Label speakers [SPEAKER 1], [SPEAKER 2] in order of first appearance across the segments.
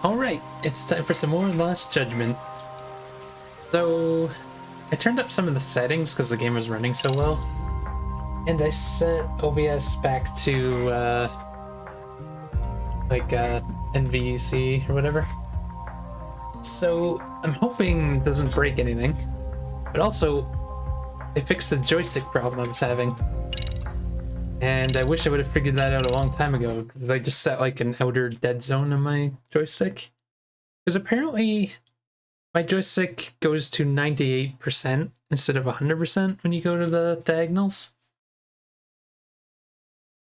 [SPEAKER 1] Alright, it's time for some more Last Judgment. So, I turned up some of the settings because the game was running so well. And I set OBS back to, NVC or whatever. So, I'm hoping it doesn't break anything. But also, I fixed the joystick problem I was having. And I wish I would have figured that out a long time ago, because I just set like an outer dead zone on my joystick. Because apparently my joystick goes to 98% instead of 100% when you go to the diagonals.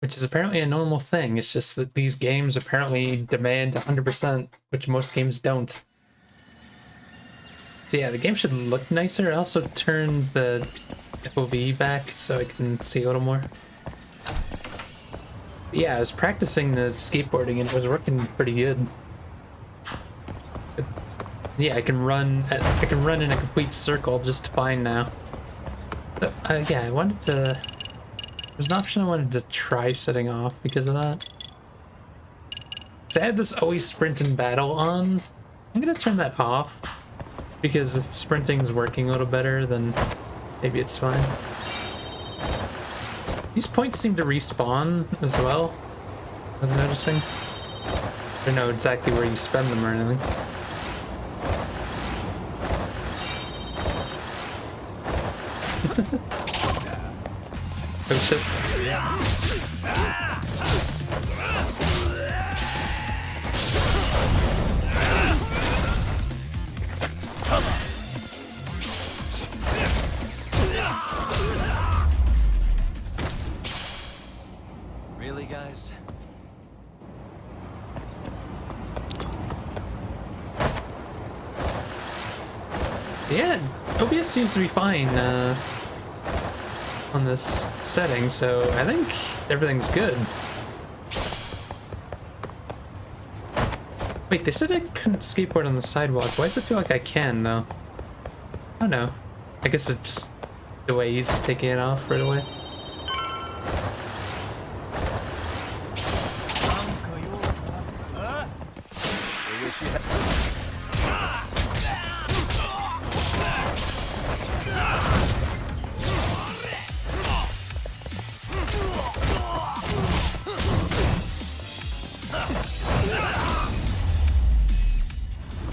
[SPEAKER 1] Which is apparently a normal thing, it's just that these games apparently demand 100%, which most games don't. So yeah, the game should look nicer. I also turned the FOV back so I can see a little more. Yeah, I was practicing the skateboarding and it was working pretty good. But yeah, I can run in a complete circle just fine now. But, yeah, I wanted to... There's an option I wanted to try setting off because of that. So I had this always sprint and battle on. I'm gonna turn that off because if sprinting's working a little better, then maybe it's fine. These points seem to respawn as well, I was noticing. I don't know exactly where you spend them or anything. Oh shit.
[SPEAKER 2] Really, guys?
[SPEAKER 1] Yeah, OBS seems to be fine on this setting, so I think everything's good. Wait, they said I couldn't skateboard on the sidewalk. Why does it feel like I can, though? I don't know. I guess it's just the way he's taking it off right away.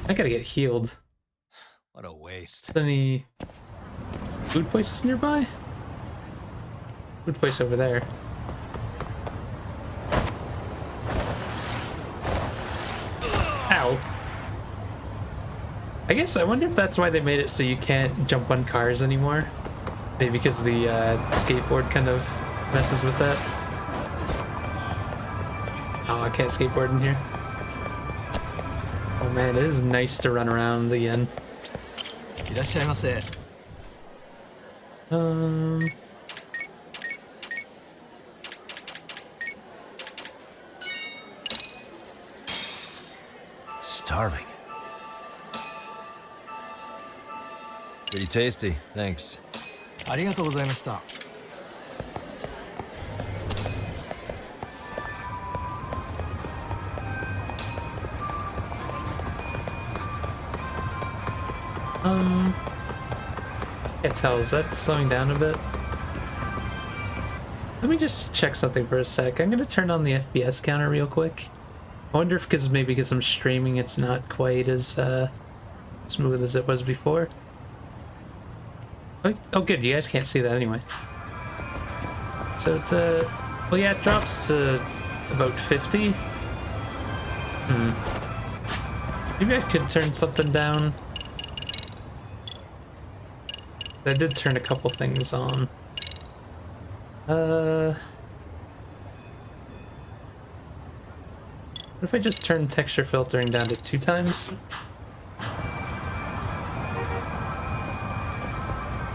[SPEAKER 1] I gotta get healed.
[SPEAKER 2] What a waste.
[SPEAKER 1] Any food places nearby? Food place over there. Ow. I guess I wonder if that's why they made it so you can't jump on cars anymore. Maybe because the skateboard kind of messes with that. Oh, I can't skateboard in here. Oh man, it is nice to run around again.
[SPEAKER 2] いらっしゃいませ。Starving. Pretty tasty, thanks. ありがとうございました。
[SPEAKER 1] Can't tell, is that slowing down a bit? Let me just check something for a sec. I'm gonna turn on the FPS counter real quick. I wonder if maybe because I'm streaming it's not quite as smooth as it was before. Oh good, you guys can't see that anyway. So it's well yeah, it drops to about 50. Maybe I could turn something down. I did turn a couple things on. What if I just turn texture filtering down to 2 times?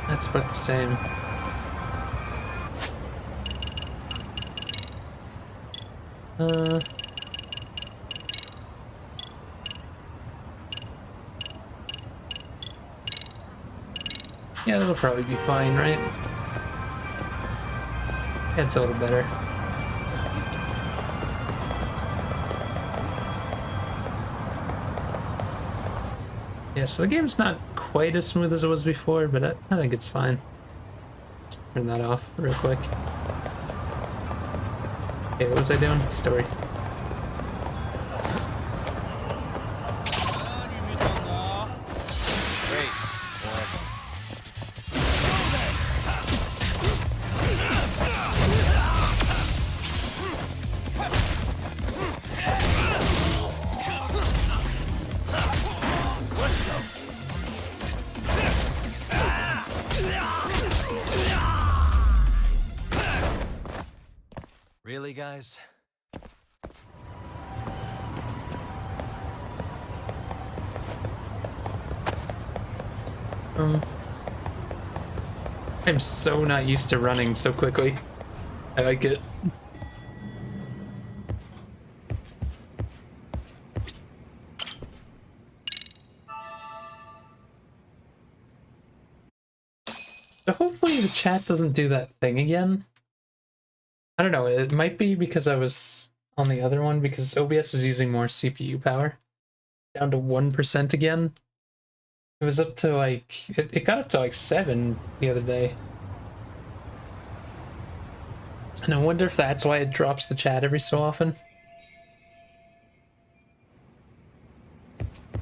[SPEAKER 1] That's about the same. Yeah, that'll probably be fine, right? Yeah, it's a little better. Yeah, so the game's not quite as smooth as it was before, but I think it's fine. Turn that off real quick. Okay, what was I doing? Story.
[SPEAKER 2] Really, guys?
[SPEAKER 1] I'm so not used to running so quickly. I like it. So hopefully the chat doesn't do that thing again. I don't know, it might be because I was on the other one because OBS is using more CPU power. Down to 1% again. It was up to like, it got up to like 7 the other day. And I wonder if that's why it drops the chat every so often.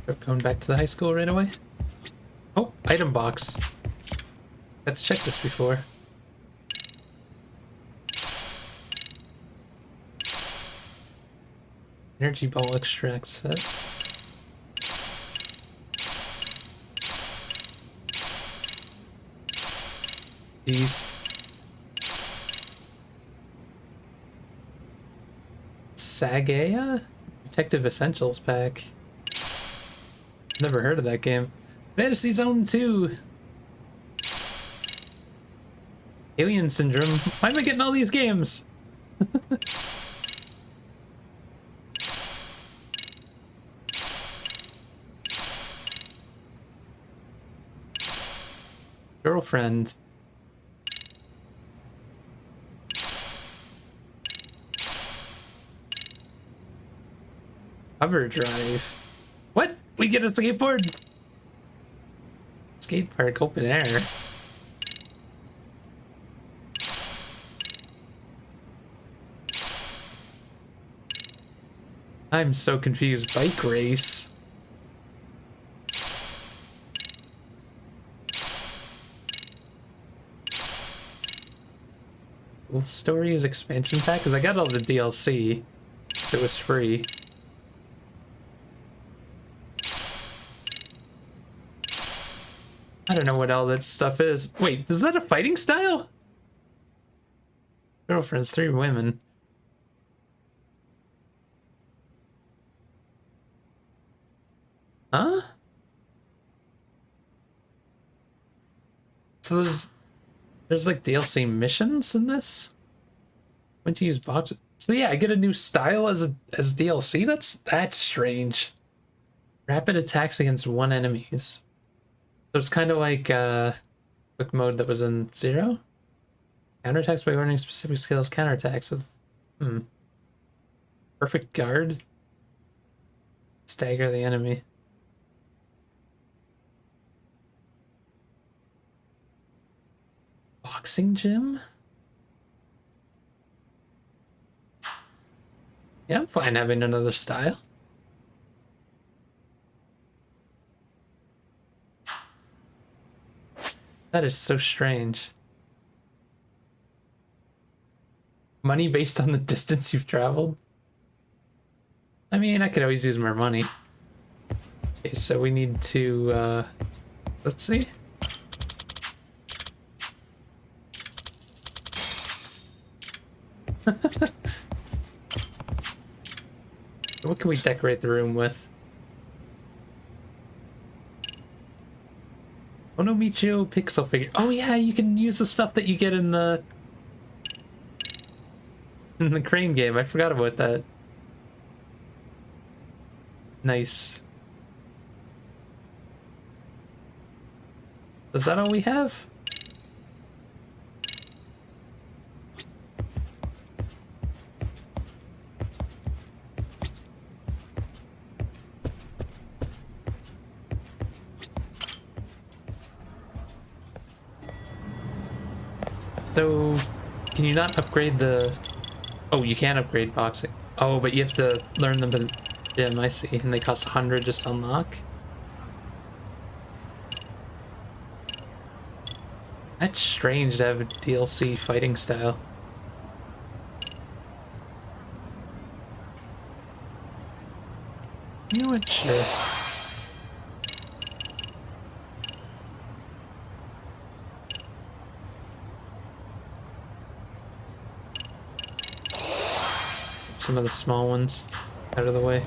[SPEAKER 1] We're going back to the high school right away. Oh, item box. Let's check this before. Energy ball extract set. Jeez. Sagaya? Detective Essentials pack. Never heard of that game. Fantasy Zone 2. Alien Syndrome. Why am I getting all these games? Girlfriend. Cover drive. What? We get a skateboard? Skate park open air. I'm so confused. Bike race. Wolf Stories expansion pack? Because I got all the DLC. So it was free. I don't know what all that stuff is. Wait, is that a fighting style? Girlfriends, 3 women. Huh? So there's like DLC missions in this? When to use boxes. So yeah, I get a new style as DLC? That's strange. Rapid attacks against one enemies. So it's kind of like quick mode that was in Zero. Counterattacks by learning specific skills. Counterattacks with perfect guard. Stagger the enemy. Boxing gym? Yeah, I'm fine having another style. That is so strange. Money based on the distance you've traveled? I mean, I could always use more money. Okay, so we need to, let's see. What can we decorate the room with? Onomichio pixel figure. Oh yeah, you can use the stuff that you get in the crane game. I forgot about that. Nice. Is that all we have? So, can you not upgrade the... Oh, you can upgrade boxing. Oh, but you have to learn them in gym, I see. And they cost 100 just to unlock? That's strange to have a DLC fighting style. You know what? Sure. Some of the small ones out of the way.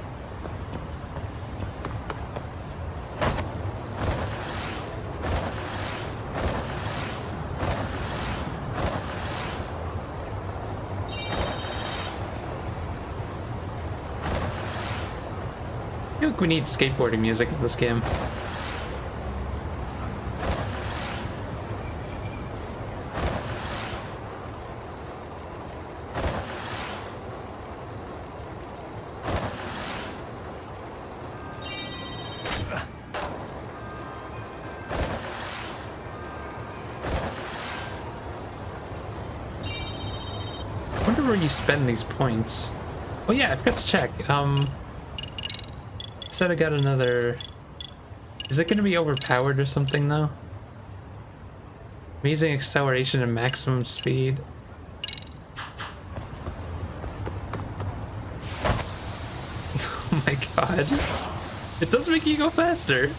[SPEAKER 1] I feel like we need skateboarding music in this game. Where you spend these points. Oh yeah, I forgot to check. Said I got another... Is it gonna be overpowered or something though? Amazing acceleration and maximum speed. Oh my god. It does make you go faster.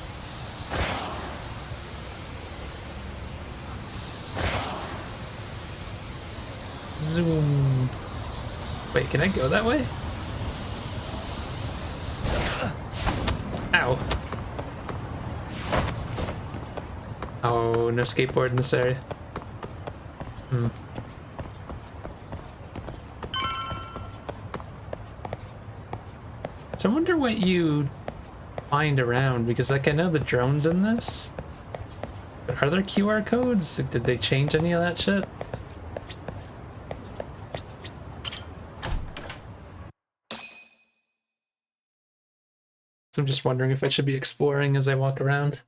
[SPEAKER 1] Zoom. Wait, can I go that way? Ow. Oh, no skateboard in this area. So I wonder what you find around, because like I know the drone's in this. But are there QR codes? Like, did they change any of that shit? I'm just wondering if I should be exploring as I walk around.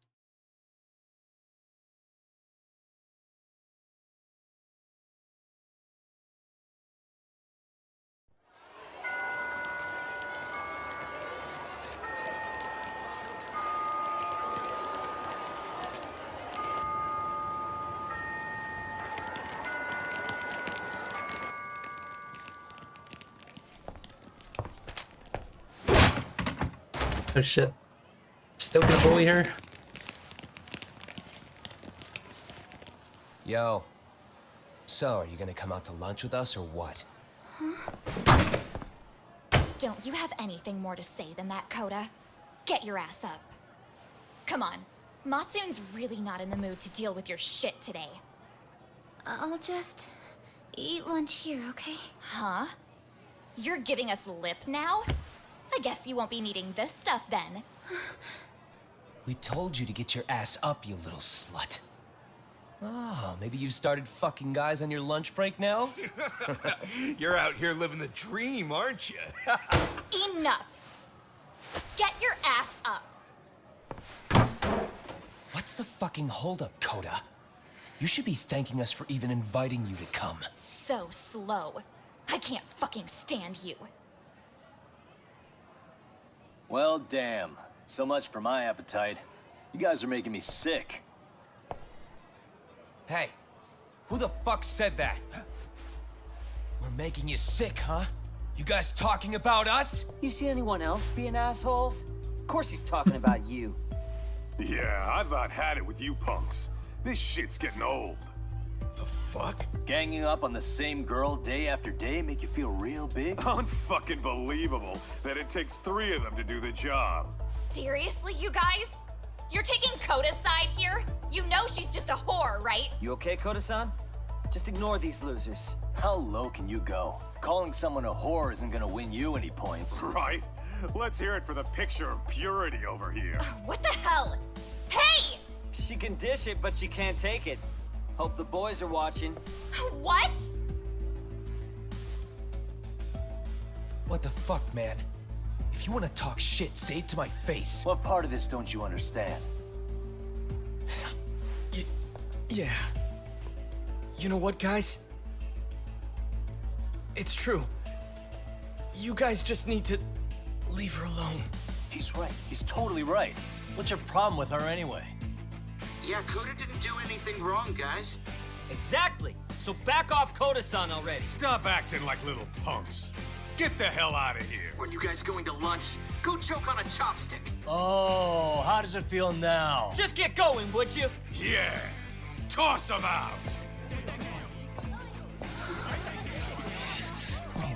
[SPEAKER 1] Oh shit. Still gonna bully her?
[SPEAKER 3] Yo. So, are you gonna come out to lunch with us or what?
[SPEAKER 4] Don't you have anything more to say than that, Coda? Get your ass up. Come on. Matsune's really not in the mood to deal with your shit today.
[SPEAKER 5] I'll just eat lunch here, okay?
[SPEAKER 4] Huh? You're giving us lip now? I guess you won't be needing this stuff then.
[SPEAKER 3] We told you to get your ass up, you little slut. Oh, maybe you started fucking guys on your lunch break now?
[SPEAKER 6] You're out here living the dream, aren't you?
[SPEAKER 4] Enough! Get your ass up!
[SPEAKER 3] What's the fucking holdup, Coda? You should be thanking us for even inviting you to come.
[SPEAKER 4] So slow. I can't fucking stand you.
[SPEAKER 7] Well, damn. So much for my appetite. You guys are making me sick.
[SPEAKER 3] Hey, who the fuck said that? We're making you sick, huh? You guys talking about us?
[SPEAKER 8] You see anyone else being assholes? Of course he's talking about you.
[SPEAKER 6] Yeah, I've about had it with you punks. This shit's getting old. The fuck?
[SPEAKER 7] Ganging up on the same girl day after day make you feel real big?
[SPEAKER 6] Unfucking believable that it takes 3 of them to do the job.
[SPEAKER 4] Seriously, you guys? You're taking Coda's side here? You know she's just a whore, right?
[SPEAKER 8] You okay, Koda-san? Just ignore these losers.
[SPEAKER 7] How low can you go? Calling someone a whore isn't gonna win you any points.
[SPEAKER 6] Right? Let's hear it for the picture of purity over here.
[SPEAKER 4] What the hell? Hey!
[SPEAKER 8] She can dish it, but she can't take it. Hope the boys are watching.
[SPEAKER 4] What?
[SPEAKER 3] What the fuck, man? If you want to talk shit, say it to my face.
[SPEAKER 7] What part of this don't you understand?
[SPEAKER 3] Yeah. You know what, guys? It's true. You guys just need to leave her alone.
[SPEAKER 7] He's right. He's totally right. What's your problem with her anyway?
[SPEAKER 9] Yeah, Coda didn't do anything wrong, guys.
[SPEAKER 8] Exactly. So back off Koda-san already.
[SPEAKER 6] Stop acting like little punks. Get the hell out of here.
[SPEAKER 9] When you guys going to lunch, go choke on a chopstick.
[SPEAKER 7] Oh, how does it feel now?
[SPEAKER 8] Just get going, would you?
[SPEAKER 6] Yeah. Toss him out.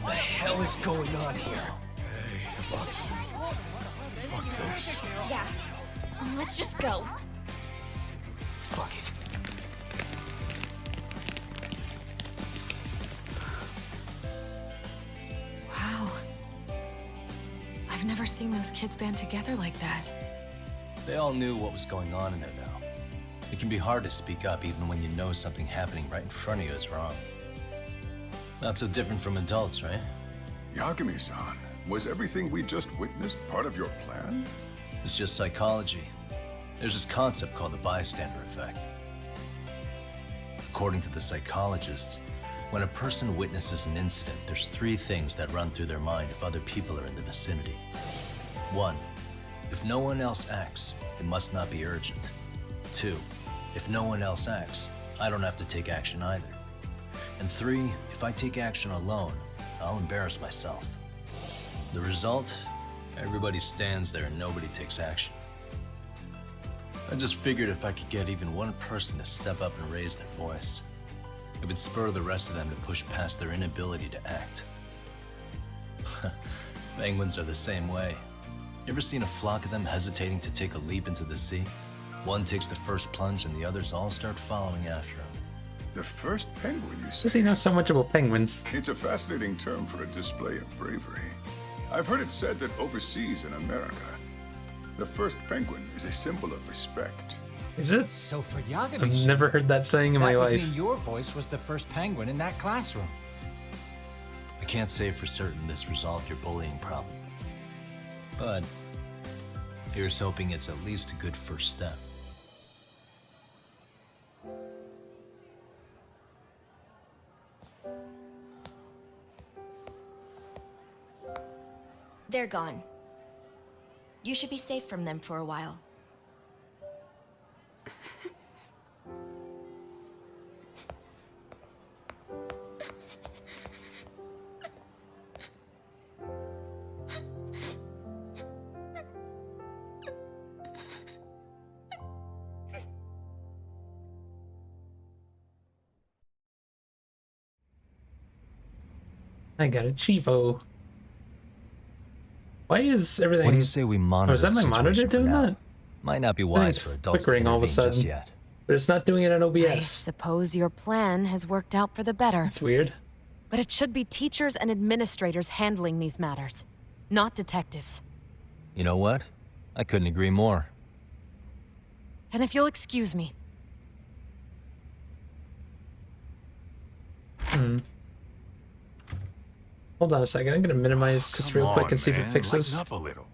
[SPEAKER 3] What in the hell is going on here?
[SPEAKER 6] Hey, Matsu. Fuck this.
[SPEAKER 4] Yeah. Let's just go.
[SPEAKER 3] Fuck it.
[SPEAKER 10] Wow. I've never seen those kids band together like that.
[SPEAKER 7] They all knew what was going on in there now. It can be hard to speak up even when you know something happening right in front of you is wrong. Not so different from adults, right?
[SPEAKER 6] Yagami-san, was everything we just witnessed part of your plan?
[SPEAKER 7] It's just psychology. There's this concept called the bystander effect. According to the psychologists, when a person witnesses an incident, there's 3 things that run through their mind if other people are in the vicinity. 1, if no one else acts, it must not be urgent. 2, if no one else acts, I don't have to take action either. And 3, if I take action alone, I'll embarrass myself. The result? Everybody stands there and nobody takes action. I just figured if I could get even one person to step up and raise their voice, it would spur the rest of them to push past their inability to act. Penguins are the same way. You ever seen a flock of them hesitating to take a leap into the sea? One takes the first plunge and the others all start following after him.
[SPEAKER 6] The first penguin, you
[SPEAKER 1] Does
[SPEAKER 6] say?
[SPEAKER 1] he know so much about penguins?
[SPEAKER 6] It's a fascinating term for a display of bravery. I've heard it said that overseas in America, the first penguin is a symbol of respect.
[SPEAKER 1] Is it?
[SPEAKER 11] So for Yagami,
[SPEAKER 1] I've never heard that saying in my
[SPEAKER 11] that would
[SPEAKER 1] life.
[SPEAKER 11] mean your voice was the first penguin in that classroom.
[SPEAKER 7] I can't say for certain this resolved your bullying problem. But here's hoping it's at least a good first step.
[SPEAKER 5] They're gone. You should be safe from them for a while.
[SPEAKER 1] I got a Chivo. Why is everything...
[SPEAKER 2] What do you say we monitor
[SPEAKER 1] Oh, is that my
[SPEAKER 2] the
[SPEAKER 1] monitor
[SPEAKER 2] situation for
[SPEAKER 1] doing
[SPEAKER 2] now?
[SPEAKER 1] that?
[SPEAKER 2] Might not be
[SPEAKER 1] I think
[SPEAKER 2] wise
[SPEAKER 1] it's
[SPEAKER 2] for adults to
[SPEAKER 1] flickering all of a
[SPEAKER 2] intervene just
[SPEAKER 1] sudden.
[SPEAKER 2] yet.
[SPEAKER 1] But it's not doing it on
[SPEAKER 10] I
[SPEAKER 1] OBS.
[SPEAKER 10] suppose your plan has worked out for the better.
[SPEAKER 1] That's weird.
[SPEAKER 10] But it should be teachers and administrators handling these matters, not detectives.
[SPEAKER 2] You know what? I couldn't agree more.
[SPEAKER 10] Then if you'll excuse me.
[SPEAKER 1] Hold on a second. I'm gonna minimize just real quick and see if it fixes.
[SPEAKER 6] Lighten up a little.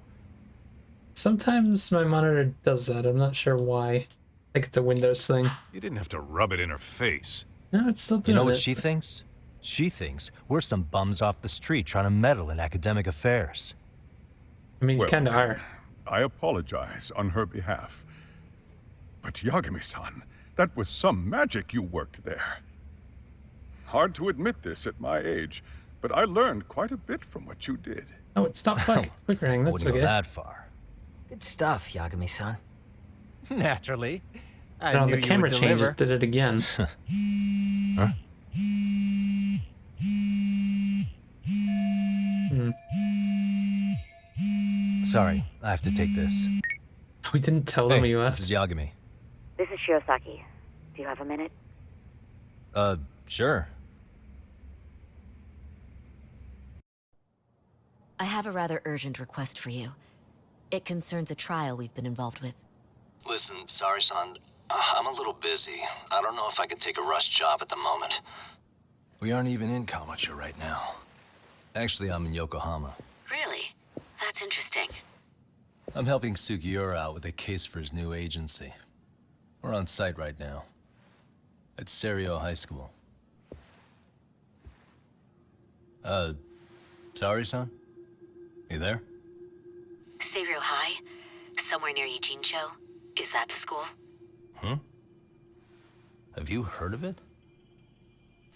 [SPEAKER 1] Sometimes my monitor does that. I'm not sure why. Like it's a Windows thing.
[SPEAKER 6] You didn't have to rub it in her face.
[SPEAKER 1] No, it's still
[SPEAKER 2] You
[SPEAKER 1] doing
[SPEAKER 2] know what
[SPEAKER 1] it.
[SPEAKER 2] she thinks? She thinks we're some bums off the street trying to meddle in academic affairs.
[SPEAKER 1] I mean, you
[SPEAKER 6] Well,
[SPEAKER 1] kind of are.
[SPEAKER 6] I apologize on her behalf. But Yagami-san, that was some magic you worked there. Hard to admit this at my age, but I learned quite a bit from what you did.
[SPEAKER 1] Oh, it stopped flickering. That's
[SPEAKER 2] Wouldn't go
[SPEAKER 1] okay.
[SPEAKER 2] that far.
[SPEAKER 11] Good stuff, Yagami-san. Naturally. I
[SPEAKER 1] But on
[SPEAKER 11] knew
[SPEAKER 1] the
[SPEAKER 11] you
[SPEAKER 1] camera
[SPEAKER 11] would
[SPEAKER 1] change,
[SPEAKER 11] deliver.
[SPEAKER 1] it did it again.
[SPEAKER 2] Huh? Sorry, I have to take this.
[SPEAKER 1] We didn't tell them
[SPEAKER 2] Hey,
[SPEAKER 1] you
[SPEAKER 2] this
[SPEAKER 1] left.
[SPEAKER 2] is Yagami.
[SPEAKER 12] This is Shiosaki. Do you have a minute?
[SPEAKER 2] Sure.
[SPEAKER 5] I have a rather urgent request for you. It concerns a trial we've been involved with.
[SPEAKER 7] Listen, sorry, son. I'm a little busy. I don't know if I could take a rush job at the moment. We aren't even in Kawachi right now. Actually, I'm in Yokohama.
[SPEAKER 12] Really? That's interesting.
[SPEAKER 7] I'm helping Sugiura out with a case for his new agency. We're on site right now. At Serio High School. Sorry, son? You there?
[SPEAKER 12] Seiryo High? Somewhere near Eugene-cho? Is that the school?
[SPEAKER 7] Hmm? Have you heard of it?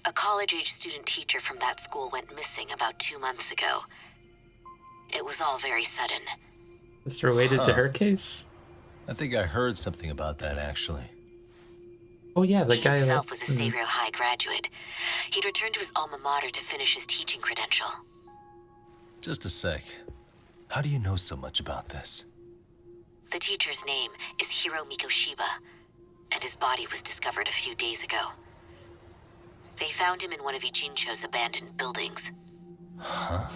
[SPEAKER 12] A college-age student teacher from that school went missing about 2 months ago. It was all very sudden.
[SPEAKER 1] Is it related to her case?
[SPEAKER 7] I think I heard something about that, actually.
[SPEAKER 1] Oh yeah, the
[SPEAKER 12] He
[SPEAKER 1] guy
[SPEAKER 12] himself
[SPEAKER 1] that...
[SPEAKER 12] was a Seiryo High graduate. He'd returned to his alma mater to finish his teaching credential.
[SPEAKER 7] Just a sec. How do you know so much about this?
[SPEAKER 12] The teacher's name is Hiro Mikoshiba, and his body was discovered a few days ago. They found him in one of Ijincho's abandoned buildings.
[SPEAKER 7] Huh?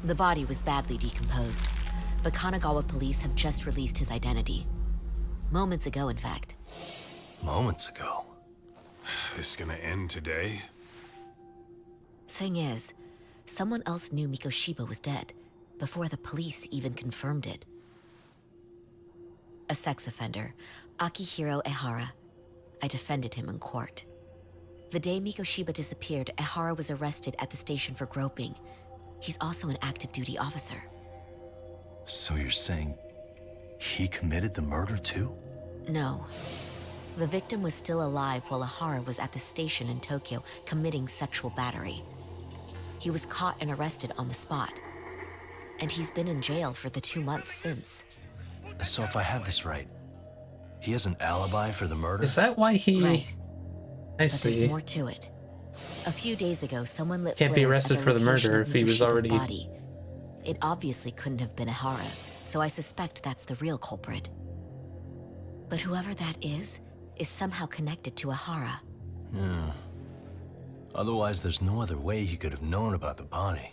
[SPEAKER 5] The body was badly decomposed, but Kanagawa police have just released his identity. Moments ago, in fact.
[SPEAKER 7] Moments ago?
[SPEAKER 6] This gonna end today?
[SPEAKER 5] Thing is, someone else knew Mikoshiba was dead, before the police even confirmed it. A sex offender, Akihiro Ehara. I defended him in court. The day Mikoshiba disappeared, Ehara was arrested at the station for groping. He's also an active duty officer.
[SPEAKER 7] So you're saying he committed the murder too?
[SPEAKER 5] No. The victim was still alive while Ehara was at the station in Tokyo committing sexual battery. He was caught and arrested on the spot. And he's been in jail for the 2 months since.
[SPEAKER 7] So if I have this right, he has an alibi for the murder?
[SPEAKER 1] Is that why he...
[SPEAKER 5] Right.
[SPEAKER 1] I
[SPEAKER 5] But
[SPEAKER 1] see.
[SPEAKER 5] there's more to it. A few days ago, someone lit
[SPEAKER 1] Can't be
[SPEAKER 5] flares
[SPEAKER 1] arrested
[SPEAKER 5] at
[SPEAKER 1] for the
[SPEAKER 5] location
[SPEAKER 1] murder
[SPEAKER 5] of
[SPEAKER 1] if he was
[SPEAKER 5] Mikoshiba's
[SPEAKER 1] already...
[SPEAKER 5] body. It obviously couldn't have been Ehara, so I suspect that's the real culprit. But whoever that is somehow connected to Ehara.
[SPEAKER 7] Yeah. Otherwise, there's no other way he could have known about the body.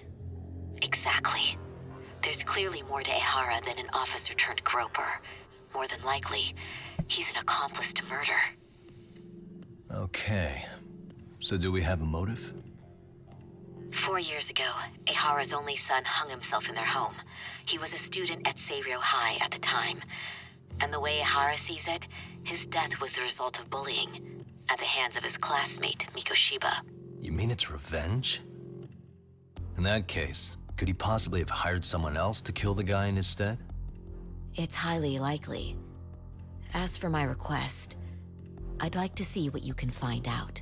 [SPEAKER 12] Exactly. There's clearly more to Ehara than an officer turned groper. More than likely, he's an accomplice to murder.
[SPEAKER 7] Okay. So do we have a motive?
[SPEAKER 12] 4 years ago, Ehara's only son hung himself in their home. He was a student at Seiryo High at the time. And the way Ehara sees it, his death was the result of bullying at the hands of his classmate, Mikoshiba.
[SPEAKER 7] You mean it's revenge? In that case, could he possibly have hired someone else to kill the guy in his stead?
[SPEAKER 5] It's highly likely. As for my request, I'd like to see what you can find out.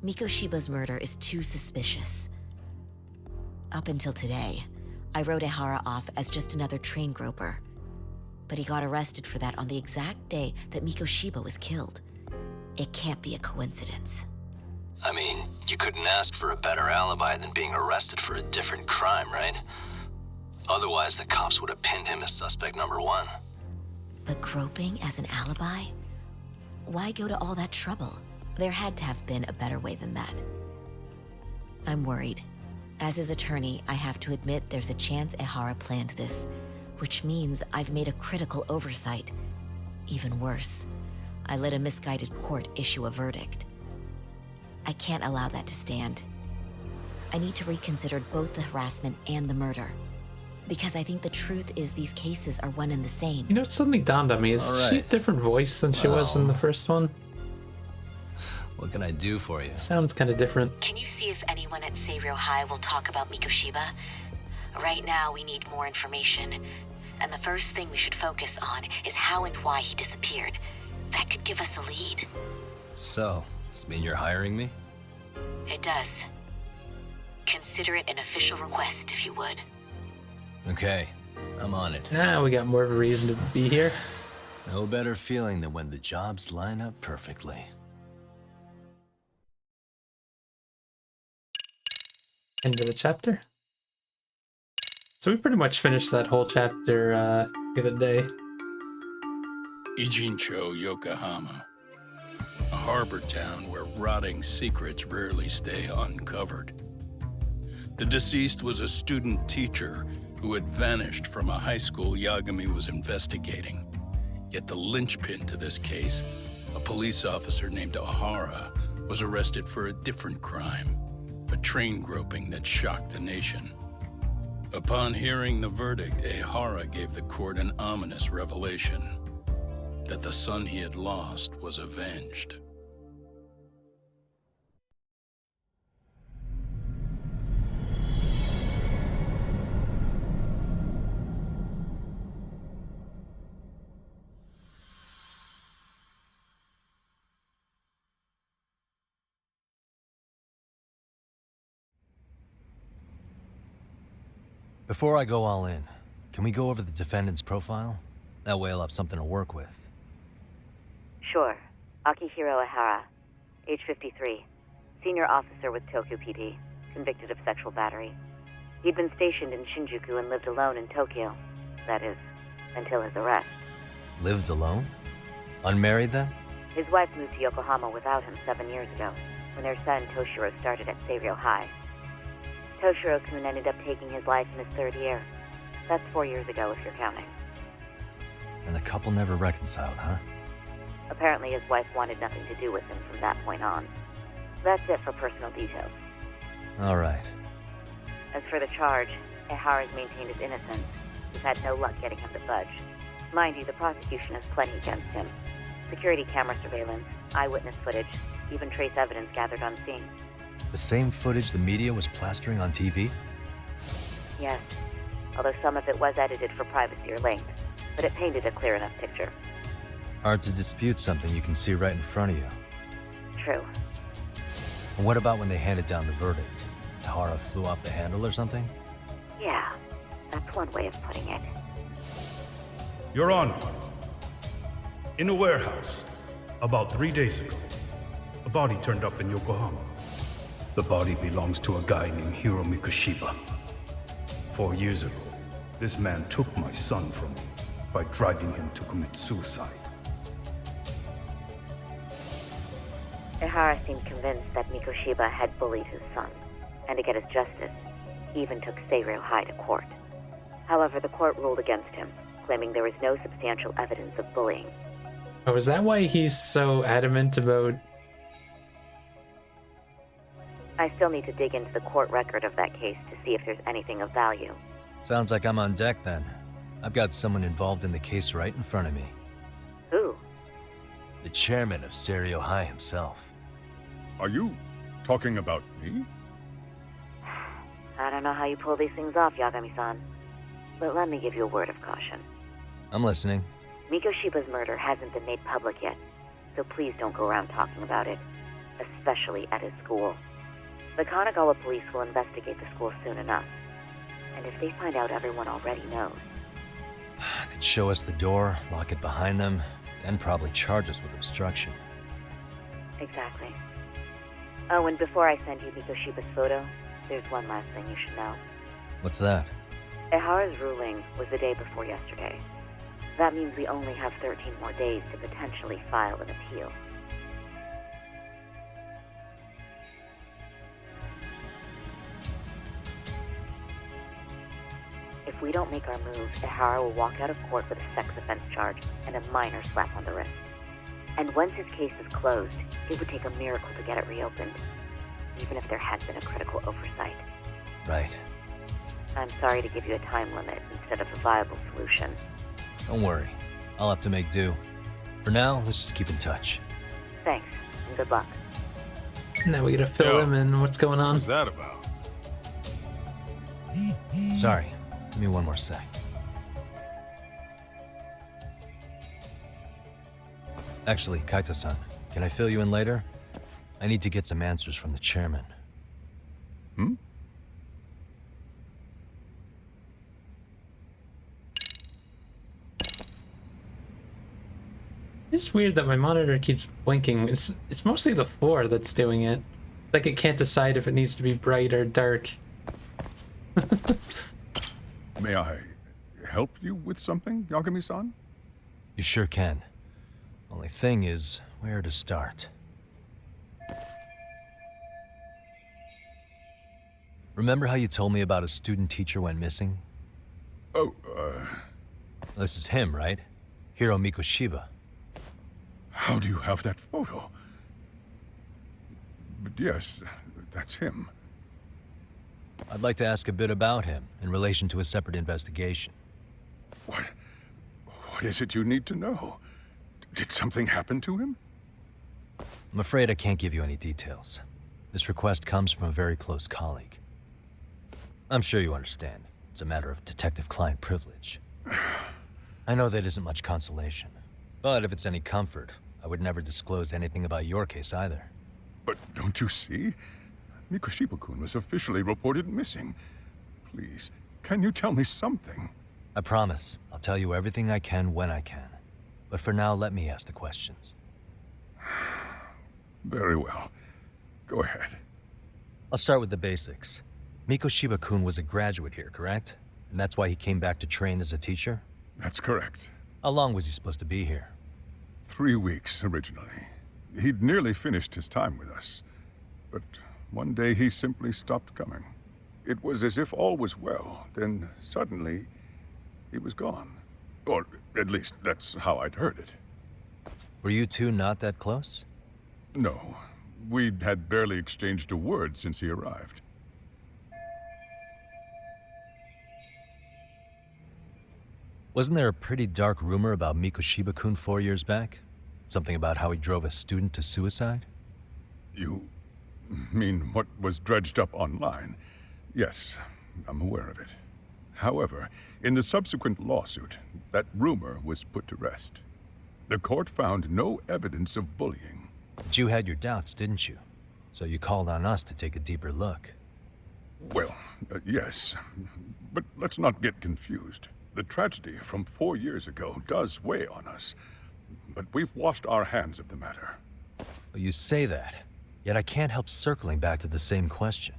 [SPEAKER 5] Mikoshiba's murder is too suspicious. Up until today, I wrote Ehara off as just another train groper. But he got arrested for that on the exact day that Mikoshiba was killed. It can't be a coincidence.
[SPEAKER 7] I mean, you couldn't ask for a better alibi than being arrested for a different crime, right? Otherwise, the cops would have pinned him as suspect number 1.
[SPEAKER 5] But groping as an alibi? Why go to all that trouble? There had to have been a better way than that. I'm worried. As his attorney, I have to admit there's a chance Ehara planned this, which means I've made a critical oversight. Even worse, I let a misguided court issue a verdict. I can't allow that to stand. I need to reconsider both the harassment and the murder. Because I think the truth is these cases are one and the same.
[SPEAKER 1] You know, something dawned on me. Is she a
[SPEAKER 7] Alright.
[SPEAKER 1] different voice than she was in the first one?
[SPEAKER 7] What can I do for you?
[SPEAKER 1] Sounds kind of different.
[SPEAKER 12] Can you see if anyone at Seiryo High will talk about Mikoshiba? Right now, we need more information. And the first thing we should focus on is how and why he disappeared. That could give us a lead.
[SPEAKER 7] So, does it mean you're hiring me?
[SPEAKER 12] It does. Consider it an official request, if you would.
[SPEAKER 7] Okay, I'm on it.
[SPEAKER 1] Now we got more of a reason to be here.
[SPEAKER 7] No better feeling than when the jobs line up perfectly.
[SPEAKER 1] End of the chapter. So we pretty much finished that whole chapter the other day.
[SPEAKER 13] Ijincho, Yokohama. A harbor town where rotting secrets rarely stay uncovered. The deceased was a student teacher who had vanished from a high school Yagami was investigating. Yet the linchpin to this case, a police officer named Ehara, was arrested for a different crime, a train groping that shocked the nation. Upon hearing the verdict, Ehara gave the court an ominous revelation, that the son he had lost was avenged.
[SPEAKER 2] Before I go all in, can we go over the defendant's profile? That way I'll have something to work with.
[SPEAKER 12] Sure. Akihiro Ihara, age 53. Senior officer with Tokyo PD, convicted of sexual battery. He'd been stationed in Shinjuku and lived alone in Tokyo. That is, until his arrest.
[SPEAKER 2] Lived alone? Unmarried then?
[SPEAKER 12] His wife moved to Yokohama without him 7 years ago, when their son Toshiro started at Seiryō High. Toshiro-kun ended up taking his life in his 3rd year. That's 4 years ago, if you're counting.
[SPEAKER 2] And the couple never reconciled, huh?
[SPEAKER 12] Apparently his wife wanted nothing to do with him from that point on. That's it for personal details.
[SPEAKER 2] All right.
[SPEAKER 12] As for the charge, Ihara's maintained his innocence. We've had no luck getting him to budge. Mind you, the prosecution has plenty against him. Security camera surveillance, eyewitness footage, even trace evidence gathered on scene.
[SPEAKER 2] The same footage the media was plastering on TV?
[SPEAKER 12] Yes, although some of it was edited for privacy or length, but it painted a clear enough picture.
[SPEAKER 2] Hard to dispute something you can see right in front of you.
[SPEAKER 12] True.
[SPEAKER 2] And what about when they handed down the verdict? Ihara flew off the handle or something?
[SPEAKER 12] Yeah, that's one way of putting it.
[SPEAKER 14] Your Honor, in a warehouse, about 3 days ago, a body turned up in Yokohama. The body belongs to a guy named Hiro Mikoshiba. 4 years ago, this man took my son from me by driving him to commit suicide.
[SPEAKER 12] Ihara seemed convinced that Mikoshiba had bullied his son, and to get his justice, he even took Seiryō High to court. However, the court ruled against him, claiming there was no substantial evidence of bullying.
[SPEAKER 1] Oh, is that why he's so adamant about...
[SPEAKER 12] I still need to dig into the court record of that case to see if there's anything of value.
[SPEAKER 2] Sounds like I'm on deck then. I've got someone involved in the case right in front of me.
[SPEAKER 12] Who?
[SPEAKER 2] The chairman of Seiryō High himself.
[SPEAKER 6] Are you talking about me?
[SPEAKER 12] I don't know how you pull these things off, Yagami-san. But let me give you a word of caution.
[SPEAKER 2] I'm listening.
[SPEAKER 12] Mikoshiba's murder hasn't been made public yet, so please don't go around talking about it, especially at his school. The Kanagawa police will investigate the school soon enough, and if they find out everyone already knows...
[SPEAKER 2] They'd show us the door, lock it behind them, and probably charge us with obstruction.
[SPEAKER 12] Exactly. Oh, and before I send you Mikoshiba's photo, there's one last thing you should know.
[SPEAKER 2] What's that?
[SPEAKER 12] Ihara's ruling was the day before yesterday. That means we only have 13 more days to potentially file an appeal. If we don't make our move, Ihara will walk out of court with a sex offense charge and a minor slap on the wrist. And once his case is closed, it would take a miracle to get it reopened, even if there has been a critical oversight.
[SPEAKER 2] Right.
[SPEAKER 12] I'm sorry to give you a time limit instead of a viable solution.
[SPEAKER 2] Don't worry. I'll have to make do. For now, let's just keep in touch.
[SPEAKER 12] Thanks, and good luck.
[SPEAKER 1] Now we gotta fill him in. What's going on?
[SPEAKER 6] What's that about?
[SPEAKER 2] Sorry. Give me one more sec. Actually, Kaito-san, can I fill you in later? I need to get some answers from the chairman.
[SPEAKER 6] Hmm?
[SPEAKER 1] It's weird that my monitor keeps blinking. It's mostly the floor that's doing it. Like it can't decide if it needs to be bright or dark.
[SPEAKER 6] May I help you with something, Yagami-san?
[SPEAKER 2] You sure can. Only thing is, where to start? Remember how you told me about a student teacher went missing?
[SPEAKER 6] Oh,
[SPEAKER 2] This is him, right? Hiro Mikoshiba.
[SPEAKER 6] How do you have that photo? But yes, that's him.
[SPEAKER 2] I'd like to ask a bit about him in relation to a separate investigation.
[SPEAKER 6] What is it you need to know? Did something happen to him?
[SPEAKER 2] I'm afraid I can't give you any details. This request comes from a very close colleague. I'm sure you understand. It's a matter of detective-client privilege. I know that isn't much consolation. But if it's any comfort, I would never disclose anything about your case either.
[SPEAKER 6] But don't you see? Mikoshiba-kun was officially reported missing. Please, Can you tell me something?
[SPEAKER 2] I promise. I'll tell you everything I can when I can. But for now, let me ask the questions.
[SPEAKER 6] Very well. Go ahead.
[SPEAKER 2] I'll start with the basics. Mikoshiba-kun was a graduate here, correct? And that's why he came back to train as a teacher?
[SPEAKER 6] That's correct.
[SPEAKER 2] How long was he supposed to be here?
[SPEAKER 6] 3 weeks, originally. He'd nearly finished his time with us. But one day he simply stopped coming. It was as if all was well, then suddenly he was gone. Or at least that's how I'd heard it.
[SPEAKER 2] Were you two not that close?
[SPEAKER 6] No. We'd had barely exchanged a word since he arrived.
[SPEAKER 2] Wasn't there a pretty dark rumor about Mikoshiba-kun 4 years back? Something about how he drove a student to suicide?
[SPEAKER 6] You mean what was dredged up online? Yes, I'm aware of it. However, in the subsequent lawsuit, that rumor was put to rest. The court found no evidence of bullying.
[SPEAKER 2] But you had your doubts, didn't you? So you called on us to take a deeper look.
[SPEAKER 6] Well, yes. But let's not get confused. The tragedy from 4 years ago does weigh on us. But we've washed our hands of the matter.
[SPEAKER 2] Well, you say that, yet I can't help circling back to the same question.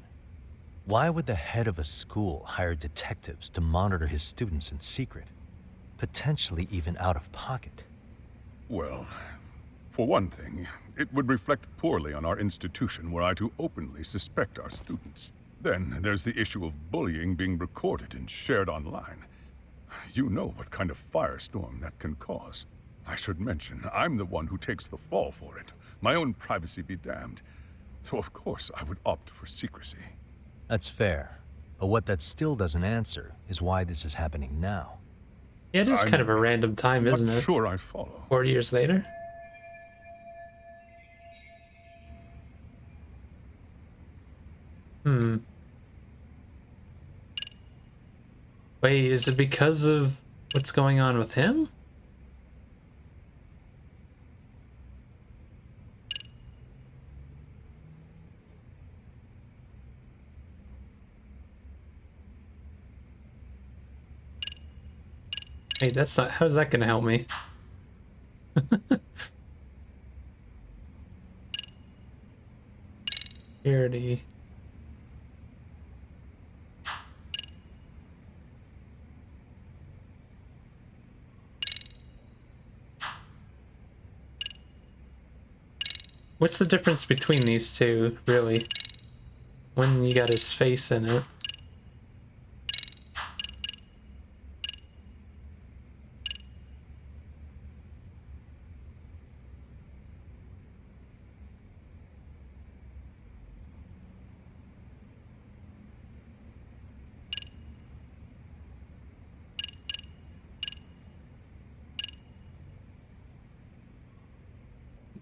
[SPEAKER 2] Why would the head of a school hire detectives to monitor his students in secret? Potentially even out of pocket.
[SPEAKER 6] Well, for one thing, it would reflect poorly on our institution were I to openly suspect our students. Then there's the issue of bullying being recorded and shared online. You know what kind of firestorm that can cause. I should mention, I'm the one who takes the fall for it. My own privacy be damned. So of course I would opt for secrecy.
[SPEAKER 2] That's fair. But what that still doesn't answer is why this is happening now.
[SPEAKER 1] Yeah, it is kind of a random time, isn't
[SPEAKER 6] Not
[SPEAKER 1] it?
[SPEAKER 6] sure I follow.
[SPEAKER 1] 4 years later? Wait, is it because of what's going on with him? Hey, that's not, how's that gonna help me? Security. What's the difference between these two, really? When you got his face in it.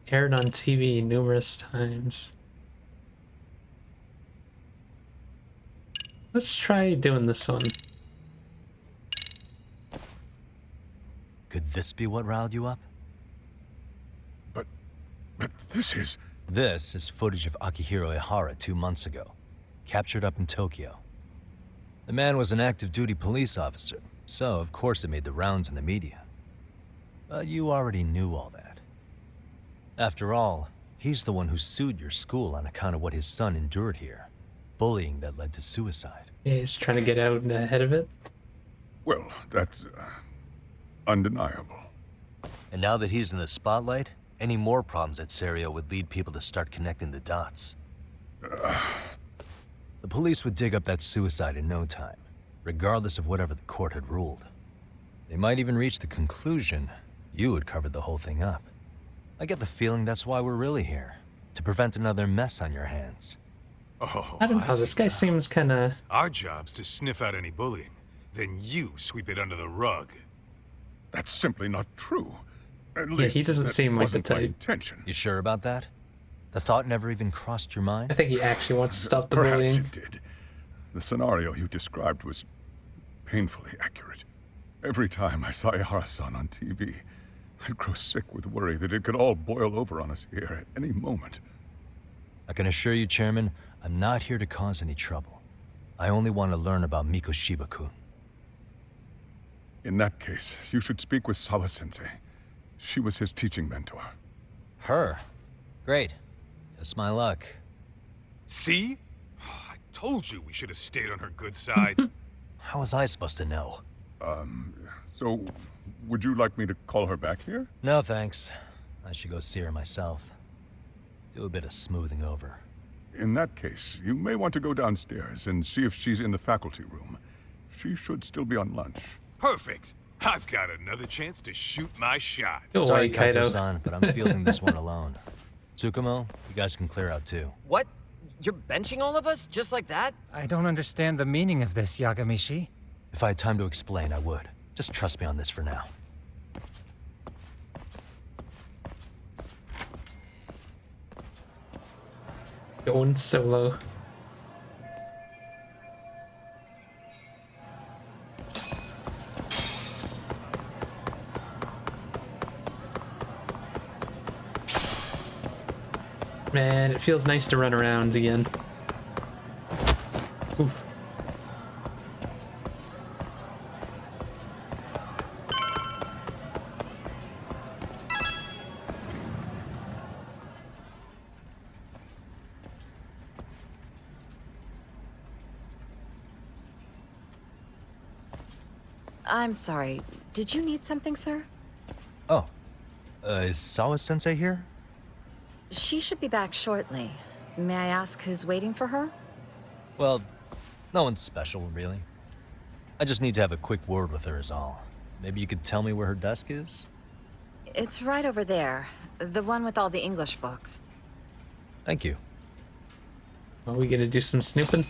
[SPEAKER 1] Aired on TV numerous times. Let's try doing this one.
[SPEAKER 2] Could this be what riled you up?
[SPEAKER 6] But this is...
[SPEAKER 2] This is footage of Akihiro Ihara 2 months ago, captured up in Tokyo. The man was an active duty police officer, so of course it made the rounds in the media. But you already knew all that. After all, he's the one who sued your school on account of what his son endured here. Bullying that led to suicide.
[SPEAKER 1] Yeah, he's trying to get out ahead of it.
[SPEAKER 6] Well, that's undeniable.
[SPEAKER 2] And now that he's in the spotlight, any more problems at Serio would lead people to start connecting the dots. The police would dig up that suicide in no time, regardless of whatever the court had ruled. They might even reach the conclusion you had covered the whole thing up. I get the feeling that's why we're really here, to prevent another mess on your hands.
[SPEAKER 15] Oh,
[SPEAKER 1] I don't know, this guy seems kinda...
[SPEAKER 15] Our job's to sniff out any bullying, then you sweep it under the rug.
[SPEAKER 6] That's simply not true. At
[SPEAKER 1] Yeah,
[SPEAKER 6] least
[SPEAKER 1] he doesn't
[SPEAKER 6] that
[SPEAKER 1] seem like the
[SPEAKER 6] wasn't my
[SPEAKER 1] type.
[SPEAKER 6] intention.
[SPEAKER 2] You sure about that? The thought never even crossed your mind?
[SPEAKER 1] I think he actually wants to stop the
[SPEAKER 6] Perhaps
[SPEAKER 1] bullying.
[SPEAKER 6] it did. The scenario you described was painfully accurate. Every time I saw Ihara-san on TV, I'd grow sick with worry that it could all boil over on us here at any moment.
[SPEAKER 2] I can assure you, Chairman, I'm not here to cause any trouble. I only want to learn about Mikoshiba-kun.
[SPEAKER 6] In that case, you should speak with Sawa-sensei. She was his teaching mentor.
[SPEAKER 2] Her? Great. It's my luck.
[SPEAKER 15] See? I told you we should have stayed on her good side.
[SPEAKER 2] How was I supposed to know?
[SPEAKER 6] So, would you like me to call her back here?
[SPEAKER 2] No, thanks. I should go see her myself. Do a bit of smoothing over.
[SPEAKER 6] In that case, you may want to go downstairs and see if she's in the faculty room. She should still be on lunch.
[SPEAKER 15] Perfect. I've got another chance to shoot my shot.
[SPEAKER 1] Go
[SPEAKER 2] Sorry,
[SPEAKER 1] away, Kaito.
[SPEAKER 2] Kaito-san, but I'm fielding this one alone. Tsukumo, you guys can clear out too.
[SPEAKER 11] What? You're benching all of us just like that?
[SPEAKER 16] I don't understand the meaning of this, Yagamishi.
[SPEAKER 2] If I had time to explain, I would. Just trust me on this for now.
[SPEAKER 1] Going solo. Man, it feels nice to run around again. Oof.
[SPEAKER 10] I'm sorry. Did you need something, sir?
[SPEAKER 2] Oh. Is Sawa-sensei here?
[SPEAKER 10] She should be back shortly. May I ask who's waiting for her?
[SPEAKER 2] Well, no one's special, really. I just need to have a quick word with her is all. Maybe you could tell me where her desk is?
[SPEAKER 10] It's right over there. The one with all the English books.
[SPEAKER 2] Thank you.
[SPEAKER 1] Are we gonna do some snooping?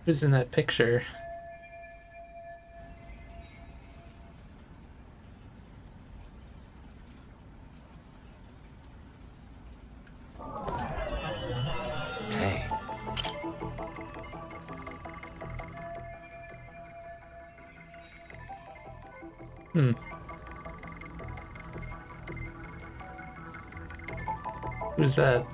[SPEAKER 1] Who's in that picture?
[SPEAKER 2] Hey.
[SPEAKER 1] Who's that?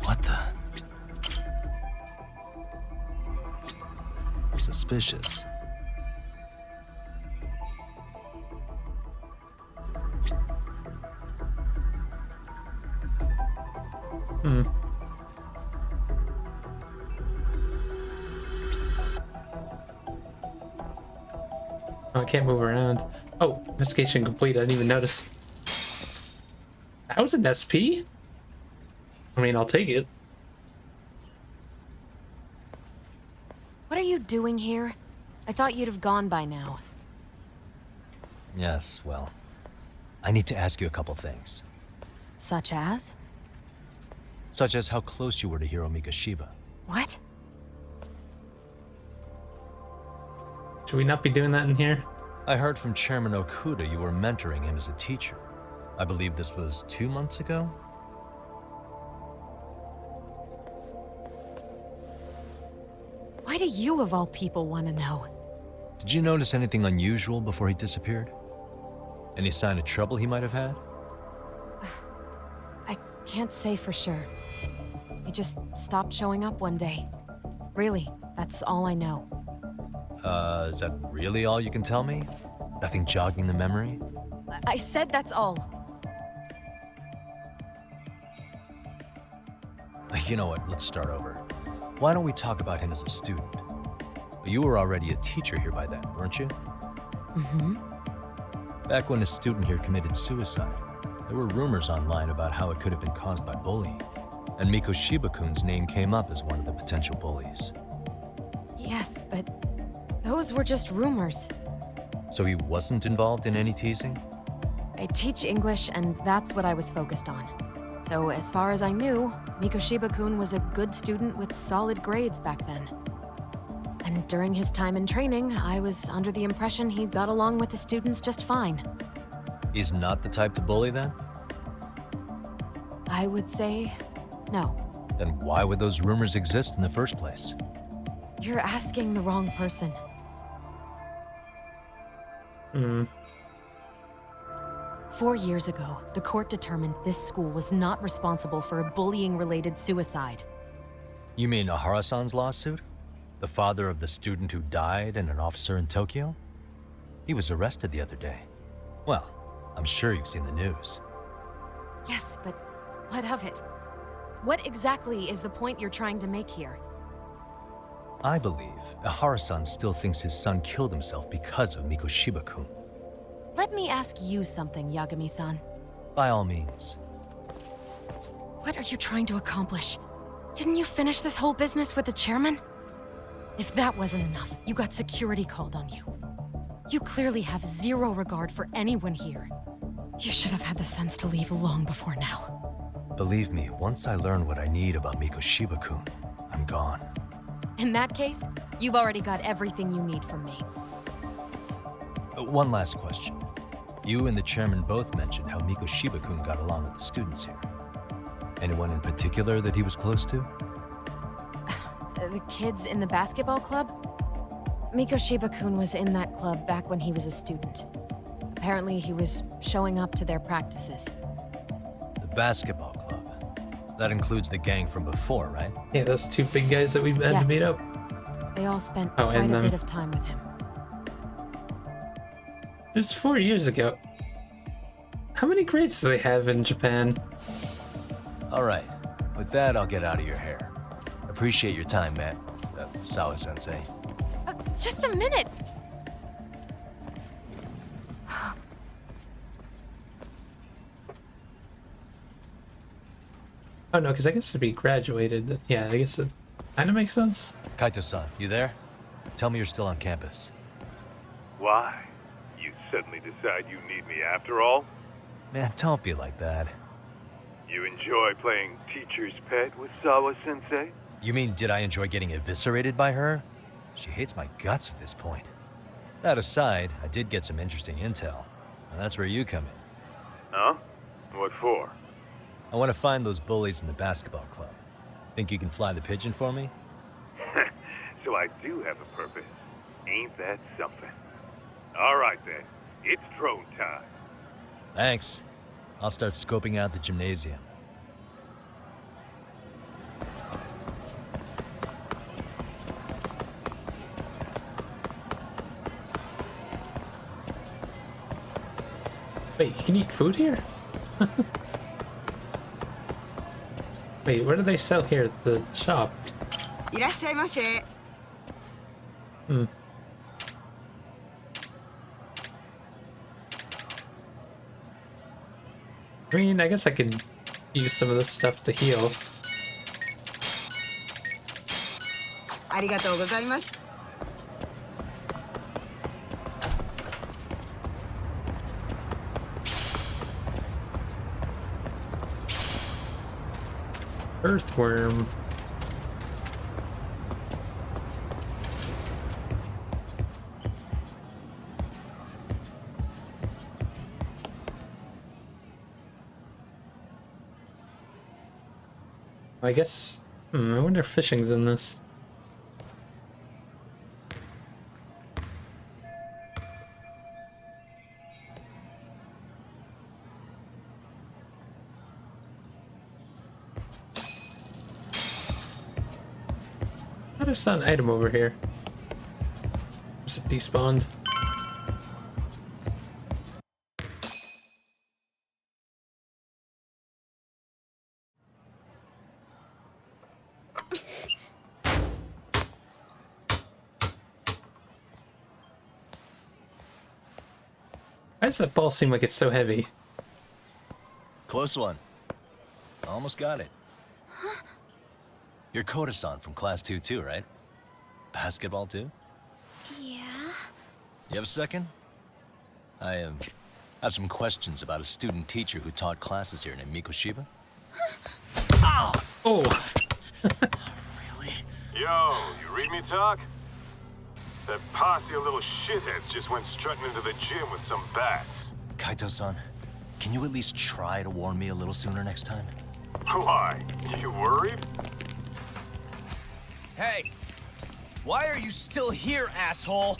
[SPEAKER 2] What the? Suspicious.
[SPEAKER 1] Oh, I can't move around. Oh, investigation complete. I didn't even notice. That was an SP? I mean, I'll take it.
[SPEAKER 10] What are you doing here? I thought you'd have gone by now.
[SPEAKER 2] Yes, well, I need to ask you a couple things.
[SPEAKER 10] Such as?
[SPEAKER 2] Such as how close you were to Hiro Mikoshiba.
[SPEAKER 10] What?
[SPEAKER 1] Should we not be doing that in here?
[SPEAKER 2] I heard from Chairman Okuda you were mentoring him as a teacher. I believe this was 2 months ago?
[SPEAKER 10] Why do you, of all people, want to know?
[SPEAKER 2] Did you notice anything unusual before he disappeared? Any sign of trouble he might have had?
[SPEAKER 10] I can't say for sure. He just stopped showing up one day. Really, that's all I know.
[SPEAKER 2] Is that really all you can tell me? Nothing jogging the memory?
[SPEAKER 10] I said that's all.
[SPEAKER 2] You know what, let's start over. Why don't we talk about him as a student? You were already a teacher here by then, weren't you?
[SPEAKER 10] Mm-hmm.
[SPEAKER 2] Back when a student here committed suicide, there were rumors online about how it could have been caused by bullying. And Mikoshiba-kun's name came up as one of the potential bullies.
[SPEAKER 10] Yes, but those were just rumors.
[SPEAKER 2] So he wasn't involved in any teasing?
[SPEAKER 10] I teach English, and that's what I was focused on. So as far as I knew, Mikoshiba-kun was a good student with solid grades back then. And during his time in training, I was under the impression he got along with the students just fine.
[SPEAKER 2] He's not the type to bully then?
[SPEAKER 10] I would say No.
[SPEAKER 2] Then why would those rumors exist in the first place?
[SPEAKER 10] You're asking the wrong person.
[SPEAKER 1] Hmm.
[SPEAKER 10] 4 years ago, the court determined this school was not responsible for a bullying-related suicide.
[SPEAKER 2] You mean Ahara-san's lawsuit? The father of the student who died and an officer in Tokyo? He was arrested the other day. Well, I'm sure you've seen the news.
[SPEAKER 10] Yes, but what of it? What exactly is the point you're trying to make here?
[SPEAKER 2] I believe Ahara-san still thinks his son killed himself because of Mikoshiba-kun.
[SPEAKER 10] Let me ask you something, Yagami-san.
[SPEAKER 2] By all means.
[SPEAKER 10] What are you trying to accomplish? Didn't you finish this whole business with the chairman? If that wasn't enough, you got security called on you. You clearly have zero regard for anyone here. You should have had the sense to leave long before now.
[SPEAKER 2] Believe me, once I learn what I need about Mikoshiba-kun, I'm gone.
[SPEAKER 10] In that case, you've already got everything you need from me.
[SPEAKER 2] One last question. You and the chairman both mentioned how Mikoshiba-kun got along with the students here. Anyone in particular that he was close to?
[SPEAKER 10] The kids in the basketball club? Mikoshiba-kun was in that club back when he was a student. Apparently, he was showing up to their practices.
[SPEAKER 2] The basketball club. That includes the gang from before, right?
[SPEAKER 1] Yeah, those two big guys that we had to beat up.
[SPEAKER 10] They all spent
[SPEAKER 1] Oh,
[SPEAKER 10] quite a bit of time with him.
[SPEAKER 1] It was 4 years ago. How many grades do they have in Japan?
[SPEAKER 2] All right. With that, I'll get out of your hair. Appreciate your time, man. Sawa-sensei.
[SPEAKER 10] Just a minute!
[SPEAKER 1] Oh no, because I guess to be graduated, yeah, I guess it kind of makes sense.
[SPEAKER 2] Kaito-san, you there? Tell me you're still on campus.
[SPEAKER 15] Why? You suddenly decide you need me after all?
[SPEAKER 2] Man, don't be like that.
[SPEAKER 15] You enjoy playing teacher's pet with Sawa-sensei?
[SPEAKER 2] You mean, did I enjoy getting eviscerated by her? She hates my guts at this point. That aside, I did get some interesting intel, and that's where you come in.
[SPEAKER 15] Huh? What for?
[SPEAKER 2] I want to find those bullies in the basketball club. Think you can fly the pigeon for me?
[SPEAKER 15] So I do have a purpose. Ain't that something? All right then, it's drone time.
[SPEAKER 2] Thanks. I'll start scoping out the gymnasium.
[SPEAKER 1] Wait, you can eat food here? Wait, what do they sell here at the shop? Hmm. I mean, I guess I could use some of this stuff to heal. Earthworm. I guess. I wonder if fishing's in this. I saw an item over here. Is it despawned? Why does that ball seem like it's so heavy?
[SPEAKER 7] Close one. Almost got it. You're Koda-san from Class 2 too, right? Basketball too?
[SPEAKER 4] Yeah?
[SPEAKER 7] You have a second? I have some questions about a student teacher who taught classes here named Mikoshiba.
[SPEAKER 1] Ow! Oh!
[SPEAKER 7] Really?
[SPEAKER 15] Yo, you read me talk? That posse of little shitheads just went strutting into the gym with some bats.
[SPEAKER 7] Kaito-san, can you at least try to warn me a little sooner next time?
[SPEAKER 15] Why? You worried?
[SPEAKER 3] Hey! Why are you still here, asshole?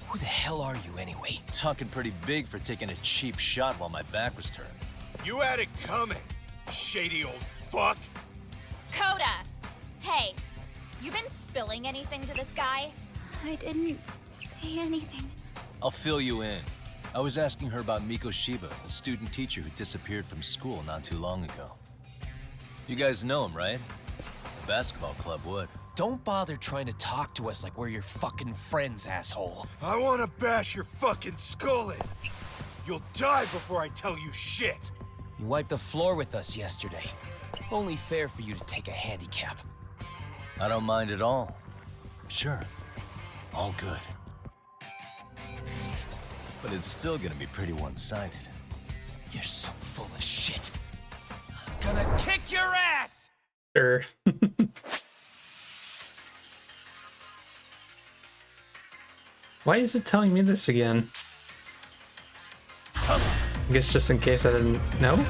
[SPEAKER 3] Who the hell are you, anyway?
[SPEAKER 2] Talking pretty big for taking a cheap shot while my back was turned.
[SPEAKER 17] You had it coming, shady old fuck.
[SPEAKER 4] Coda! Hey, you been spilling anything to this guy?
[SPEAKER 18] I didn't say anything.
[SPEAKER 2] I'll fill you in. I was asking her about Miko Shiba, a student teacher who disappeared from school not too long ago. You guys know him, right? The basketball club would.
[SPEAKER 3] Don't bother trying to talk to us like we're your fucking friends, asshole.
[SPEAKER 17] I wanna bash your fucking skull in. You'll die before I tell you shit.
[SPEAKER 3] You wiped the floor with us yesterday. Only fair for you to take a handicap.
[SPEAKER 2] I don't mind at all. Sure. All good. But it's still gonna be pretty one-sided.
[SPEAKER 3] You're so full of shit. I'm gonna kick your ass!
[SPEAKER 1] Sure. Why is it telling me this again? I guess just in case I didn't know?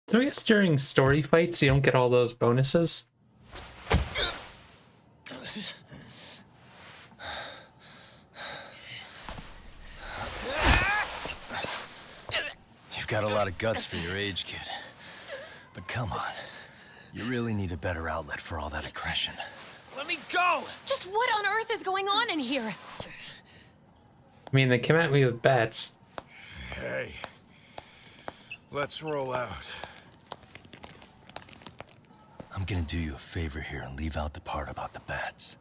[SPEAKER 1] So I guess during story fights, you don't get all those bonuses?
[SPEAKER 2] You've got a lot of guts for your age, kid. But come on. You really need a better outlet for all that aggression.
[SPEAKER 17] Let me go!
[SPEAKER 10] Just what on earth is going on in here?
[SPEAKER 1] I mean, they came at me with bats.
[SPEAKER 17] Hey. Let's roll out.
[SPEAKER 2] I'm gonna do you a favor here and leave out the part about the bats.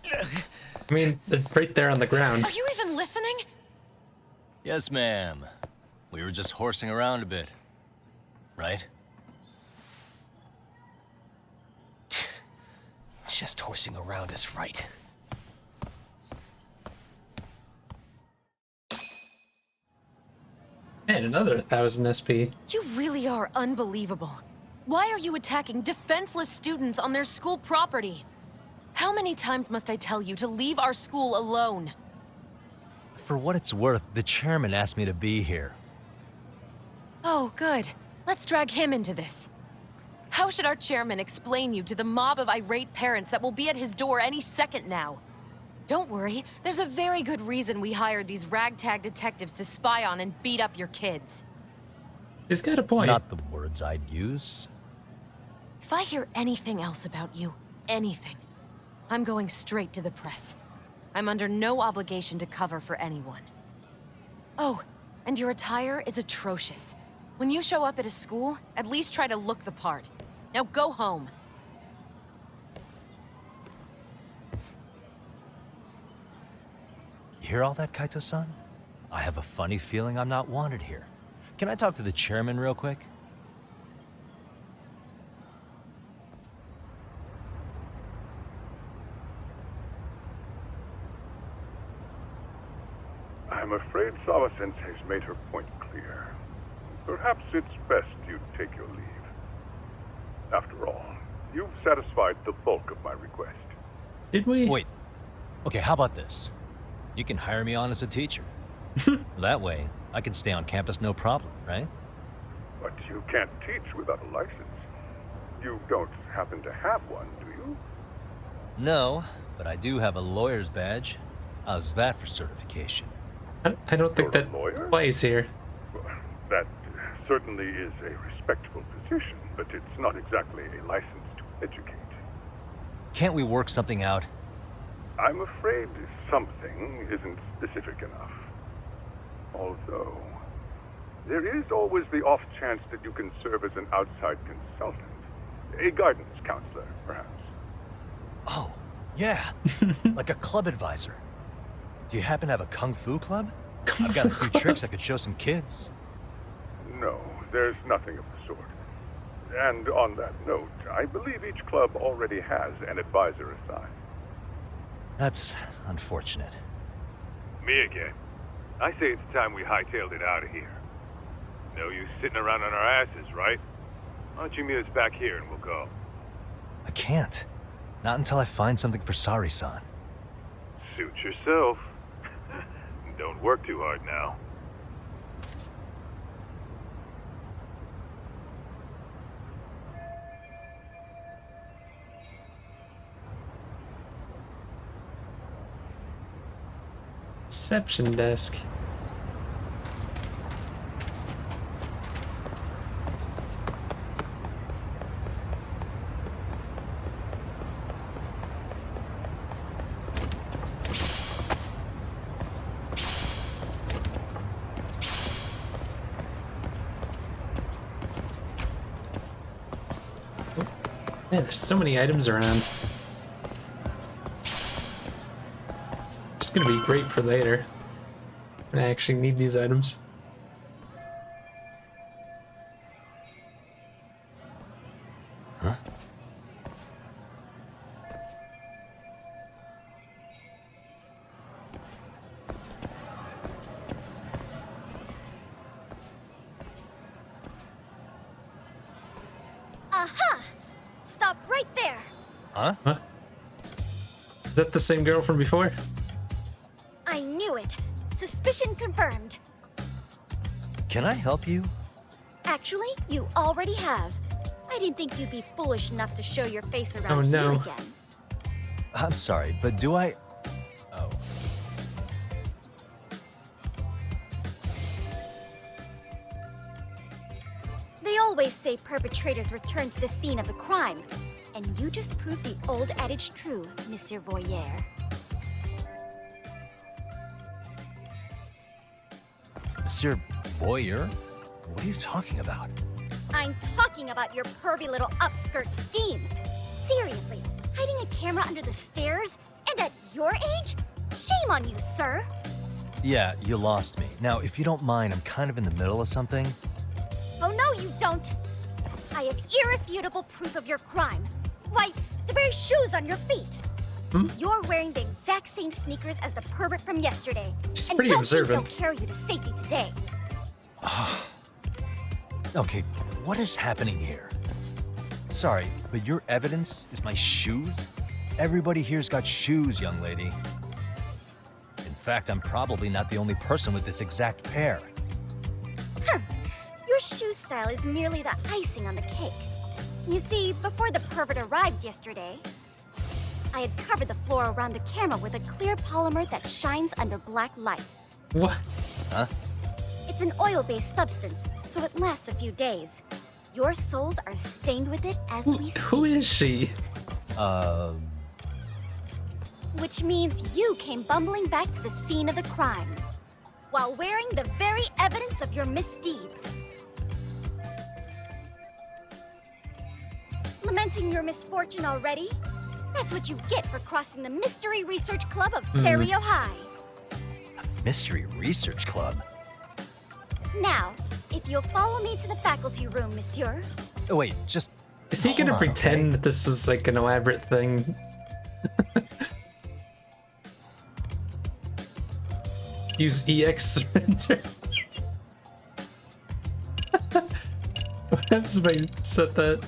[SPEAKER 1] I mean, they're right there on the ground.
[SPEAKER 10] Are you even listening?
[SPEAKER 2] Yes, ma'am. We were just horsing around a bit. Right?
[SPEAKER 3] Just horsing around is right.
[SPEAKER 1] And another 1,000 SP.
[SPEAKER 10] You really are unbelievable. Why are you attacking defenseless students on their school property? How many times must I tell you to leave our school alone?
[SPEAKER 2] For what it's worth, the chairman asked me to be here.
[SPEAKER 10] Oh, good. Let's drag him into this. How should our chairman explain you to the mob of irate parents that will be at his door any second now? Don't worry, there's a very good reason we hired these ragtag detectives to spy on and beat up your kids.
[SPEAKER 1] He's got a point.
[SPEAKER 2] Not the words I'd use.
[SPEAKER 10] If I hear anything else about you, anything, I'm going straight to the press. I'm under no obligation to cover for anyone. Oh, and your attire is atrocious. When you show up at a school, at least try to look the part. Now go home.
[SPEAKER 2] You hear all that, Kaito-san? I have a funny feeling I'm not wanted here. Can I talk to the chairman real quick?
[SPEAKER 6] I'm afraid Sawa-sensei's made her point clear. Perhaps it's best you take your leave. After all, you've satisfied the bulk of my request.
[SPEAKER 1] Did we?
[SPEAKER 2] Wait. Okay, how about this? You can hire me on as a teacher. That way, I can stay on campus no problem, right?
[SPEAKER 6] But you can't teach without a license. You don't happen to have one, do you?
[SPEAKER 2] No, but I do have a lawyer's badge. How's that for certification?
[SPEAKER 1] I don't think that applies here.
[SPEAKER 6] Well, that certainly is a respectable position, but it's not exactly a license to educate.
[SPEAKER 2] Can't we work something out?
[SPEAKER 6] I'm afraid something isn't specific enough. Although, there is always the off chance that you can serve as an outside consultant. A guidance counselor, perhaps.
[SPEAKER 2] Oh, yeah. Like a club advisor. Do you happen to have a kung fu club? I've got a few tricks I could show some kids.
[SPEAKER 6] No, there's nothing of the sort. And on that note, I believe each club already has an advisor assigned.
[SPEAKER 2] That's unfortunate.
[SPEAKER 15] Me again. I say it's time we hightailed it out of here. No use sitting around on our asses, right? Why don't you meet us back here and we'll go?
[SPEAKER 2] I can't. Not until I find something for Sari-san.
[SPEAKER 15] Suit yourself. Don't work too hard now.
[SPEAKER 1] Reception desk. Man, there's so many items around. It's gonna be great for later when I actually need these items.
[SPEAKER 2] Huh?
[SPEAKER 19] Aha! Stop right there!
[SPEAKER 2] Huh?
[SPEAKER 1] Is that the same girl from before?
[SPEAKER 19] I knew it. Suspicion confirmed.
[SPEAKER 2] Can I help you?
[SPEAKER 19] Actually, you already have. I didn't think you'd be foolish enough to show your face around
[SPEAKER 1] Oh, no.
[SPEAKER 19] here again.
[SPEAKER 2] I'm sorry, but do I... Oh.
[SPEAKER 19] They always say perpetrators return to the scene of the crime. And you just proved the old adage true, Monsieur Voyeur.
[SPEAKER 2] Monsieur Voyeur? What are you talking about?
[SPEAKER 19] I'm talking about your pervy little upskirt scheme. Seriously, hiding a camera under the stairs? And at your age? Shame on you, sir.
[SPEAKER 2] Yeah, you lost me. Now, if you don't mind, I'm kind of in the middle of something.
[SPEAKER 19] Oh, no, you don't. I have irrefutable proof of your crime. Why, the very shoes on your feet. You're wearing the exact same sneakers as the pervert from yesterday.
[SPEAKER 1] She's
[SPEAKER 19] and
[SPEAKER 1] pretty
[SPEAKER 19] don't
[SPEAKER 1] observant.
[SPEAKER 19] think they'll carry you to safety today.
[SPEAKER 2] Okay, what is happening here? Sorry, but your evidence is my shoes? Everybody here's got shoes, young lady. In fact, I'm probably not the only person with this exact pair.
[SPEAKER 19] Your shoe style is merely the icing on the cake. You see, before the pervert arrived yesterday, I had covered the floor around the camera with a clear polymer that shines under black light.
[SPEAKER 1] What?
[SPEAKER 2] Huh?
[SPEAKER 19] It's an oil-based substance, so it lasts a few days. Your soles are stained with it as we speak.
[SPEAKER 1] Who is she?
[SPEAKER 19] Which means you came bumbling back to the scene of the crime, while wearing the very evidence of your misdeeds. Lamenting your misfortune already? That's what you get for crossing the Mystery Research Club of Serio High.
[SPEAKER 2] Mystery Research Club?
[SPEAKER 19] Now, if you'll follow me to the faculty room, monsieur.
[SPEAKER 2] Oh, wait, just...
[SPEAKER 1] Is he gonna pretend that this was like an elaborate thing? Use EX printer. What happens if I set that?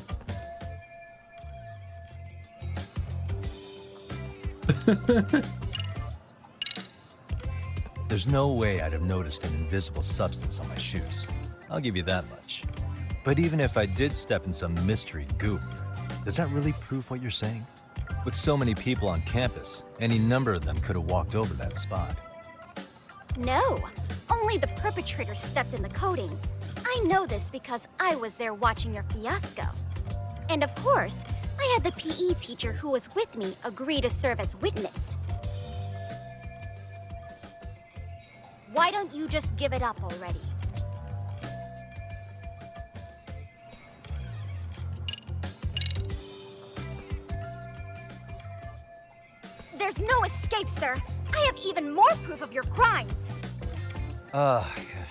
[SPEAKER 2] There's no way I'd have noticed an invisible substance on my shoes. I'll give you that much. But even if I did step in some mystery goop, does that really prove what you're saying? With so many people on campus, any number of them could have walked over that spot.
[SPEAKER 19] No, only the perpetrator stepped in the coating. I know this because I was there watching your fiasco. And of course, I had the PE teacher who was with me agree to serve as witness. Why don't you just give it up already? There's no escape, sir. I have even more proof of your crimes.
[SPEAKER 2] Okay.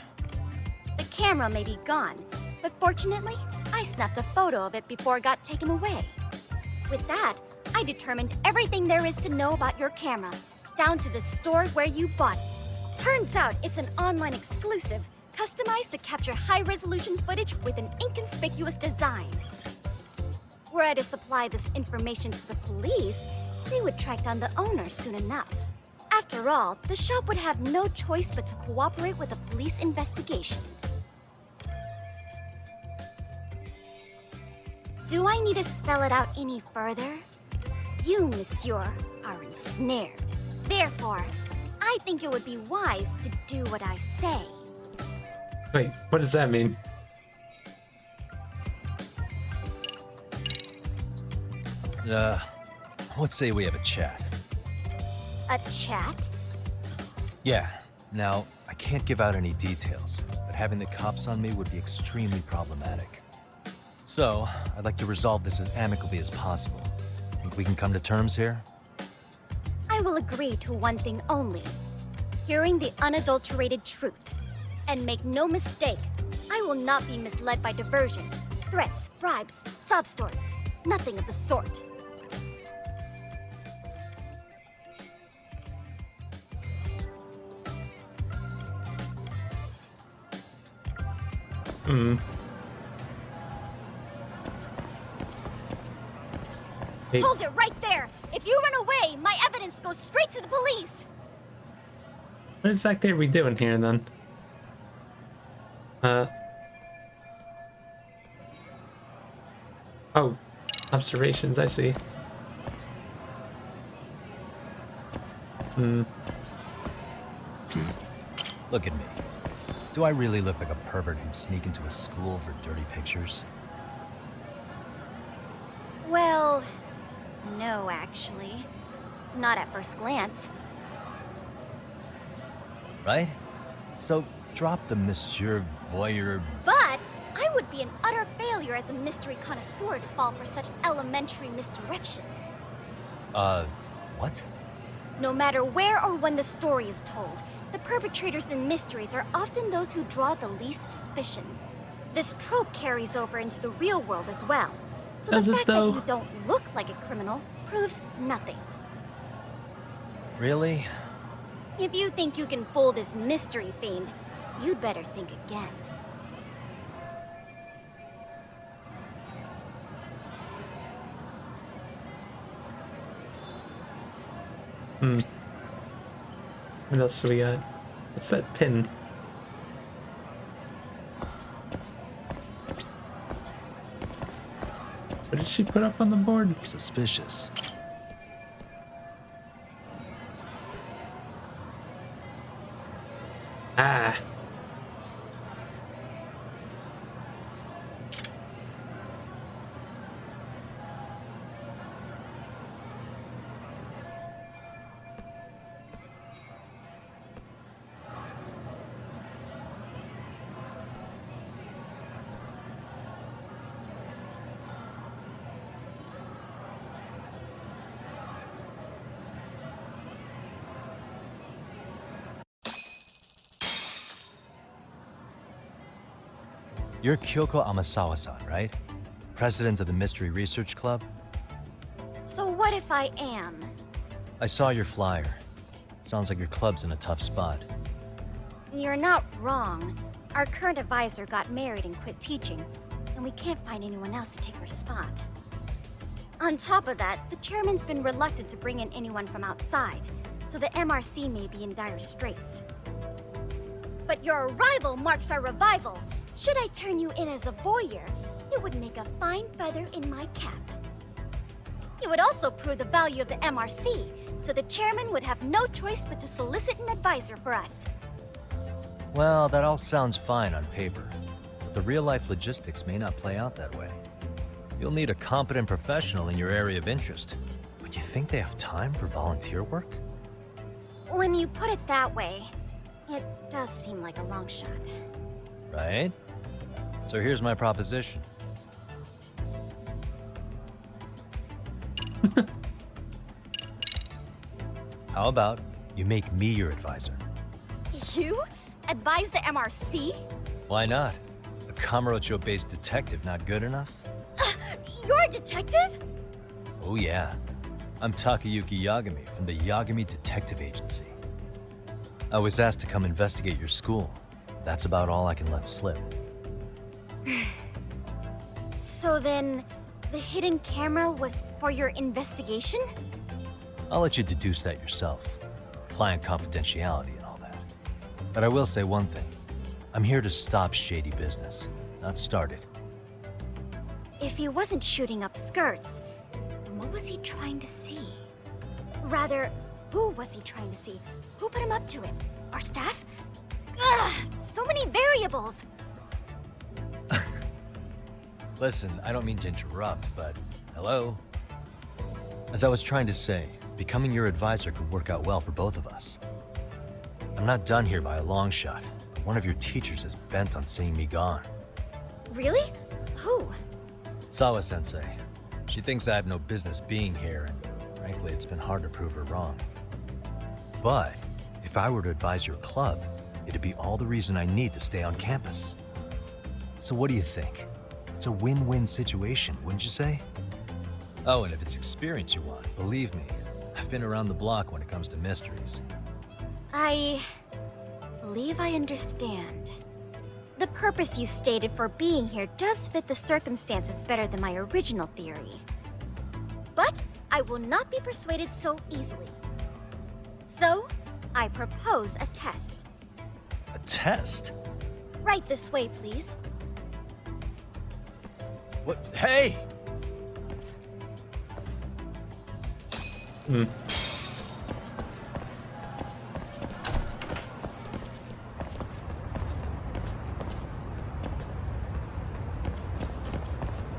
[SPEAKER 19] The camera may be gone, but fortunately, I snapped a photo of it before it got taken away. With that, I determined everything there is to know about your camera, down to the store where you bought it. Turns out it's an online exclusive, customized to capture high-resolution footage with an inconspicuous design. Were I to supply this information to the police, they would track down the owner soon enough. After all, the shop would have no choice but to cooperate with a police investigation. Do I need to spell it out any further? You, monsieur, are ensnared. Therefore, I think it would be wise to do what I say.
[SPEAKER 1] Wait, what does that mean?
[SPEAKER 2] Let's say we have a chat.
[SPEAKER 19] A chat?
[SPEAKER 2] Yeah. Now, I can't give out any details, but having the cops on me would be extremely problematic. So, I'd like to resolve this as amicably as possible. Think we can come to terms here?
[SPEAKER 19] I will agree to one thing only. Hearing the unadulterated truth. And make no mistake, I will not be misled by diversion, threats, bribes, sob stories. Nothing of the sort.
[SPEAKER 1] Hey.
[SPEAKER 19] Hold it right there! If you run away, my evidence goes straight to the police!
[SPEAKER 1] What exactly are we doing here then? Oh, observations, I see.
[SPEAKER 2] Look at me. Do I really look like a pervert who'd sneak into a school for dirty pictures?
[SPEAKER 19] Well, no, actually. Not at first glance.
[SPEAKER 2] Right? So, drop the Monsieur Voyeur.
[SPEAKER 19] But I would be an utter failure as a mystery connoisseur to fall for such elementary misdirection.
[SPEAKER 2] What?
[SPEAKER 19] No matter where or when the story is told, the perpetrators in mysteries are often those who draw the least suspicion. This trope carries over into the real world as well. So
[SPEAKER 1] Does
[SPEAKER 19] the
[SPEAKER 1] it,
[SPEAKER 19] fact
[SPEAKER 1] though?
[SPEAKER 19] that you don't look like a criminal proves nothing.
[SPEAKER 2] Really?
[SPEAKER 19] If you think you can fool this mystery fiend, you'd better think again.
[SPEAKER 1] What else do we got? What's that pin? What did she put up on the board?
[SPEAKER 2] Suspicious.
[SPEAKER 1] Ah.
[SPEAKER 2] You're Kyoko Amasawa-san, right? President of the Mystery Research Club?
[SPEAKER 19] So what if I am?
[SPEAKER 2] I saw your flyer. Sounds like your club's in a tough spot.
[SPEAKER 19] You're not wrong. Our current advisor got married and quit teaching, and we can't find anyone else to take her spot. On top of that, the chairman's been reluctant to bring in anyone from outside, so the MRC may be in dire straits. But your arrival marks our revival. Should I turn you in as a voyeur, it would make a fine feather in my cap. It would also prove the value of the MRC, so the chairman would have no choice but to solicit an advisor for us.
[SPEAKER 2] Well, that all sounds fine on paper, but the real-life logistics may not play out that way. You'll need a competent professional in your area of interest. But you think they have time for volunteer work?
[SPEAKER 19] When you put it that way, it does seem like a long shot.
[SPEAKER 2] Right? So here's my proposition. How about you make me your advisor?
[SPEAKER 19] You? Advise the MRC?
[SPEAKER 2] Why not? A Kamurocho-based detective not good enough?
[SPEAKER 19] You're a detective?
[SPEAKER 2] Oh yeah. I'm Takayuki Yagami from the Yagami Detective Agency. I was asked to come investigate your school. That's about all I can let slip.
[SPEAKER 19] So then, the hidden camera was for your investigation?
[SPEAKER 2] I'll let you deduce that yourself. Client confidentiality and all that. But I will say one thing. I'm here to stop shady business, not start it.
[SPEAKER 19] If he wasn't shooting up skirts, then what was he trying to see? Rather, who was he trying to see? Who put him up to it? Our staff? Ugh, so many variables!
[SPEAKER 2] Listen, I don't mean to interrupt, but hello? As I was trying to say, becoming your advisor could work out well for both of us. I'm not done here by a long shot, but one of your teachers is bent on seeing me gone.
[SPEAKER 19] Really? Who?
[SPEAKER 2] Sawa-sensei. She thinks I have no business being here, and frankly, it's been hard to prove her wrong. But if I were to advise your club, it'd be all the reason I need to stay on campus. So what do you think? It's a win-win situation, wouldn't you say? Oh, and if it's experience you want, believe me, I've been around the block when it comes to mysteries.
[SPEAKER 19] I believe I understand. The purpose you stated for being here does fit the circumstances better than my original theory. But I will not be persuaded so easily. So, I propose a test.
[SPEAKER 2] A test?
[SPEAKER 19] Right this way, please.
[SPEAKER 2] What? Hey!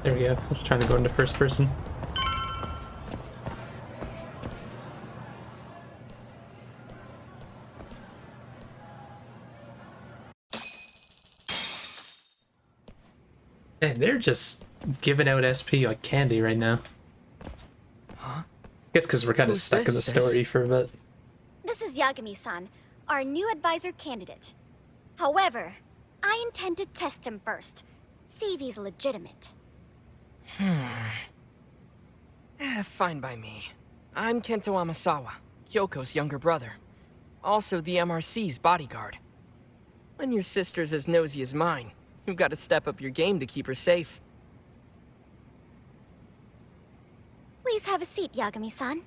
[SPEAKER 1] There we go. I was trying to go into first person. Hey, they're just giving out SP like candy right now.
[SPEAKER 11] Huh?
[SPEAKER 1] Guess because we're kind of
[SPEAKER 11] Who's
[SPEAKER 1] stuck in the
[SPEAKER 11] this,
[SPEAKER 1] story
[SPEAKER 11] sis?
[SPEAKER 1] for a bit.
[SPEAKER 19] This is Yagami-san, our new advisor candidate. However, I intend to test him first. See if he's legitimate.
[SPEAKER 11] Fine by me. I'm Kento Amasawa, Kyoko's younger brother. Also the MRC's bodyguard. When your sister's as nosy as mine, you've got to step up your game to keep her safe.
[SPEAKER 19] Please have a seat, Yagami-san.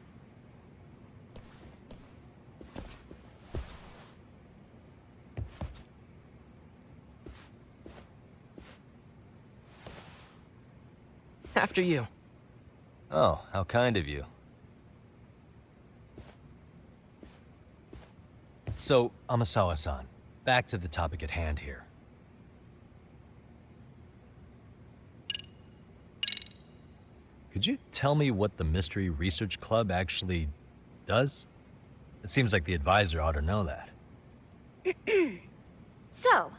[SPEAKER 11] After you.
[SPEAKER 2] Oh, how kind of you. So, Amasawa-san, back to the topic at hand here. Could you tell me what the Mystery Research Club actually does? It seems like the advisor ought to know that.
[SPEAKER 19] So,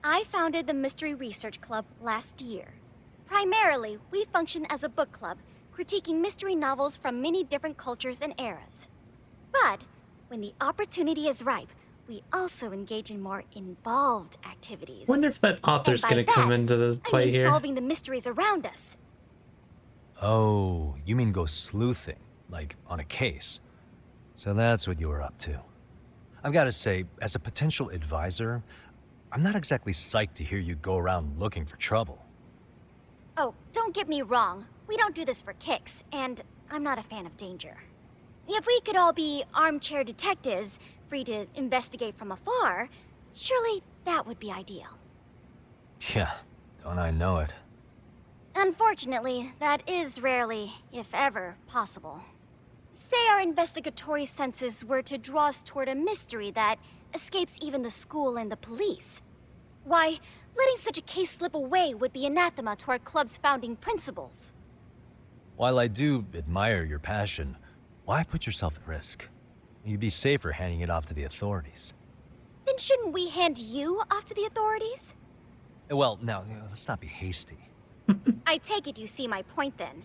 [SPEAKER 19] I founded the Mystery Research Club last year. Primarily, we function as a book club, critiquing mystery novels from many different cultures and eras. But, when the opportunity is ripe, we also engage in more involved activities.
[SPEAKER 1] Wonder if that author's
[SPEAKER 19] And by
[SPEAKER 1] gonna come
[SPEAKER 19] that,
[SPEAKER 1] into the
[SPEAKER 19] I
[SPEAKER 1] play
[SPEAKER 19] mean
[SPEAKER 1] here.
[SPEAKER 19] solving the mysteries around us.
[SPEAKER 2] Oh, you mean go sleuthing, like on a case. So that's what you were up to. I've got to say, as a potential advisor, I'm not exactly psyched to hear you go around looking for trouble.
[SPEAKER 19] Oh, don't get me wrong. We don't do this for kicks, and I'm not a fan of danger. If we could all be armchair detectives, free to investigate from afar, surely that would be ideal.
[SPEAKER 2] Yeah, don't I know it.
[SPEAKER 19] Unfortunately, that is rarely, if ever, possible. Say our investigatory senses were to draw us toward a mystery that escapes even the school and the police. Why, letting such a case slip away would be anathema to our club's founding principles.
[SPEAKER 2] While I do admire your passion, why put yourself at risk? You'd be safer handing it off to the authorities.
[SPEAKER 19] Then shouldn't we hand you off to the authorities?
[SPEAKER 2] Well, now, let's not be hasty.
[SPEAKER 19] I take it you see my point then.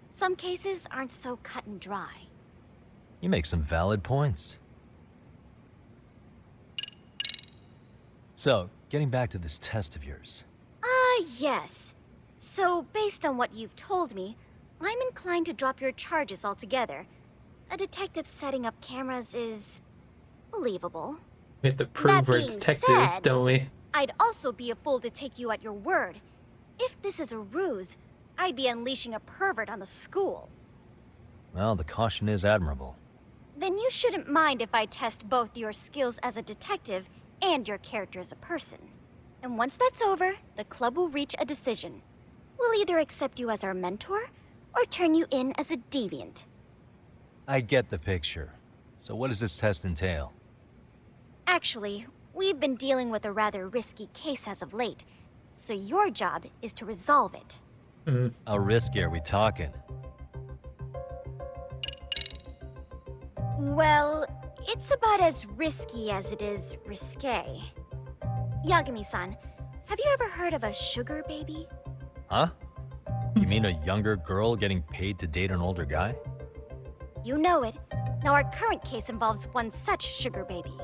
[SPEAKER 19] Some cases aren't so cut and dry.
[SPEAKER 2] You make some valid points. So, getting back to this test of yours.
[SPEAKER 19] Yes. So, based on what you've told me, I'm inclined to drop your charges altogether. A detective setting up cameras is believable.
[SPEAKER 1] We have to prove we're a
[SPEAKER 19] being
[SPEAKER 1] detective,
[SPEAKER 19] said,
[SPEAKER 1] don't we?
[SPEAKER 19] I'd also be a fool to take you at your word. If this is a ruse, I'd be unleashing a pervert on the school.
[SPEAKER 2] Well, the caution is admirable.
[SPEAKER 19] Then you shouldn't mind if I test both your skills as a detective and your character as a person. And once that's over, the club will reach a decision. We'll either accept you as our mentor, or turn you in as a deviant.
[SPEAKER 2] I get the picture. So what does this test entail?
[SPEAKER 19] Actually, we've been dealing with a rather risky case as of late, so your job is to resolve it.
[SPEAKER 2] How risky are we talking?
[SPEAKER 19] Well, it's about as risky as it is risque. Yagami-san, have you ever heard of a sugar baby?
[SPEAKER 2] Huh? You mean a younger girl getting paid to date an older guy?
[SPEAKER 19] You know it. Now our current case involves one such sugar baby.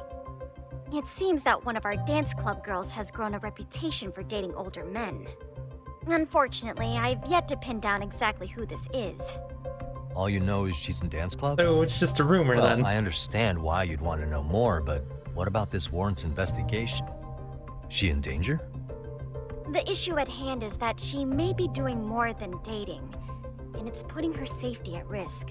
[SPEAKER 19] It seems that one of our dance club girls has grown a reputation for dating older men. Unfortunately, I've yet to pin down exactly who this is.
[SPEAKER 2] All you know is she's in dance club?
[SPEAKER 1] Oh, it's just a rumor
[SPEAKER 2] Well,
[SPEAKER 1] then.
[SPEAKER 2] I understand why you'd want to know more, but what about this warrants investigation? She in danger?
[SPEAKER 19] The issue at hand is that she may be doing more than dating, and it's putting her safety at risk.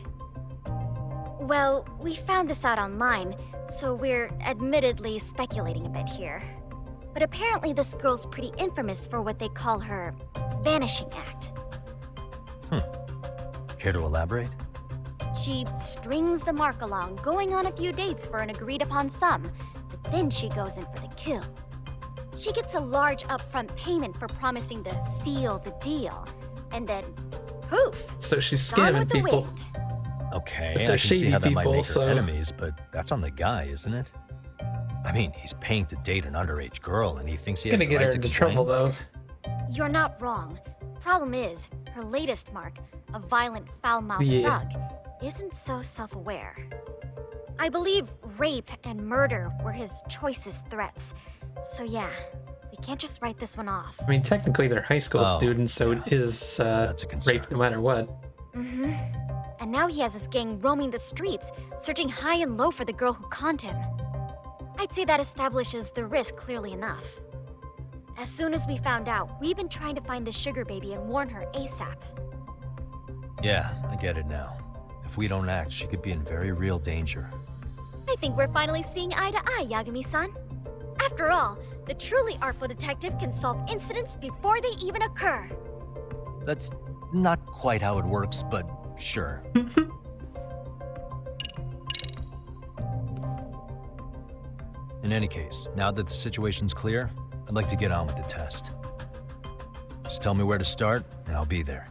[SPEAKER 19] Well, we found this out online, so we're admittedly speculating a bit here. But apparently this girl's pretty infamous for what they call her vanishing act.
[SPEAKER 2] Care to elaborate?
[SPEAKER 19] She strings the mark along, going on a few dates for an agreed upon sum, but then she goes in for the kill. She gets a large upfront payment for promising to seal the deal, and then poof!
[SPEAKER 1] So she's
[SPEAKER 19] gone
[SPEAKER 1] scamming
[SPEAKER 19] with the
[SPEAKER 1] people.
[SPEAKER 19] wind.
[SPEAKER 2] Okay,
[SPEAKER 1] But
[SPEAKER 2] I
[SPEAKER 1] they're
[SPEAKER 2] can see
[SPEAKER 1] shady
[SPEAKER 2] how that might
[SPEAKER 1] people,
[SPEAKER 2] make her
[SPEAKER 1] so-
[SPEAKER 2] enemies, but that's on the guy, isn't it? I mean, he's paying to date an underage girl, and he thinks he has
[SPEAKER 1] Gonna
[SPEAKER 2] the
[SPEAKER 1] get
[SPEAKER 2] right
[SPEAKER 1] her
[SPEAKER 2] to
[SPEAKER 1] into
[SPEAKER 2] complain?
[SPEAKER 1] trouble though.
[SPEAKER 19] You're not wrong. Problem is, her latest mark, a violent, foul-mouthed
[SPEAKER 1] Yeah.
[SPEAKER 19] thug, isn't so self-aware. I believe rape and murder were his choicest threats. So yeah, we can't just write this one off.
[SPEAKER 1] I mean, technically they're high school
[SPEAKER 2] Oh,
[SPEAKER 1] students, so it is rape no matter what.
[SPEAKER 19] Mm-hmm. And now he has his gang roaming the streets, searching high and low for the girl who conned him. I'd say that establishes the risk clearly enough. As soon as we found out, we've been trying to find the sugar baby and warn her ASAP.
[SPEAKER 2] Yeah, I get it now. If we don't act, she could be in very real danger.
[SPEAKER 19] I think we're finally seeing eye to eye, Yagami-san. After all, the truly artful detective can solve incidents before they even occur.
[SPEAKER 2] That's not quite how it works, but sure. In any case, now that the situation's clear, I'd like to get on with the test. Just tell me where to start, and I'll be there.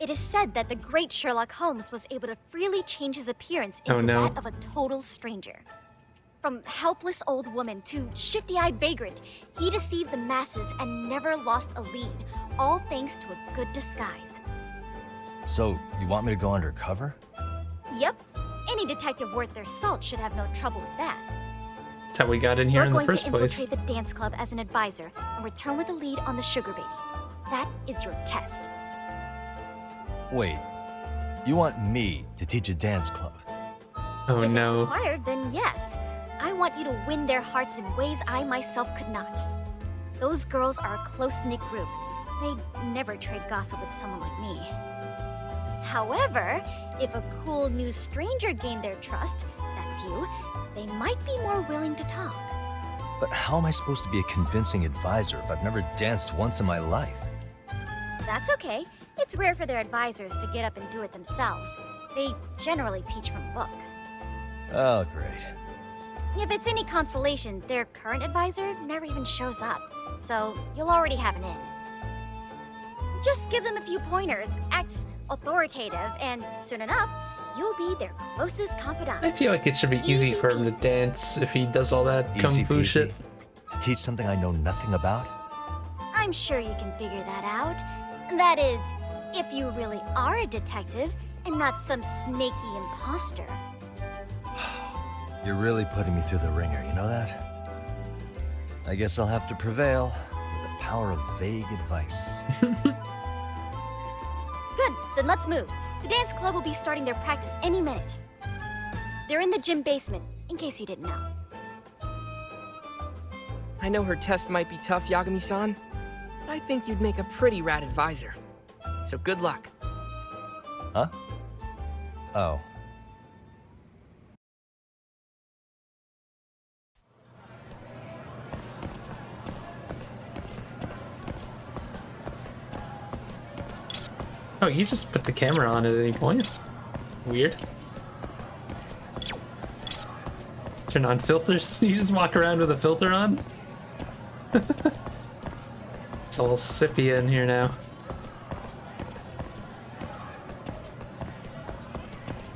[SPEAKER 19] It is said that the great Sherlock Holmes was able to freely change his appearance
[SPEAKER 1] Oh,
[SPEAKER 19] into
[SPEAKER 1] no.
[SPEAKER 19] that of a total stranger. From helpless old woman to shifty-eyed vagrant, he deceived the masses and never lost a lead, all thanks to a good disguise.
[SPEAKER 2] So, you want me to go undercover?
[SPEAKER 19] Yep, any detective worth their salt should have no trouble with that.
[SPEAKER 1] That's how we got in here
[SPEAKER 19] You're
[SPEAKER 1] in the
[SPEAKER 19] going to
[SPEAKER 1] first place.
[SPEAKER 19] infiltrate the dance club as an advisor and return with a lead on the sugar baby. That is your test.
[SPEAKER 2] Wait, you want me to teach a dance club?
[SPEAKER 1] Oh
[SPEAKER 19] If it's
[SPEAKER 1] no.
[SPEAKER 19] required, then yes. I want you to win their hearts in ways I myself could not. Those girls are a close-knit group. They'd never trade gossip with someone like me. However, if a cool new stranger gained their trust, that's you, they might be more willing to talk.
[SPEAKER 2] But how am I supposed to be a convincing advisor if I've never danced once in my life?
[SPEAKER 19] That's okay. It's rare for their advisors to get up and do it themselves. They generally teach from a book.
[SPEAKER 2] Oh, great.
[SPEAKER 19] If it's any consolation, their current advisor never even shows up, so you'll already have an in. Just give them a few pointers, act authoritative, and soon enough, you'll be their closest confidant.
[SPEAKER 1] I feel like it should be easy for him to dance if he does all that kung
[SPEAKER 2] Easy
[SPEAKER 1] fu
[SPEAKER 2] peasy.
[SPEAKER 1] shit.
[SPEAKER 2] To teach something I know nothing about?
[SPEAKER 19] I'm sure you can figure that out. That is, if you really are a detective and not some snaky imposter.
[SPEAKER 2] You're really putting me through the ringer, you know that? I guess I'll have to prevail with the power of vague advice.
[SPEAKER 19] Good, then let's move. The dance club will be starting their practice any minute. They're in the gym basement, in case you didn't know.
[SPEAKER 11] I know her test might be tough, Yagami-san, but I think you'd make a pretty rad advisor. So good luck.
[SPEAKER 2] Huh? Oh.
[SPEAKER 1] Oh, you just put the camera on at any point. Weird. Turn on filters. You just walk around with a filter on. It's all sepia in here now.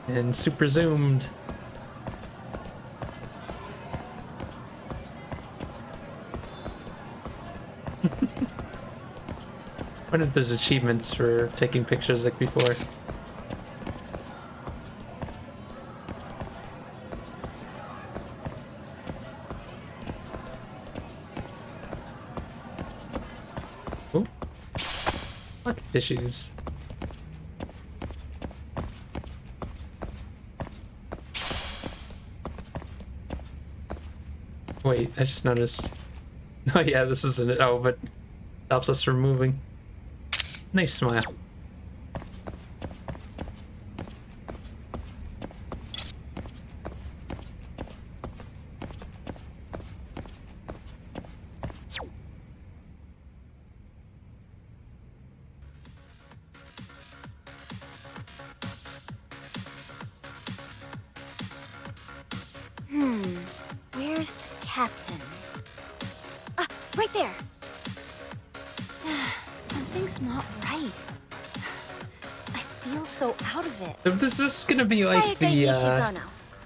[SPEAKER 1] And super zoomed. I wonder if there's achievements for taking pictures like before. Oh, bucket tissues. Wait, I just noticed. Oh yeah, this isn't it. Oh, but stops us from moving. Nice smile.
[SPEAKER 19] Where's the captain? Ah, right there. Something's not right. I feel so out of it.
[SPEAKER 1] If this is gonna be like the
[SPEAKER 19] Nishizono,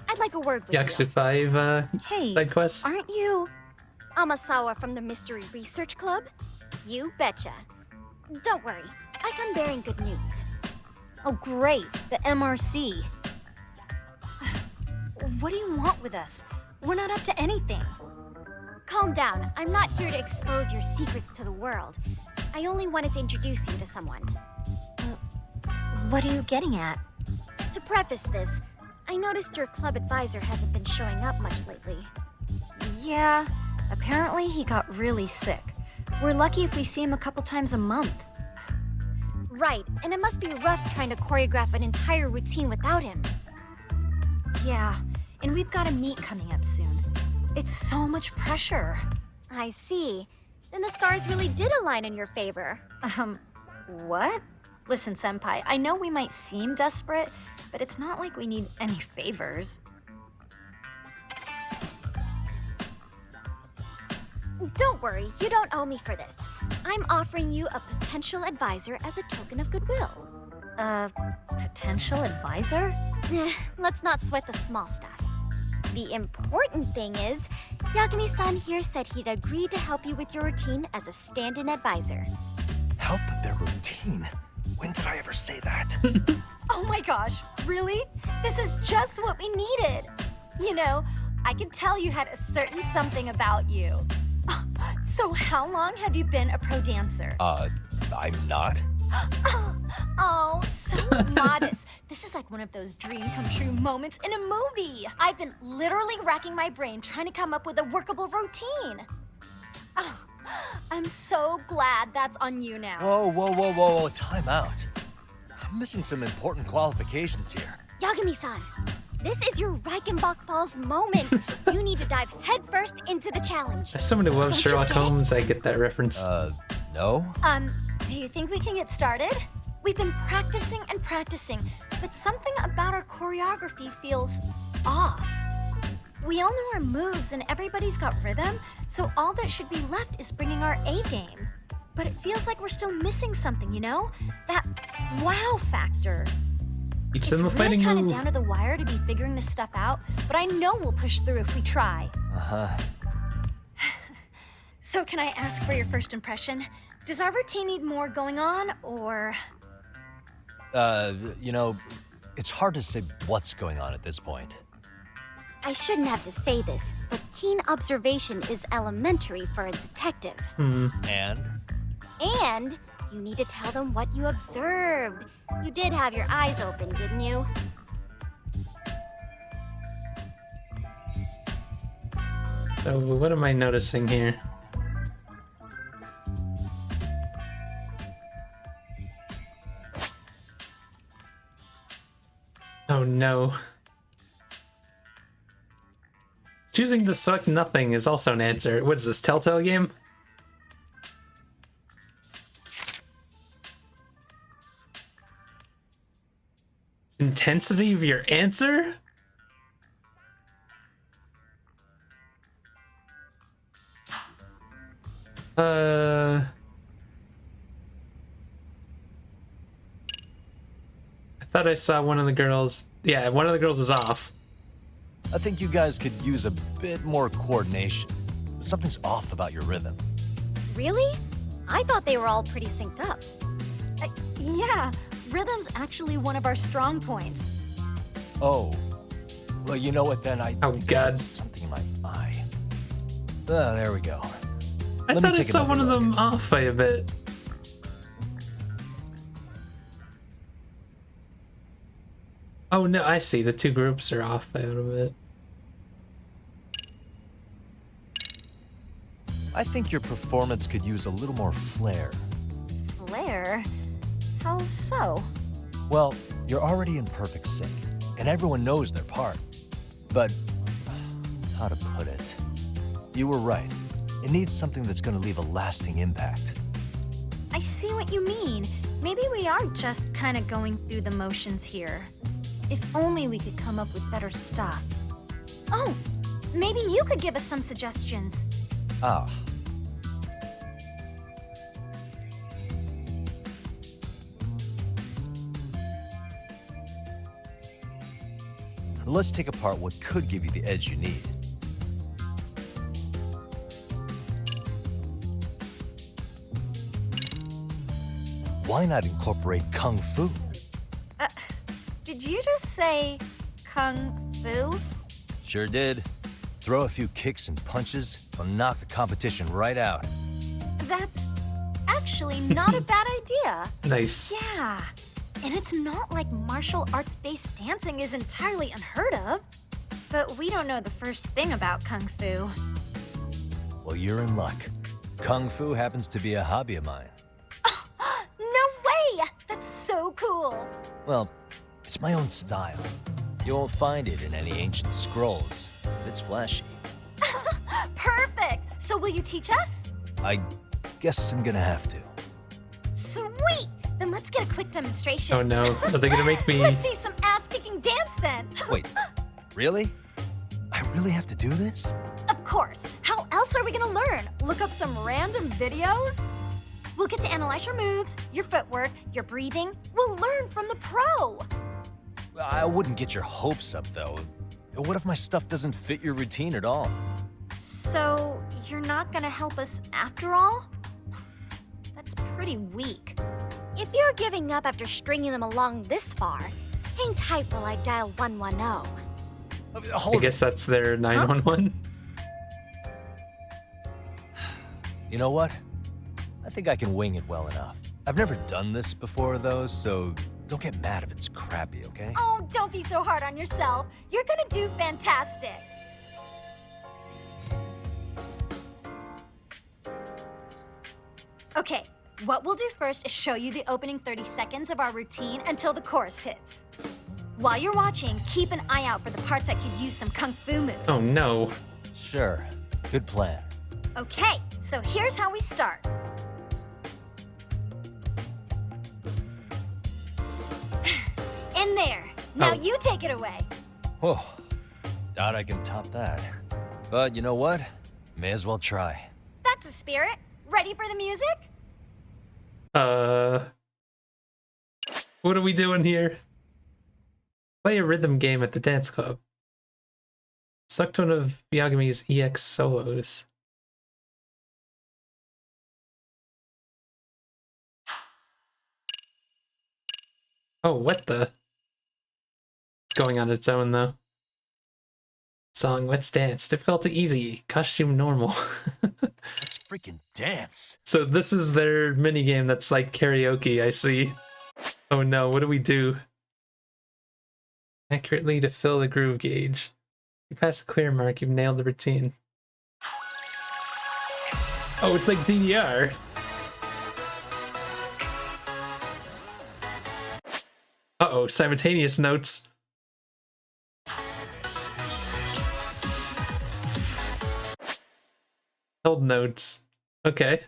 [SPEAKER 19] I'd like a word with
[SPEAKER 1] Yakuza 5
[SPEAKER 19] Hey,
[SPEAKER 1] side quest.
[SPEAKER 19] aren't you Amasawa from the Mystery Research Club? You betcha. Don't worry, I come bearing good news.
[SPEAKER 20] Oh great, the MRC. What do you want with us? We're not up to anything.
[SPEAKER 19] Calm down, I'm not here to expose your secrets to the world. I only wanted to introduce you to someone.
[SPEAKER 20] What are you getting at?
[SPEAKER 19] To preface this, I noticed your club advisor hasn't been showing up much lately.
[SPEAKER 20] Yeah, apparently he got really sick. We're lucky if we see him a couple times a month.
[SPEAKER 19] Right, and it must be rough trying to choreograph an entire routine without him.
[SPEAKER 20] Yeah, and we've got a meet coming up soon. It's so much pressure.
[SPEAKER 19] I see. Then the stars really did align in your favor.
[SPEAKER 20] What? Listen, Senpai, I know we might seem desperate, but it's not like we need any favors.
[SPEAKER 19] Don't worry, you don't owe me for this. I'm offering you a potential advisor as a token of goodwill.
[SPEAKER 20] Potential advisor?
[SPEAKER 19] Let's not sweat the small stuff. The important thing is, Yagami-san here said he'd agreed to help you with your routine as a stand-in advisor.
[SPEAKER 7] Help with their routine? When did I ever say that?
[SPEAKER 20] Oh my gosh, really? This is just what we needed. You know, I could tell you had a certain something about you. So how long have you been a pro dancer?
[SPEAKER 7] I'm not.
[SPEAKER 20] Oh, so modest. This is like one of those dream come true moments in a movie. I've been literally racking my brain trying to come up with a workable routine. Oh, I'm so glad that's on you now.
[SPEAKER 2] Whoa, time out. I'm missing some important qualifications here.
[SPEAKER 19] Yagami-san, this is your Reichenbach Falls moment. You need to dive headfirst into the challenge.
[SPEAKER 1] As someone who loves
[SPEAKER 19] Don't you
[SPEAKER 1] Sherlock
[SPEAKER 19] get it?
[SPEAKER 1] Holmes, I get that reference.
[SPEAKER 2] No?
[SPEAKER 20] Do you think we can get started? We've been practicing and practicing, but something about our choreography feels off. We all know our moves and everybody's got rhythm, so all that should be left is bringing our A game. But it feels like we're still missing something, you know? That wow factor.
[SPEAKER 1] Each
[SPEAKER 20] It's
[SPEAKER 1] them a
[SPEAKER 20] really
[SPEAKER 1] fighting
[SPEAKER 20] kind of
[SPEAKER 1] move.
[SPEAKER 20] down to the wire to be figuring this stuff out, but I know we'll push through if we try.
[SPEAKER 2] Uh-huh.
[SPEAKER 20] So can I ask for your first impression? Does our routine need more going on, or...
[SPEAKER 2] You know, It's hard to say what's going on at this point.
[SPEAKER 19] I shouldn't have to say this, but keen observation is elementary for a detective.
[SPEAKER 2] And?
[SPEAKER 19] And you need to tell them what you observed. You did have your eyes open, didn't you?
[SPEAKER 1] So what am I noticing here? Oh no. Choosing to select nothing is also an answer. What is this, Telltale game? Intensity of your answer? I thought I saw one of the girls. Yeah, one of the girls is off.
[SPEAKER 2] I think you guys could use a bit more coordination. Something's off about your rhythm.
[SPEAKER 19] Really? I thought they were all pretty synced up.
[SPEAKER 20] Yeah, rhythm's actually one of our strong points.
[SPEAKER 2] Oh. Well, you know what then?
[SPEAKER 1] Oh, God.
[SPEAKER 2] Something in my eye. There we go.
[SPEAKER 1] I thought I saw one of them off by a bit. Oh no, I see. The two groups are off by a little bit.
[SPEAKER 2] I think your performance could use a little more flair.
[SPEAKER 20] Flair? How so?
[SPEAKER 2] Well, you're already in perfect sync, and everyone knows their part. But, how to put it? You were right. It needs something that's going to leave a lasting impact.
[SPEAKER 20] I see what you mean. Maybe we are just kind of going through the motions here. If only we could come up with better stuff. Oh, maybe you could give us some suggestions.
[SPEAKER 2] Ah. Let's take apart what could give you the edge you need. Why not incorporate Kung Fu?
[SPEAKER 20] Did you just say Kung Fu?
[SPEAKER 2] Sure did. Throw a few kicks and punches, will knock the competition right out.
[SPEAKER 20] That's actually not a bad idea.
[SPEAKER 1] Nice.
[SPEAKER 20] Yeah, and it's not like martial arts-based dancing is entirely unheard of. But we don't know the first thing about Kung Fu.
[SPEAKER 2] Well, you're in luck. Kung Fu happens to be a hobby of mine.
[SPEAKER 20] No way! That's so cool.
[SPEAKER 2] Well, it's my own style. You won't find it in any ancient scrolls. It's flashy.
[SPEAKER 20] Perfect! So will you teach us?
[SPEAKER 2] I guess I'm gonna have to.
[SPEAKER 20] Sweet! Then let's get a quick demonstration.
[SPEAKER 1] Oh no, are they gonna make me...
[SPEAKER 20] Let's see some ass-kicking dance then!
[SPEAKER 2] Wait, really? I really have to do this?
[SPEAKER 20] Of course! How else are we gonna learn? Look up some random videos? We'll get to analyze your moves, your footwork, your breathing. We'll learn from the pro!
[SPEAKER 2] I wouldn't get your hopes up, though. What if my stuff doesn't fit your routine at all?
[SPEAKER 20] So, you're not gonna help us after all? That's pretty weak.
[SPEAKER 19] If you're giving up after stringing them along this far, hang tight while I dial 110.
[SPEAKER 1] I guess that's their 911.
[SPEAKER 2] You know what? I think I can wing it well enough. I've never done this before, though, so don't get mad if it's crappy, okay?
[SPEAKER 20] Oh, don't be so hard on yourself. You're gonna do fantastic. Okay, what we'll do first is show you the opening 30 seconds of our routine until the chorus hits. While you're watching, keep an eye out for the parts that could use some kung fu moves.
[SPEAKER 1] Oh no.
[SPEAKER 2] Sure. Good plan.
[SPEAKER 20] Okay, so here's how we start. In there. Now you take it away.
[SPEAKER 2] Whew. Doubt I can top that. But you know what? May as well try.
[SPEAKER 20] That's a spirit. Ready for the music?
[SPEAKER 1] What are we doing here? Play a rhythm game at the dance club. Select one of Yagami's EX solos. Oh, what the? going on its own though. Song Let's Dance. Difficulty easy. Costume normal.
[SPEAKER 2] Let's freaking dance.
[SPEAKER 1] So this is their minigame that's like karaoke, I see. Oh no, what do we do? Accurately to fill the groove gauge. You pass the clear mark, you've nailed the routine. Oh, it's like DDR. Uh-oh, simultaneous notes. Held notes. Okay.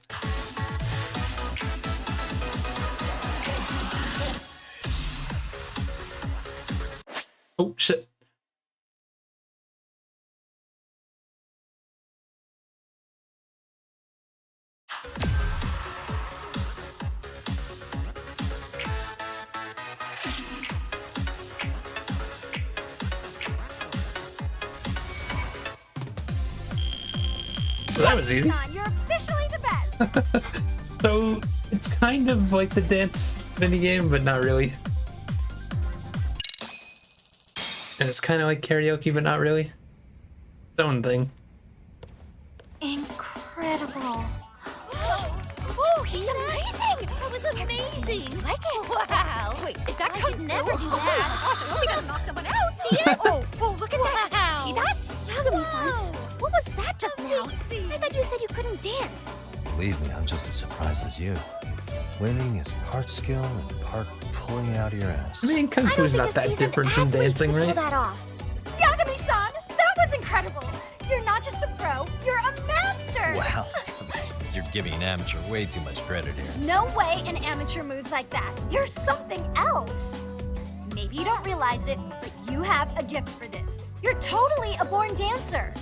[SPEAKER 1] Oh, shit. Well, that was easy.
[SPEAKER 19] You're officially the best.
[SPEAKER 1] So, it's kind of like the dance minigame, but not really. And it's kind of like karaoke, but not really. Its own thing.
[SPEAKER 19] Incredible. Oh, he's amazing! That was amazing! Like it? Wow! Wait, is that could never do that? Gosh, I hope he doesn't knock someone out. See it? Oh, look at that! Did you see that? Yagami-san, what was that just now? I thought you said you couldn't dance.
[SPEAKER 2] Believe me, I'm just as surprised as you. Winning is part skill and part pulling it out of your ass.
[SPEAKER 1] I mean, Kung Fu's not that different from dancing,
[SPEAKER 19] Pull
[SPEAKER 1] right?
[SPEAKER 19] that off. Yagami-san, that was incredible! You're not just a pro, you're a master!
[SPEAKER 2] Wow, you're giving an amateur way too much credit here.
[SPEAKER 19] No way an amateur moves like that. You're something else. Maybe you don't realize it, but you have a gift for this. You're totally a born dancer.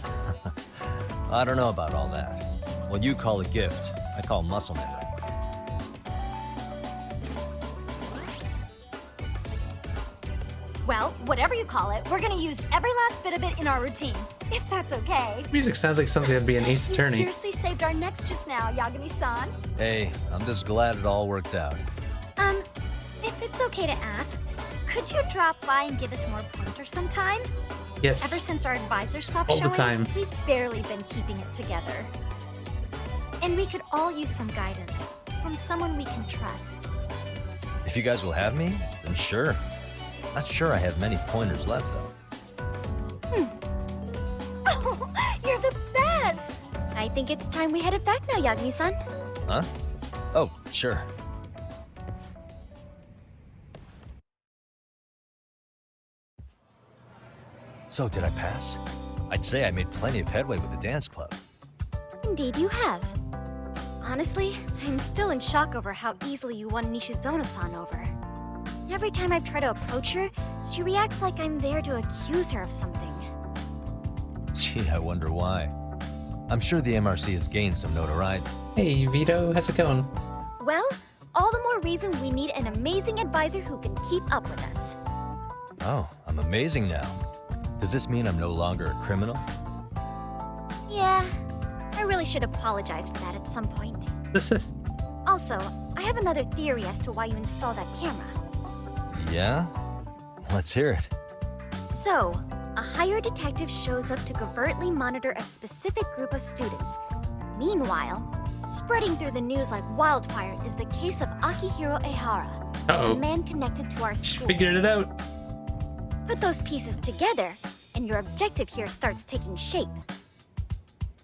[SPEAKER 2] I don't know about all that. What you call a gift, I call muscle memory.
[SPEAKER 19] Well, whatever you call it, we're gonna use every last bit of it in our routine, if that's okay.
[SPEAKER 1] Music sounds like something that'd be an Ace
[SPEAKER 19] You
[SPEAKER 1] Attorney.
[SPEAKER 19] seriously saved our necks just now, Yagami-san.
[SPEAKER 2] Hey, I'm just glad it all worked out.
[SPEAKER 19] If it's okay to ask, could you drop by and give us more pointers sometime?
[SPEAKER 1] Yes.
[SPEAKER 19] Ever since our advisor stopped
[SPEAKER 1] All the
[SPEAKER 19] showing,
[SPEAKER 1] time.
[SPEAKER 19] we've barely been keeping it together. And we could all use some guidance from someone we can trust.
[SPEAKER 2] If you guys will have me, then sure. Not sure I have many pointers left, though.
[SPEAKER 19] Oh, you're the best! I think it's time we headed back now, Yagami-san.
[SPEAKER 2] Huh? Oh, sure. So, did I pass? I'd say I made plenty of headway with the dance club.
[SPEAKER 19] Indeed you have. Honestly, I'm still in shock over how easily you won Nishizono-san over. Every time I've tried to approach her, she reacts like I'm there to accuse her of something.
[SPEAKER 2] Gee, I wonder why. I'm sure the MRC has gained some notoriety.
[SPEAKER 1] Hey, Vito, how's it going?
[SPEAKER 19] Well, all the more reason we need an amazing advisor who can keep up with us.
[SPEAKER 2] Oh, I'm amazing now. Does this mean I'm no longer a criminal?
[SPEAKER 19] Yeah, I really should apologize for that at some point. Also, I have another theory as to why you installed that camera.
[SPEAKER 2] Yeah? Let's hear it.
[SPEAKER 19] So, a hired detective shows up to covertly monitor a specific group of students. Meanwhile, spreading through the news like wildfire is the case of Akihiro Ehara,
[SPEAKER 1] Uh-oh.
[SPEAKER 19] a man connected to our school.
[SPEAKER 1] Figured it out.
[SPEAKER 19] Put those pieces together, and your objective here starts taking shape.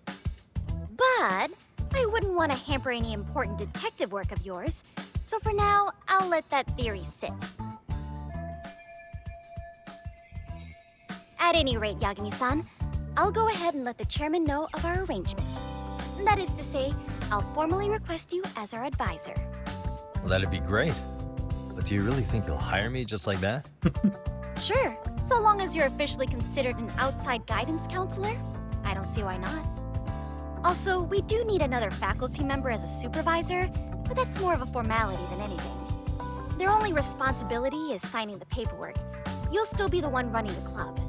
[SPEAKER 19] But I wouldn't want to hamper any important detective work of yours, so for now, I'll let that theory sit. At any rate, Yagami-san, I'll go ahead and let the chairman know of our arrangement. That is to say, I'll formally request you as our advisor.
[SPEAKER 2] Well, that'd be great. But do you really think you'll hire me just like that?
[SPEAKER 19] Sure, so long as you're officially considered an outside guidance counselor. I don't see why not. Also, we do need another faculty member as a supervisor, but that's more of a formality than anything. Their only responsibility is signing the paperwork. You'll still be the one running the club.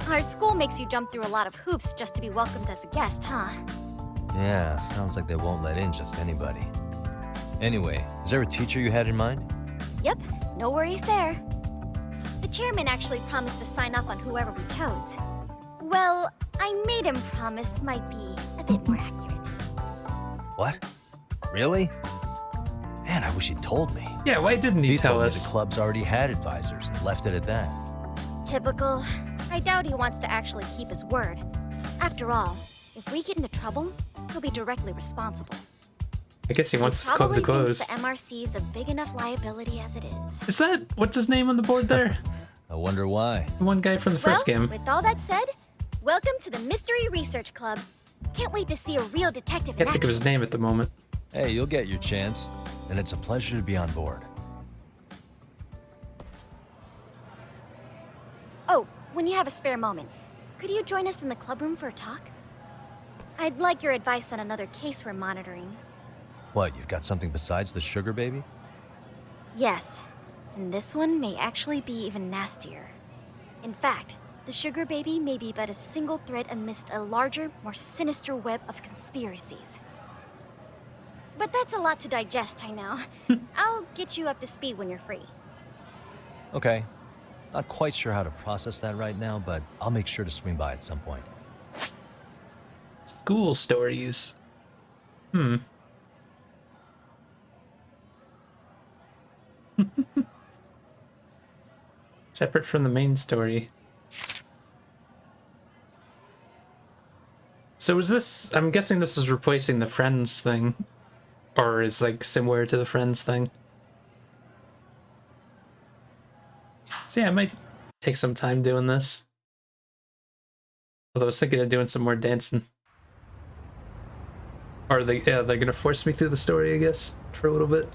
[SPEAKER 19] Our school makes you jump through a lot of hoops just to be welcomed as a guest, huh?
[SPEAKER 2] Yeah, sounds like they won't let in just anybody. Anyway, is there a teacher you had in mind?
[SPEAKER 19] Yep, no worries there. The chairman actually promised to sign off on whoever we chose. Well, I made him promise might be a bit more accurate.
[SPEAKER 2] What? Really? Man, I wish he'd told me.
[SPEAKER 1] Yeah, why didn't he tell
[SPEAKER 2] told
[SPEAKER 1] us?
[SPEAKER 2] Me the club's already had advisors and left it at that.
[SPEAKER 19] Typical. I doubt he wants to actually keep his word. After all, if we get into trouble, he'll be directly responsible.
[SPEAKER 1] I guess he wants his club to close.
[SPEAKER 19] Probably thinks the MRC's a big enough liability as it is.
[SPEAKER 1] Is that what's his name on the board there?
[SPEAKER 2] I wonder why.
[SPEAKER 1] The one guy from the first game.
[SPEAKER 19] With all that said, welcome to the Mystery Research Club. Can't wait to see a real detective in
[SPEAKER 1] Can't think of
[SPEAKER 19] action.
[SPEAKER 1] his name at the moment.
[SPEAKER 2] Hey, you'll get your chance, and it's a pleasure to be on board.
[SPEAKER 19] Oh, when you have a spare moment, could you join us in the club room for a talk? I'd like your advice on another case we're monitoring.
[SPEAKER 2] What, you've got something besides the sugar baby?
[SPEAKER 19] Yes, and this one may actually be even nastier. In fact, the sugar baby may be but a single thread amidst a larger, more sinister web of conspiracies. But that's a lot to digest, I know. I'll get you up to speed when you're free.
[SPEAKER 2] Okay. Not quite sure how to process that right now, but I'll make sure to swing by at some point.
[SPEAKER 1] School stories. Separate from the main story. So is this, I'm guessing this is replacing the Friends thing, or is like similar to the Friends thing. So yeah, I might take some time doing this. Although I was thinking of doing some more dancing. Or they're gonna force me through the story, I guess, for a little bit.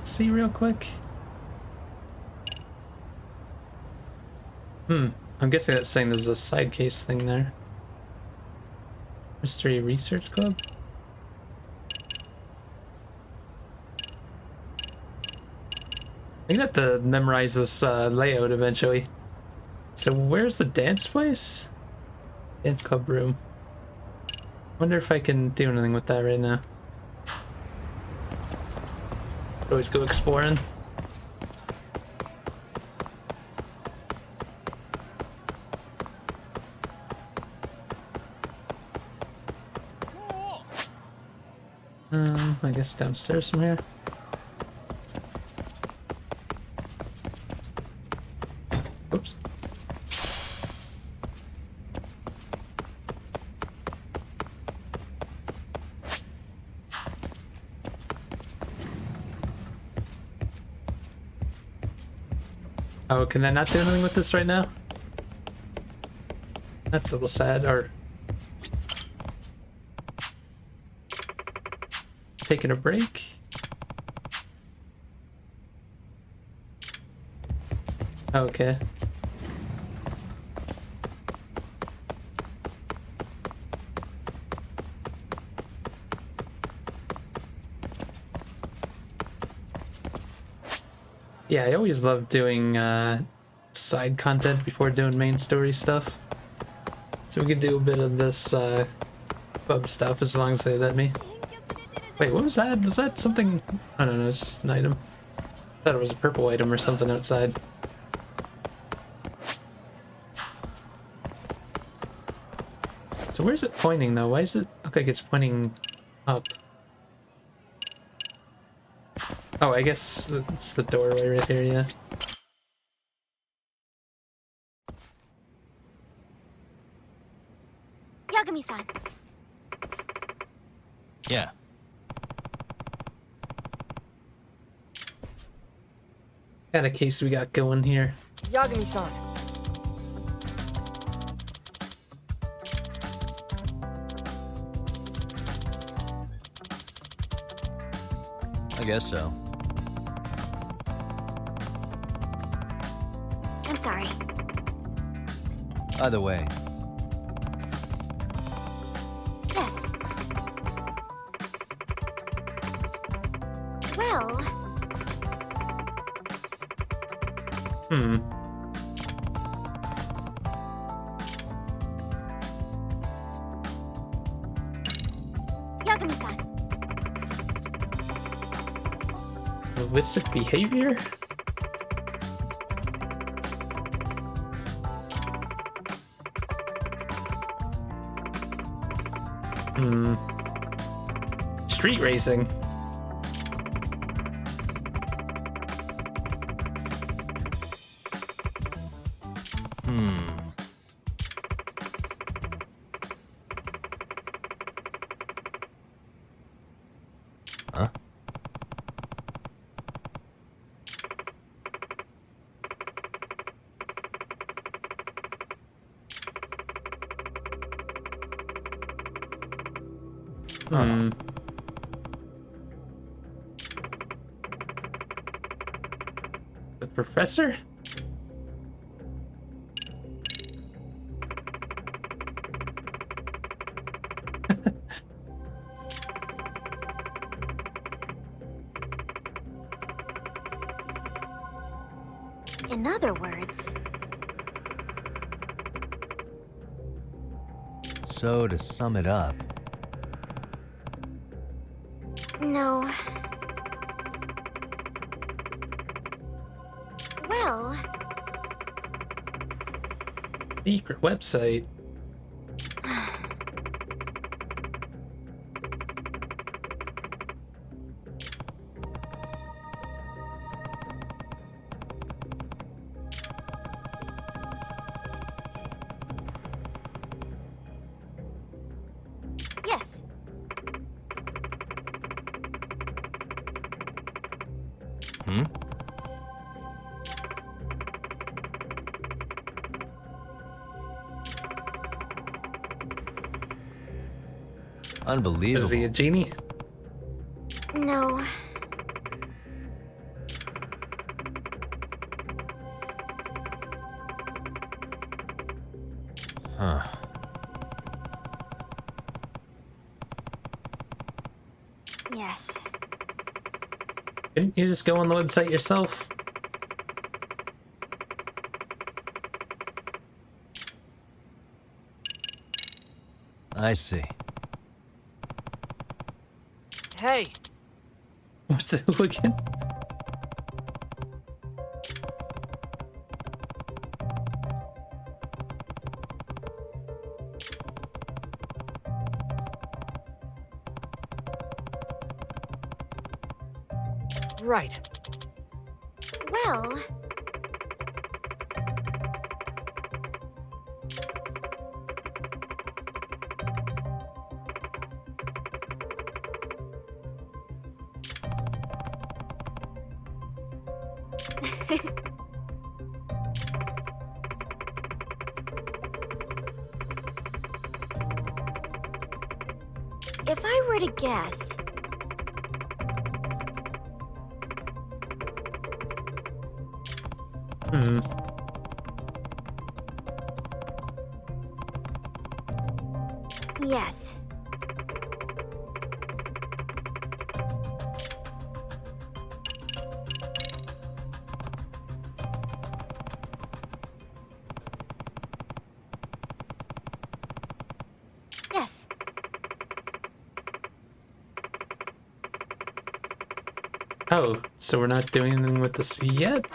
[SPEAKER 1] See real quick. I'm guessing that's saying there's a side case thing there. Mystery Research Club? I'm gonna have to memorize this layout eventually. So where's the dance place? Dance club room. Wonder if I can do anything with that right now. Always go exploring. I guess downstairs from here. Oops. Oh, can I not do anything with this right now? That's a little sad, or... Taking a break? Okay. Yeah, I always love doing side content before doing main story stuff. So we can do a bit of this club stuff as long as they let me. Wait, what was that? Was that something? I don't know, it's just an item. I thought it was a purple item or something outside. So where's it pointing though? Why is it look like it's pointing up? Oh, I guess it's the doorway right here, yeah.
[SPEAKER 19] Yagami-san.
[SPEAKER 2] Yeah.
[SPEAKER 1] Got a case we got going here.
[SPEAKER 11] Yagami-san.
[SPEAKER 2] I guess so.
[SPEAKER 19] I'm sorry.
[SPEAKER 2] Either way,
[SPEAKER 19] Yes. Well, Yagami-san.
[SPEAKER 1] Illicit behavior? Street racing.
[SPEAKER 2] Huh?
[SPEAKER 1] The professor?
[SPEAKER 19] In other words,
[SPEAKER 2] So, to sum it up,
[SPEAKER 19] no. Well,
[SPEAKER 1] Secret website.
[SPEAKER 19] yes.
[SPEAKER 2] hmm? Unbelievable.
[SPEAKER 1] Is he a genie?
[SPEAKER 19] No.
[SPEAKER 2] Huh.
[SPEAKER 19] Yes.
[SPEAKER 1] Couldn't you just go on the website yourself?
[SPEAKER 2] I see.
[SPEAKER 11] Hey,
[SPEAKER 1] What's a hooligan?
[SPEAKER 11] right.
[SPEAKER 19] Well, if I were to guess, yes. Yes.
[SPEAKER 1] Oh, so we're not doing anything with this yet?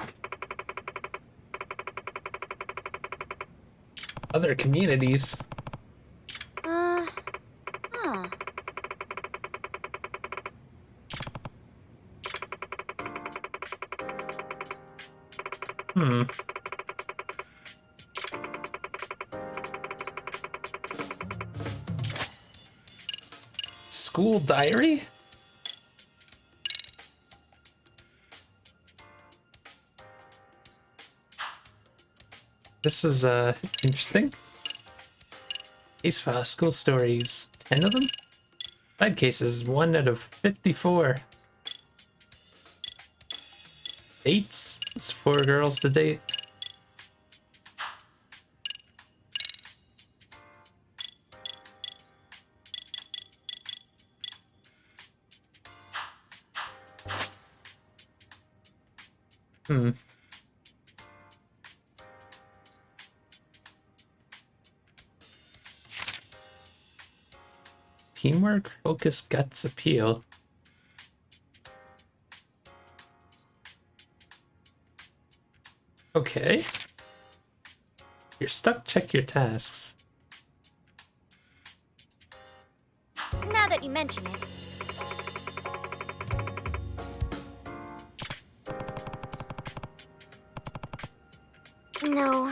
[SPEAKER 1] Other communities.
[SPEAKER 19] Huh.
[SPEAKER 1] School diary? This is interesting. Case file, school stories, 10 of them? Side cases, 1 out of 54. Dates? It's 4 girls to date. Teamwork, focus, guts, appeal. Okay. You're stuck, check your tasks.
[SPEAKER 19] Now that you mention it. No.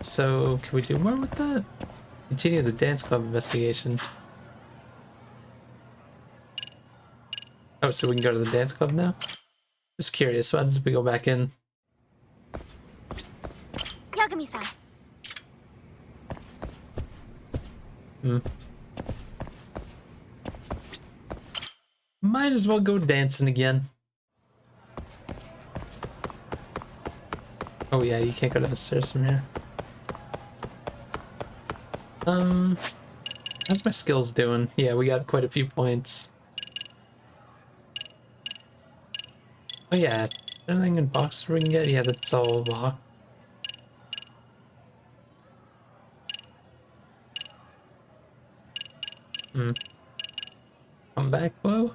[SPEAKER 1] So, can we do more with that? Continue the dance club investigation. Oh, so we can go to the dance club now? Just curious, why don't we go back in?
[SPEAKER 19] Yagami-san.
[SPEAKER 1] Might as well go dancing again. Oh yeah, you can't go downstairs from here. How's my skills doing? Yeah, we got quite a few points. Oh yeah, anything in box we can get? Yeah, that's all locked. Come back, blow?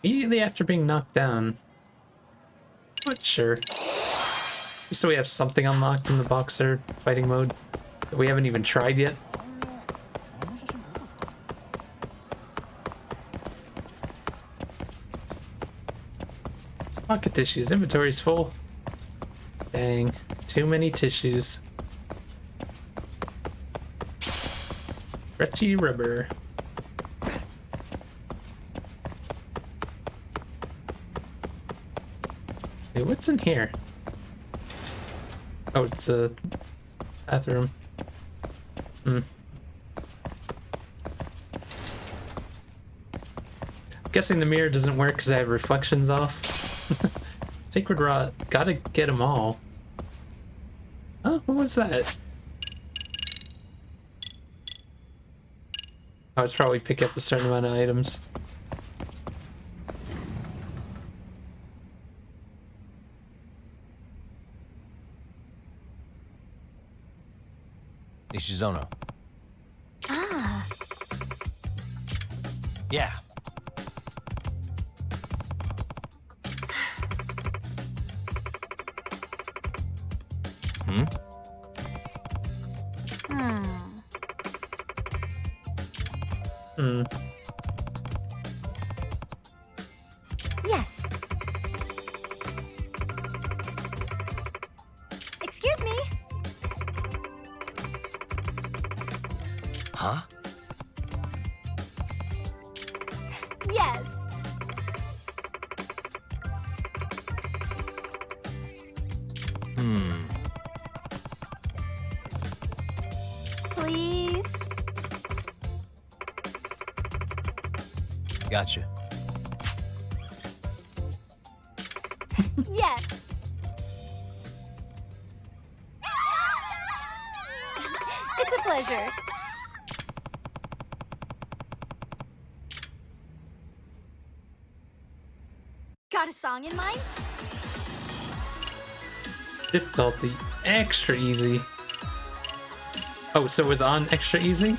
[SPEAKER 1] Immediately after being knocked down. Not sure. So we have something unlocked in the boxer fighting mode that we haven't even tried yet. Pocket tissues. Inventory's full. Dang. Too many tissues. Stretchy rubber. Hey, what's in here? Oh, it's a bathroom. Guessing the mirror doesn't work because I have reflections off. Sacred Rot. Gotta get them all. Huh? What was that? I was probably pick up a certain amount of items.
[SPEAKER 2] Nishizono.
[SPEAKER 20] Ah.
[SPEAKER 2] Yeah.
[SPEAKER 20] Yes. Excuse me.
[SPEAKER 2] Huh?
[SPEAKER 20] Yes. Please.
[SPEAKER 2] Gotcha.
[SPEAKER 20] Yes. It's a pleasure. Got a song in mind?
[SPEAKER 1] Difficulty. Extra easy. Oh, so it was on extra easy?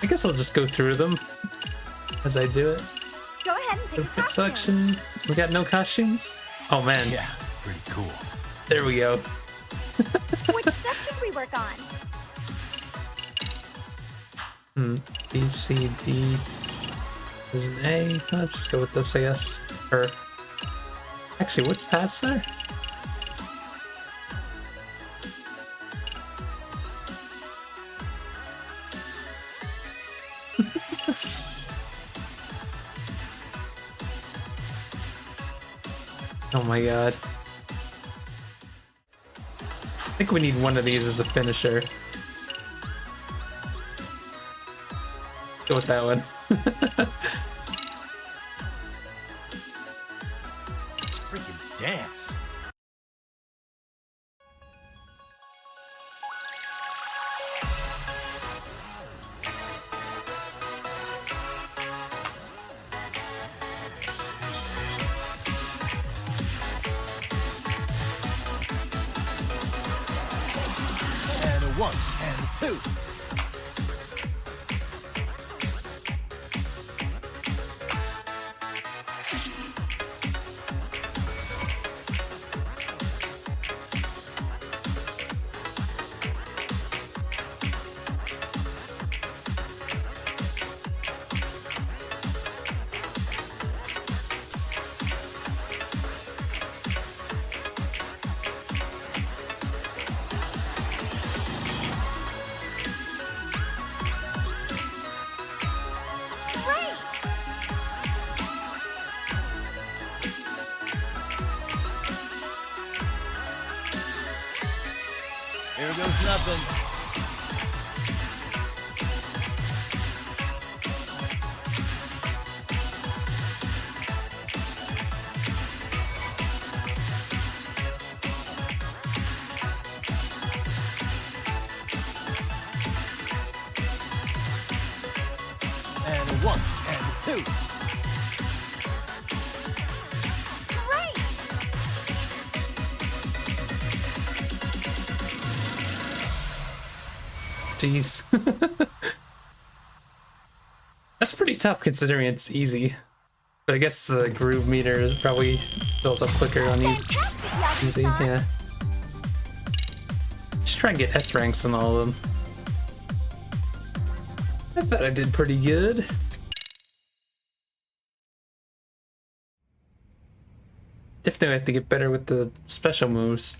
[SPEAKER 1] I guess I'll just go through them as I do it.
[SPEAKER 19] Go ahead and pick a
[SPEAKER 1] Outfit
[SPEAKER 19] costume.
[SPEAKER 1] selection. We got no costumes? Oh man.
[SPEAKER 2] Yeah, pretty cool.
[SPEAKER 1] There we go.
[SPEAKER 19] Which step should we work on?
[SPEAKER 1] B, C, D. There's an A. Let's just go with this, I guess. Or actually, what's past there? Oh my god. I think we need one of these as a finisher. Go with that one.
[SPEAKER 2] Let's freaking dance. one, and two. Here goes nothing. And one, and two.
[SPEAKER 1] Jeez. That's pretty tough considering it's easy. But I guess the groove meter probably fills up quicker on you. Easy, yeah. Just try and get S ranks on all of them. I thought I did pretty good. Definitely have to get better with the special moves.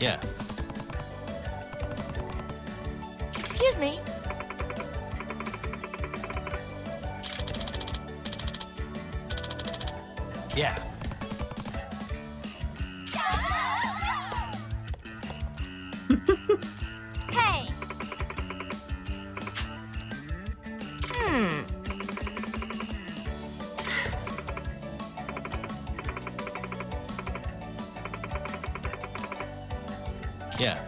[SPEAKER 2] Yeah.
[SPEAKER 20] Excuse me.
[SPEAKER 2] Yeah.
[SPEAKER 20] Hey.
[SPEAKER 2] Yeah.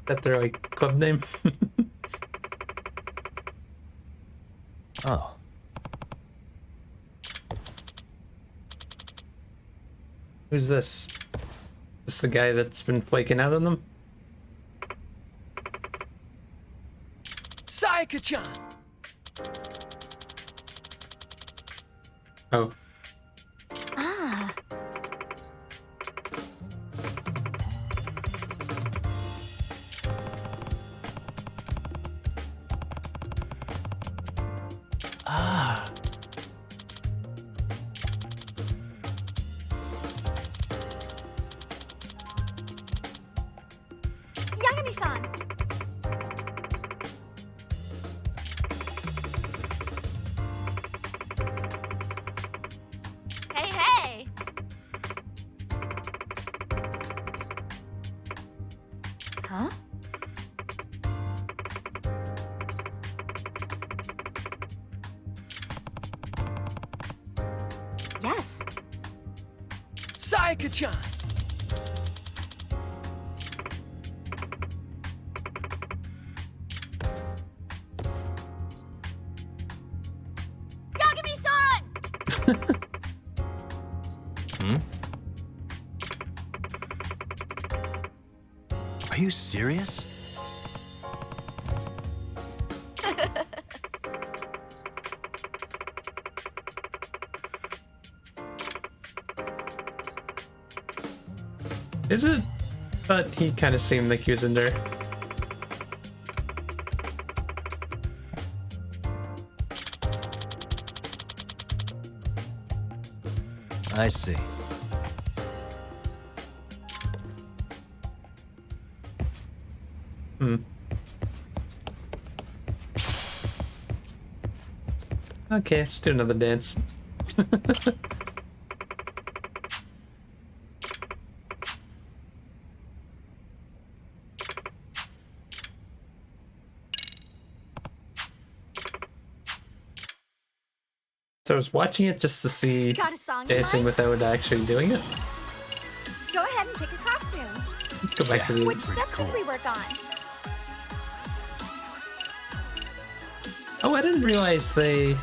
[SPEAKER 1] That their like club name?
[SPEAKER 2] Oh.
[SPEAKER 1] Who's this? This the guy that's been flaking out on them?
[SPEAKER 11] Sayaka-chan!
[SPEAKER 1] Oh.
[SPEAKER 20] Ah.
[SPEAKER 2] Ah.
[SPEAKER 20] Yagami-san. Hey, hey. Huh? Yes.
[SPEAKER 11] Sayaka-chan!
[SPEAKER 20] Yagami-san!
[SPEAKER 2] Are you serious?
[SPEAKER 1] Is it? But he kind of seemed like he was in there.
[SPEAKER 2] I see.
[SPEAKER 1] Okay, let's do another dance. So I was watching it just to see
[SPEAKER 20] Got a song in
[SPEAKER 1] dancing
[SPEAKER 20] mind?
[SPEAKER 1] without actually doing it.
[SPEAKER 20] Go ahead and pick a costume.
[SPEAKER 1] Let's go back to the.
[SPEAKER 20] Which step should we work on?
[SPEAKER 1] Oh, I didn't realize they.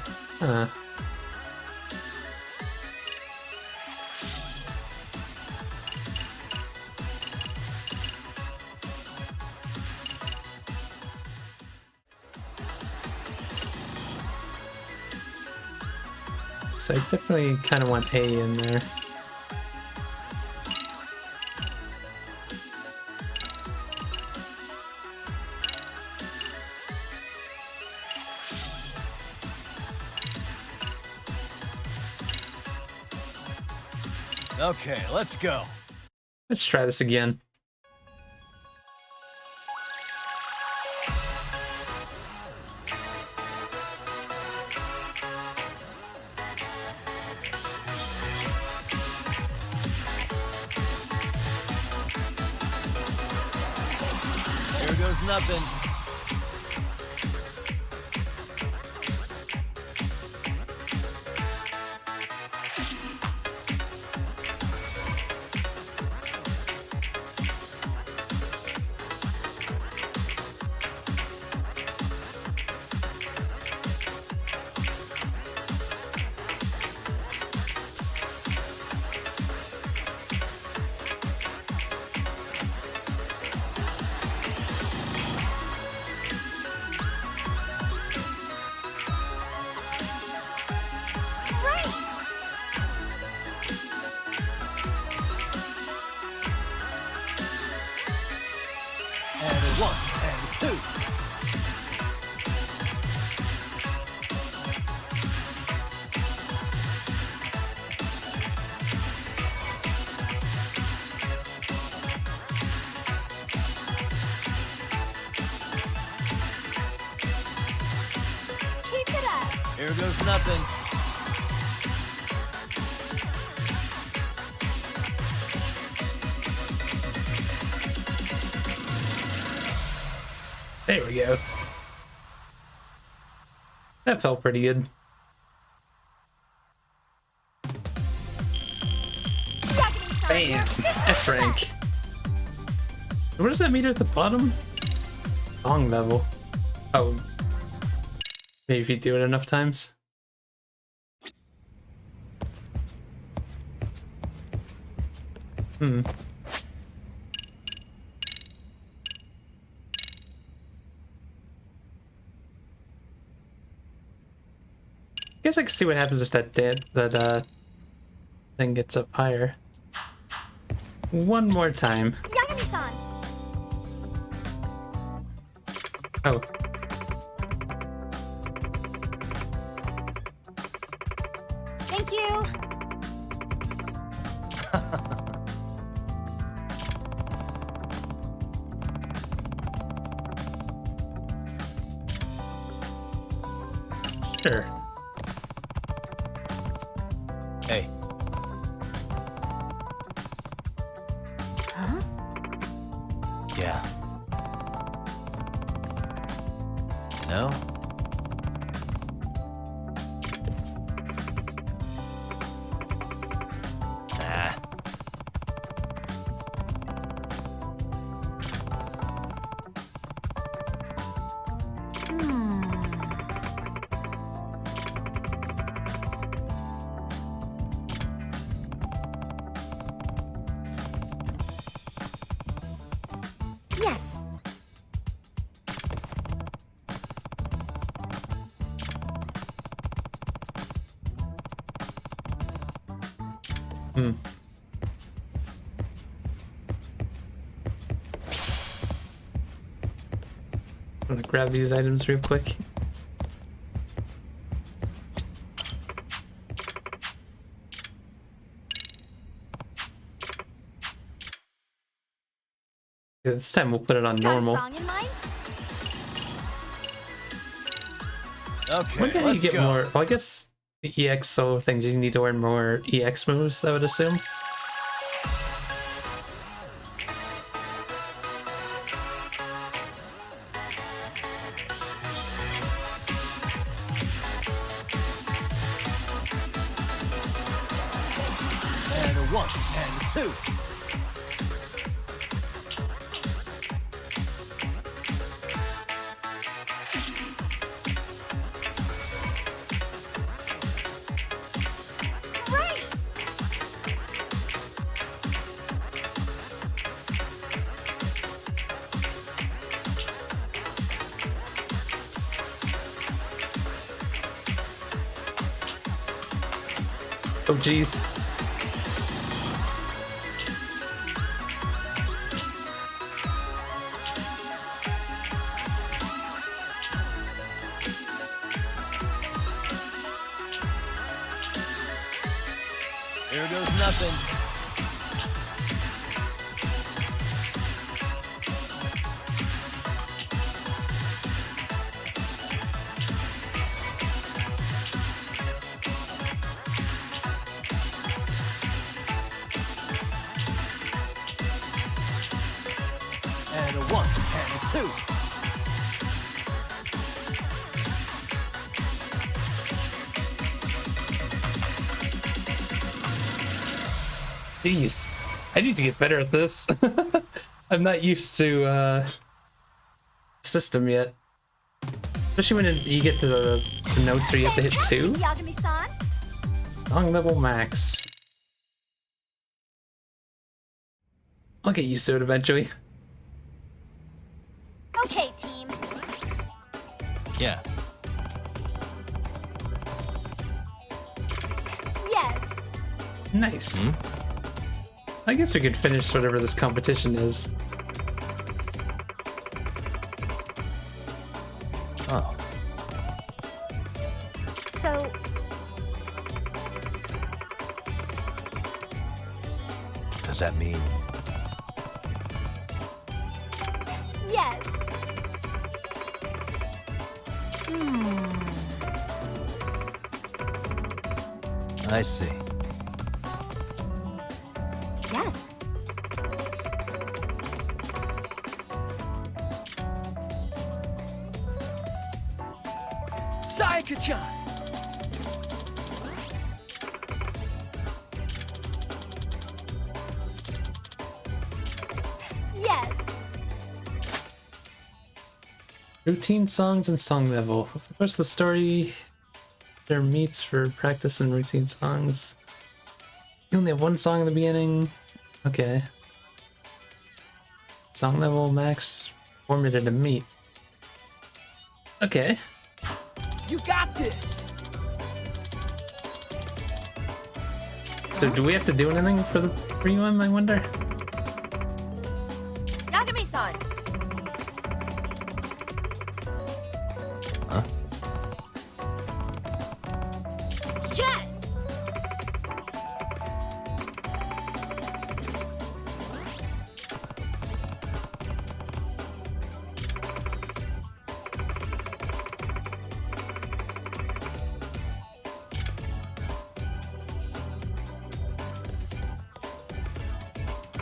[SPEAKER 1] So I definitely kind of want A in there.
[SPEAKER 2] Okay, let's go.
[SPEAKER 1] Let's try this again.
[SPEAKER 2] Here goes nothing. And 1 and 2.
[SPEAKER 20] Keep it up.
[SPEAKER 2] Here goes nothing.
[SPEAKER 1] There we go. That felt pretty good. Bam! S rank. What does that mean at the bottom? Song level. Oh. Maybe if you do it enough times. Hmm. I guess I can see what happens if that thing gets up higher. One more time.
[SPEAKER 20] Yagami-san.
[SPEAKER 1] Oh.
[SPEAKER 20] Thank you.
[SPEAKER 1] Sure.
[SPEAKER 2] Hey.
[SPEAKER 20] Huh?
[SPEAKER 2] Yeah. You know? Nah.
[SPEAKER 20] Yes.
[SPEAKER 1] Hmm. I'm gonna grab these items real quick. Yeah, this time we'll put it on normal.
[SPEAKER 20] Got a song in mind?
[SPEAKER 2] Okay,
[SPEAKER 1] When can you
[SPEAKER 2] let's
[SPEAKER 1] get
[SPEAKER 2] go.
[SPEAKER 1] more? Well, I guess the EXO things, you need to learn more EX moves, I would assume.
[SPEAKER 2] 1 and 2.
[SPEAKER 1] Oh, jeez.
[SPEAKER 2] Here goes nothing. And a 1 and a 2.
[SPEAKER 1] Jeez, I need to get better at this. I'm not used to system yet. Especially when you get to the notes where you have to hit 2.
[SPEAKER 19] Yagami-san.
[SPEAKER 1] Song level max. I'll get used to it eventually.
[SPEAKER 19] Okay, team.
[SPEAKER 2] Yeah.
[SPEAKER 19] Yes.
[SPEAKER 1] Nice. I guess we could finish whatever this competition is.
[SPEAKER 2] Oh.
[SPEAKER 19] So,
[SPEAKER 2] Does that mean
[SPEAKER 19] yes.
[SPEAKER 2] I see?
[SPEAKER 19] Yes.
[SPEAKER 11] Sayaka-chan!
[SPEAKER 19] Yes.
[SPEAKER 1] Routine songs and song level. Of course, the story there meets for practice and routine songs. You only have one song in the beginning. Okay. Song level max formula to meet. Okay.
[SPEAKER 11] You got this!
[SPEAKER 1] So do we have to do anything for the free one, I wonder?
[SPEAKER 20] Yagami-san.
[SPEAKER 2] Huh?
[SPEAKER 20] Yes.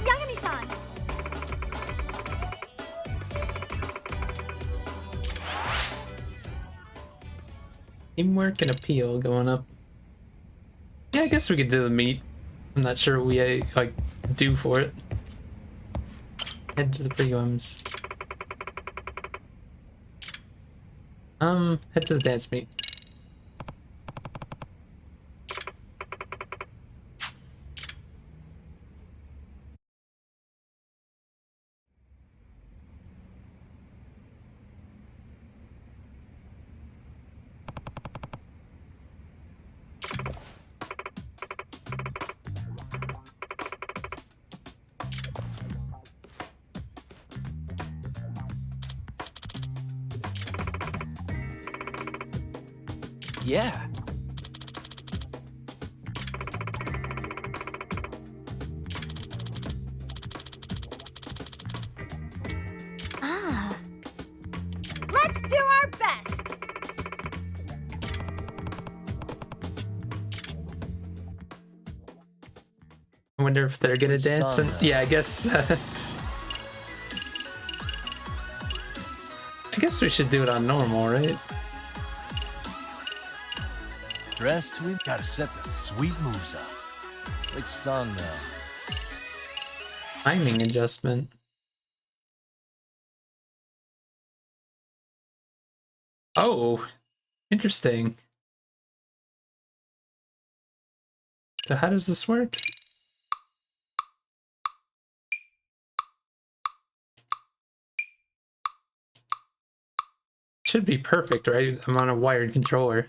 [SPEAKER 20] Yagami-san.
[SPEAKER 1] Teamwork and appeal going up. Yeah, I guess we could do the meet. I'm not sure what we like do for it. Head to the prelims. Head to the dance meet.
[SPEAKER 11] Yeah.
[SPEAKER 19] Ah. Let's do our best.
[SPEAKER 1] I wonder if they're gonna dance. And yeah, I guess. I guess we should do it on normal, right?
[SPEAKER 2] Dressed, we've got to set the sweet moves up. Which song, though?
[SPEAKER 1] Timing adjustment. Oh, interesting. So how does this work? Should be perfect, right? I'm on a wired controller.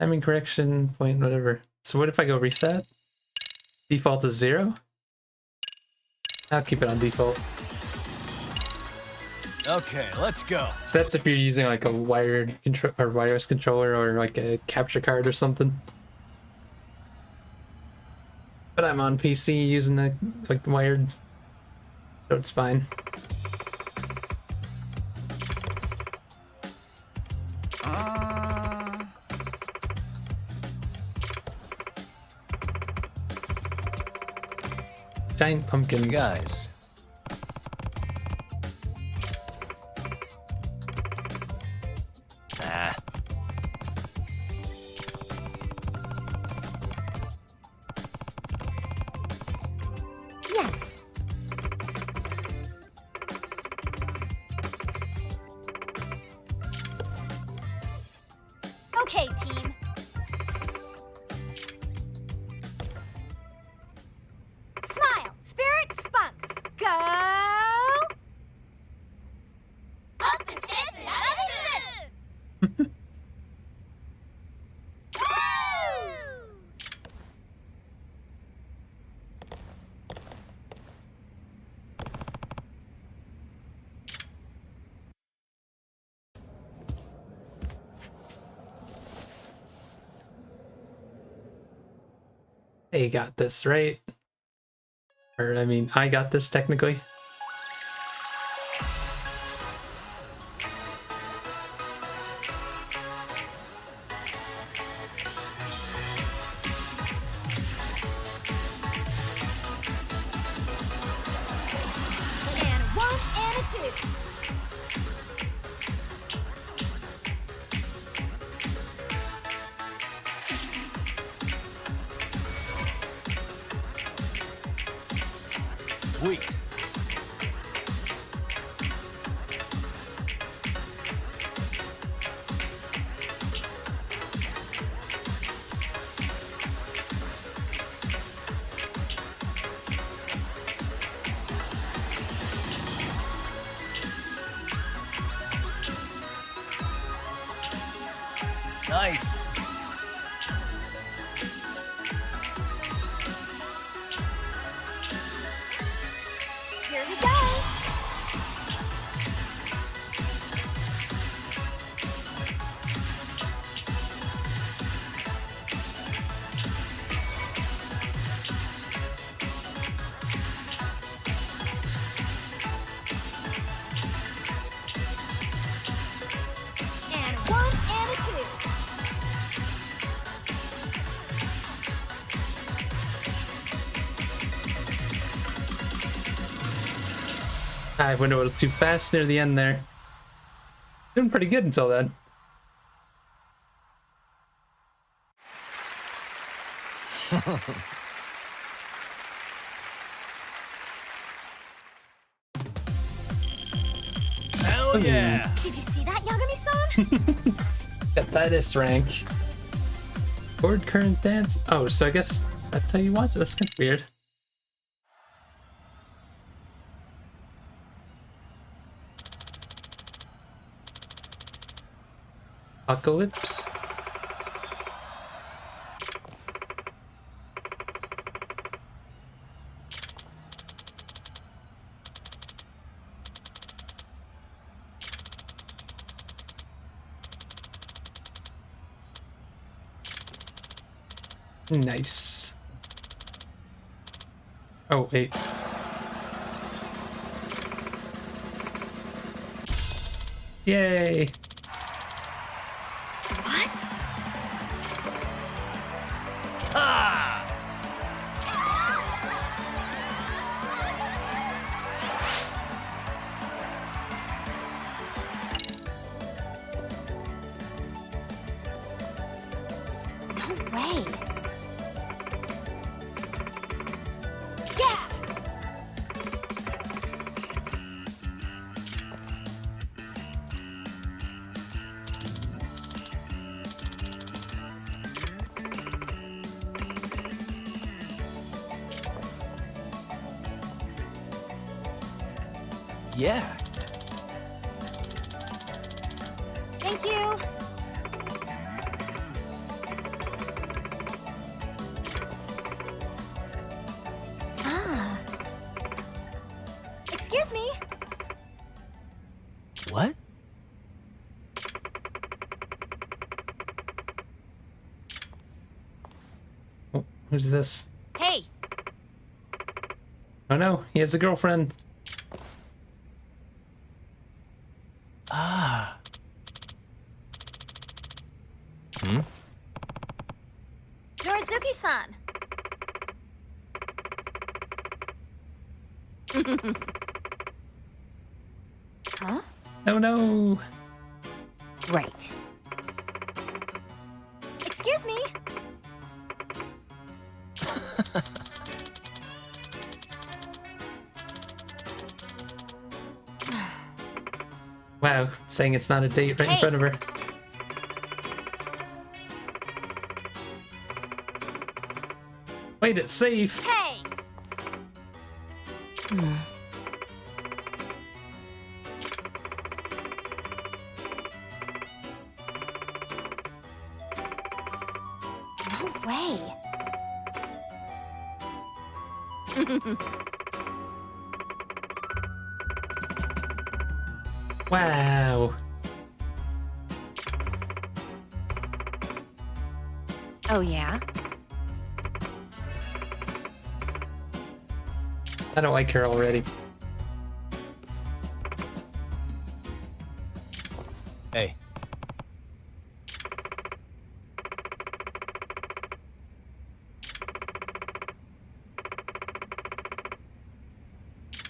[SPEAKER 1] Timing correction, point, whatever. So what if I go reset? Default is 0? I'll keep it on default.
[SPEAKER 2] Okay, let's go.
[SPEAKER 1] So that's if you're using like a wired control or wireless controller or like a capture card or something. But I'm on PC using the like wired, so it's fine. Giant pumpkins.
[SPEAKER 2] Guys. Ah.
[SPEAKER 20] Yes. Okay, team. Smile, spirit, spunk. Go! Up and step and out of the
[SPEAKER 1] Hey, got this, right? Or, I mean, I got this technically.
[SPEAKER 20] And a 1 and a 2.
[SPEAKER 2] Sweet. Nice.
[SPEAKER 20] Here we go. And a 1 and a 2.
[SPEAKER 1] I went a little too fast near the end there. Doing pretty good until then.
[SPEAKER 2] Hell yeah!
[SPEAKER 20] Did you see that, Yagami-san?
[SPEAKER 1] Got that S rank. Chord current dance. Oh, so I guess that's how you watch it. That's kind of weird. Apocalypse. Nice. Oh, wait. Yay!
[SPEAKER 20] What?
[SPEAKER 2] Ah!
[SPEAKER 20] way.
[SPEAKER 3] Yeah.
[SPEAKER 20] Thank you. Ah. Excuse me.
[SPEAKER 3] What?
[SPEAKER 1] Oh, who's this?
[SPEAKER 20] Hey.
[SPEAKER 1] Oh no, he has a girlfriend.
[SPEAKER 3] Ah.
[SPEAKER 20] Norizuki-san. Huh?
[SPEAKER 1] Oh no.
[SPEAKER 20] Right. Excuse me.
[SPEAKER 1] Wow, saying it's not a date right in front of her. Wait, it's safe.
[SPEAKER 20] Hey. No way.
[SPEAKER 1] Wow.
[SPEAKER 20] Oh yeah?
[SPEAKER 1] I don't like her already.
[SPEAKER 2] Hey.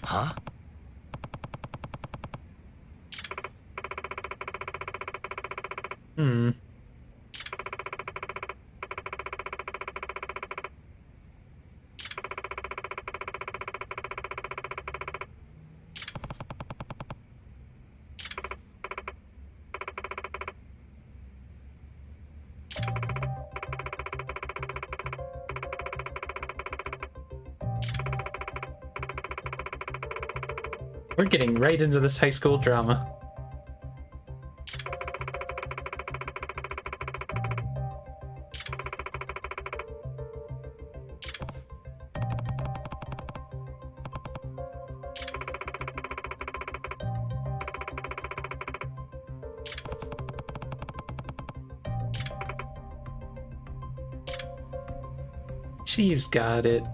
[SPEAKER 3] Huh?
[SPEAKER 1] Hmm. We're getting right into this high school drama. She's got it.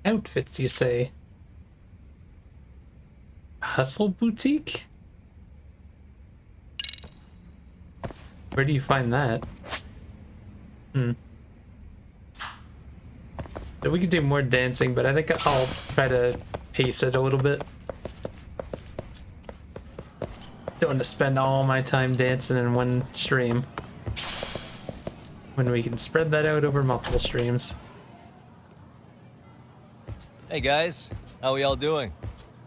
[SPEAKER 1] Outfits, you say? Hustle boutique? Where do you find that? So we could do more dancing, but I think I'll try to pace it a little bit. Don't want to spend all my time dancing in one stream when we can spread that out over multiple streams.
[SPEAKER 2] Hey guys, how we all doing?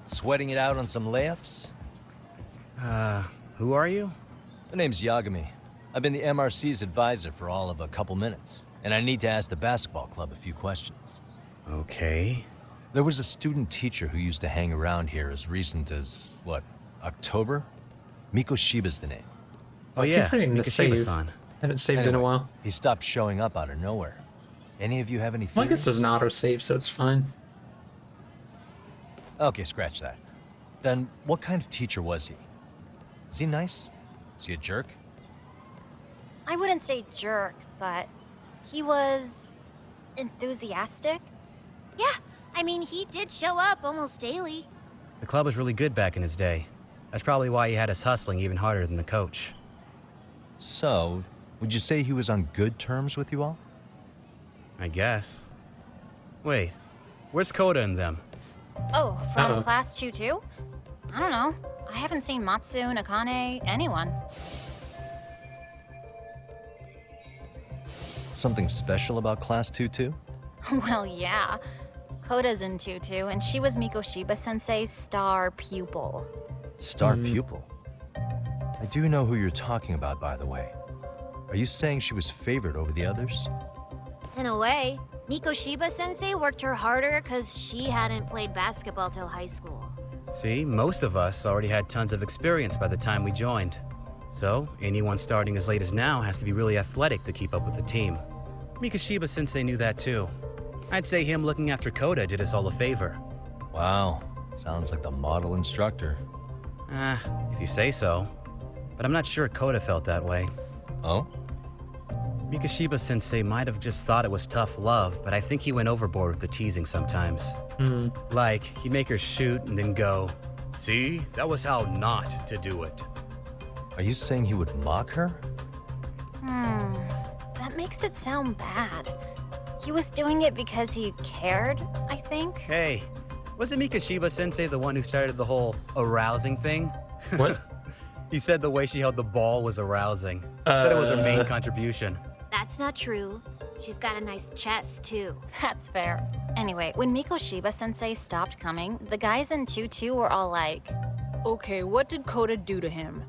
[SPEAKER 2] Sweating it out on some layups?
[SPEAKER 21] Who are you?
[SPEAKER 2] My name's Yagami. I've been the MRC's advisor for all of a couple minutes, and I need to ask the basketball club a few questions.
[SPEAKER 21] Okay.
[SPEAKER 2] There was a student teacher who used to hang around here as recent as, what, October? Mikoshiba's the name.
[SPEAKER 21] Oh yeah,
[SPEAKER 1] keep forgetting to save.
[SPEAKER 21] Mikoshiba-san.
[SPEAKER 1] Haven't saved in a while.
[SPEAKER 2] He stopped showing up out of nowhere. Any of you have any theories?
[SPEAKER 1] Well, I guess there's an auto-save, so it's fine.
[SPEAKER 2] Okay, scratch that. Then what kind of teacher was he? Is he nice? Is he a jerk?
[SPEAKER 20] I wouldn't say jerk, but he was enthusiastic. Yeah, I mean, he did show up almost daily.
[SPEAKER 21] The club was really good back in his day. That's probably why he had us hustling even harder than the coach.
[SPEAKER 2] So, would you say he was on good terms with you all?
[SPEAKER 21] I guess. Wait, Where's Koda and them?
[SPEAKER 20] Oh, from
[SPEAKER 1] Uh-oh.
[SPEAKER 20] class 2 too? I don't know. I haven't seen Matsu, Nakane, anyone.
[SPEAKER 2] Something special about Class 2-2?
[SPEAKER 20] Well, yeah. Koda's in Tutu, and she was Mikoshiba Sensei's star pupil.
[SPEAKER 2] Star pupil? I do know who you're talking about, by the way. Are you saying she was favored over the others?
[SPEAKER 19] In a way, Mikoshiba Sensei worked her harder because she hadn't played basketball till high school.
[SPEAKER 21] See, most of us already had tons of experience by the time we joined. So, anyone starting as late as now has to be really athletic to keep up with the team. Mikoshiba Sensei knew that too. I'd say him looking after Koda did us all a favor.
[SPEAKER 2] Wow, sounds like the model instructor.
[SPEAKER 21] If you say so. But I'm not sure Koda felt that way.
[SPEAKER 2] Oh?
[SPEAKER 21] Mikoshiba Sensei might have just thought it was tough love, but I think he went overboard with the teasing sometimes. Like, he'd make her shoot and then go, "See, that was how not to do it."
[SPEAKER 2] Are you saying he would mock her?
[SPEAKER 20] That makes it sound bad. He was doing it because he cared, I think.
[SPEAKER 21] Hey, wasn't Mikoshiba Sensei the one who started the whole arousing thing?
[SPEAKER 1] What?
[SPEAKER 21] He said the way she held the ball was arousing. Said it was her main contribution.
[SPEAKER 19] That's not true. She's got a nice chest, too.
[SPEAKER 20] That's fair. Anyway, when Mikoshiba Sensei stopped coming, the guys in Tutu were all like, "Okay, what did Koda do to him?"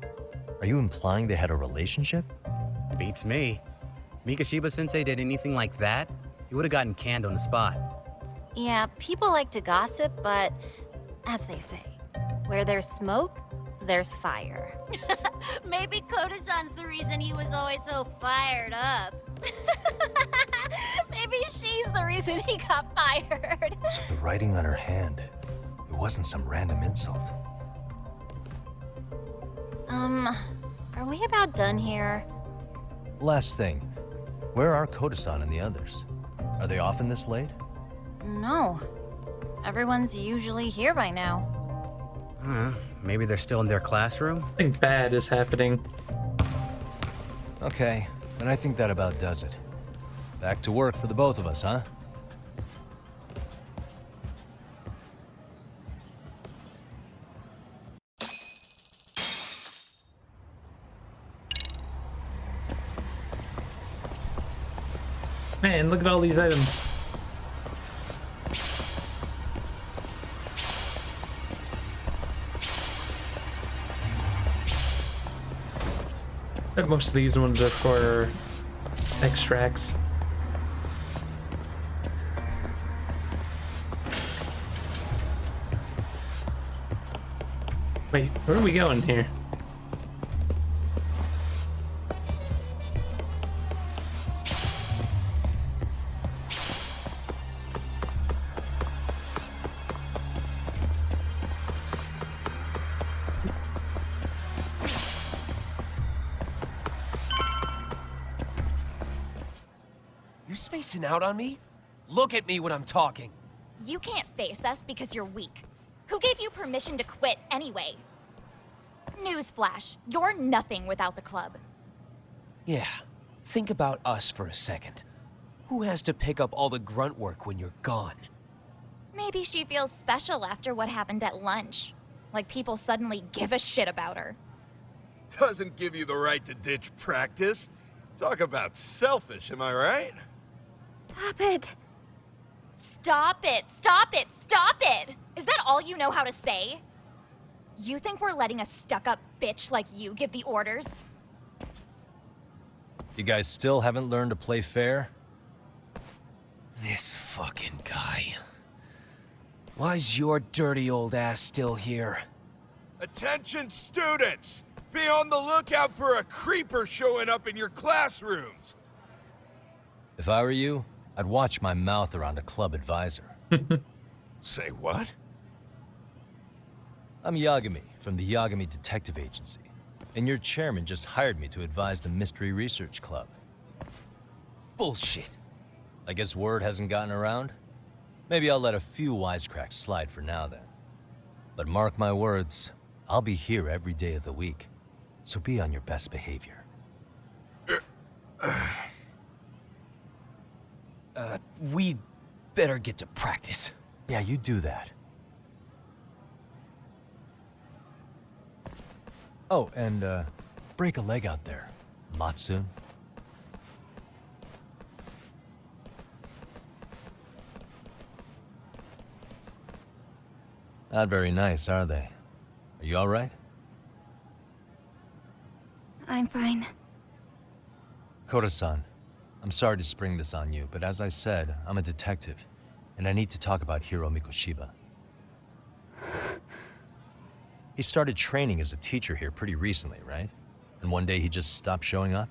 [SPEAKER 2] Are you implying they had a relationship?
[SPEAKER 21] Beats me. Mikoshiba Sensei did anything like that, he would have gotten canned on the spot.
[SPEAKER 20] Yeah, people like to gossip, but as they say, where there's smoke, there's fire.
[SPEAKER 19] Maybe Koda-san's the reason he was always so fired up.
[SPEAKER 20] Maybe she's the reason he got fired.
[SPEAKER 2] So the writing on her hand, it wasn't some random insult.
[SPEAKER 20] Are we about done here?
[SPEAKER 2] Last thing, where are Koda-san and the others? Are they often this late?
[SPEAKER 20] No. Everyone's usually here by now.
[SPEAKER 21] Maybe they're still in their classroom?
[SPEAKER 1] Something bad is happening.
[SPEAKER 2] Okay, then I think that about does it. Back to work for the both of us, huh?
[SPEAKER 1] Man, look at all these items. Bet most of these ones are for extracts. Wait, where are we going here?
[SPEAKER 3] You're spacing out on me? Look at me when I'm talking.
[SPEAKER 4] You can't face us because you're weak. Who gave you permission to quit anyway? Newsflash, you're nothing without the club.
[SPEAKER 3] Yeah, think about us for a second. Who has to pick up all the grunt work when you're gone?
[SPEAKER 4] Maybe she feels special after what happened at lunch. Like people suddenly give a shit about her.
[SPEAKER 17] Doesn't give you the right to ditch practice. Talk about selfish, am I right?
[SPEAKER 4] Stop it. Stop it, stop it, stop it! Is that all you know how to say? You think we're letting a stuck-up bitch like you give the orders?
[SPEAKER 2] You guys still haven't learned to play fair?
[SPEAKER 3] This fucking guy. Why's your dirty old ass still here?
[SPEAKER 17] Attention students! Be on the lookout for a creeper showing up in your classrooms!
[SPEAKER 2] If I were you, I'd watch my mouth around a club advisor.
[SPEAKER 17] Say what?
[SPEAKER 2] I'm Yagami from the Yagami Detective Agency, and your chairman just hired me to advise the Mystery Research Club.
[SPEAKER 3] Bullshit.
[SPEAKER 2] I guess word hasn't gotten around? Maybe I'll let a few wisecracks slide for now then. But mark my words, I'll be here every day of the week, so be on your best behavior.
[SPEAKER 3] We'd better get to practice.
[SPEAKER 2] Yeah, you do that. Oh, and, break a leg out there, Matsu. Not very nice, are they? Are you all right?
[SPEAKER 18] I'm fine.
[SPEAKER 2] Koda-san, I'm sorry to spring this on you, but as I said, I'm a detective, and I need to talk about Hiro Mikoshiba. He started training as a teacher here pretty recently, right? And one day he just stopped showing up?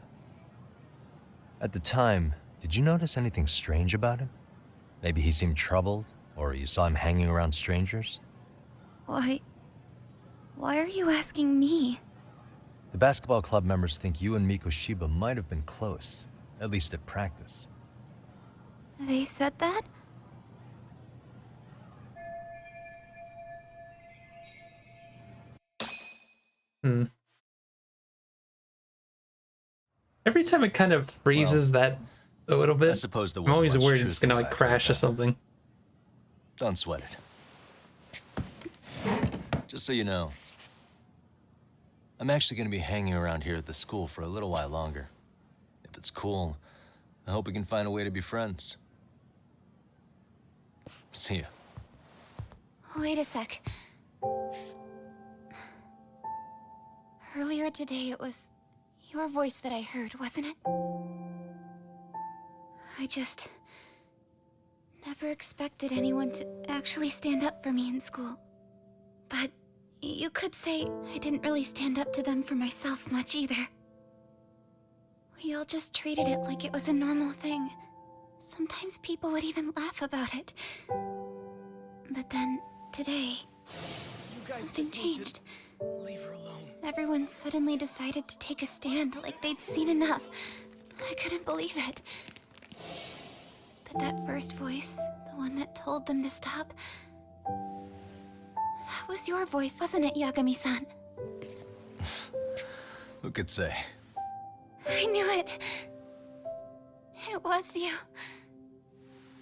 [SPEAKER 2] At the time, did you notice anything strange about him? Maybe he seemed troubled, or you saw him hanging around strangers?
[SPEAKER 18] Why are you asking me?
[SPEAKER 2] The basketball club members think you and Mikoshiba might have been close, at least at practice.
[SPEAKER 18] They said that?
[SPEAKER 1] Every time it kind of freezes that a little bit,
[SPEAKER 7] I suppose there
[SPEAKER 1] I'm
[SPEAKER 7] wasn't
[SPEAKER 1] always
[SPEAKER 7] much
[SPEAKER 1] worried
[SPEAKER 7] truth
[SPEAKER 1] it's gonna
[SPEAKER 7] to
[SPEAKER 1] like
[SPEAKER 7] that,
[SPEAKER 1] crash or something.
[SPEAKER 7] Don't sweat it. Just so you know, I'm actually gonna be hanging around here at the school for a little while longer. If it's cool, I hope we can find a way to be friends. See ya.
[SPEAKER 18] Wait a sec. Earlier today, it was your voice that I heard, wasn't it? I just never expected anyone to actually stand up for me in school. But you could say I didn't really stand up to them for myself much either. We all just treated it like it was a normal thing. Sometimes people would even laugh about it. But then, today, something changed.
[SPEAKER 11] Leave her alone.
[SPEAKER 18] Everyone suddenly decided to take a stand like they'd seen enough. I couldn't believe it. But that first voice, the one that told them to stop, that was your voice, wasn't it, Yagami-san?
[SPEAKER 7] Who could say?
[SPEAKER 18] I knew it. It was you.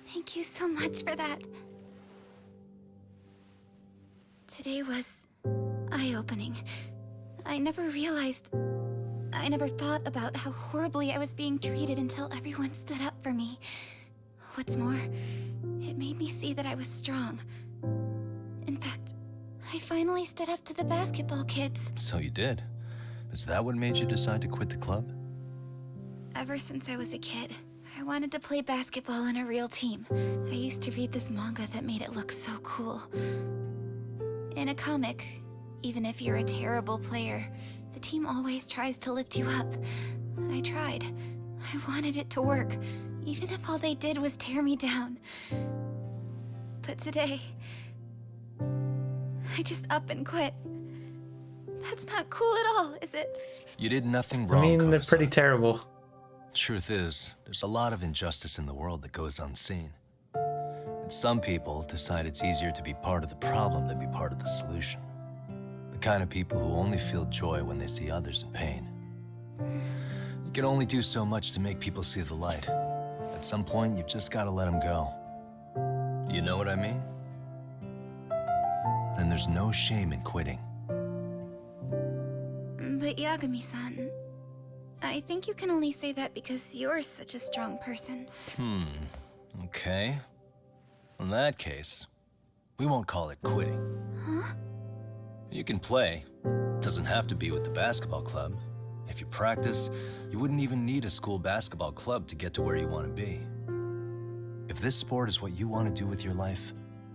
[SPEAKER 18] Thank you so much for that. Today was eye-opening. I never thought about how horribly I was being treated until everyone stood up for me. What's more, it made me see that I was strong. In fact, I finally stood up to the basketball kids.
[SPEAKER 7] So you did. Is that what made you decide to quit the club?
[SPEAKER 18] Ever since I was a kid, I wanted to play basketball on a real team. I used to read this manga that made it look so cool. In a comic, even if you're a terrible player, the team always tries to lift you up. I tried. I wanted it to work, even if all they did was tear me down. But today, I just up and quit. That's not cool at all, is it?
[SPEAKER 7] You did nothing wrong,
[SPEAKER 1] I mean, they're
[SPEAKER 7] Koda-san.
[SPEAKER 1] pretty terrible.
[SPEAKER 7] Truth is, there's a lot of injustice in the world that goes unseen. And some people decide it's easier to be part of the problem than be part of the solution. The kind of people who only feel joy when they see others in pain. You can only do so much to make people see the light. At some point, you've just got to let them go. You know what I mean? Then there's no shame in quitting.
[SPEAKER 18] But Yagami-san, I think you can only say that because you're such a strong person.
[SPEAKER 7] Okay. In that case, we won't call it quitting.
[SPEAKER 18] Huh?
[SPEAKER 7] You can play. Doesn't have to be with the basketball club. If you practice, you wouldn't even need a school basketball club to get to where you want to be. If this sport is what you want to do with your life,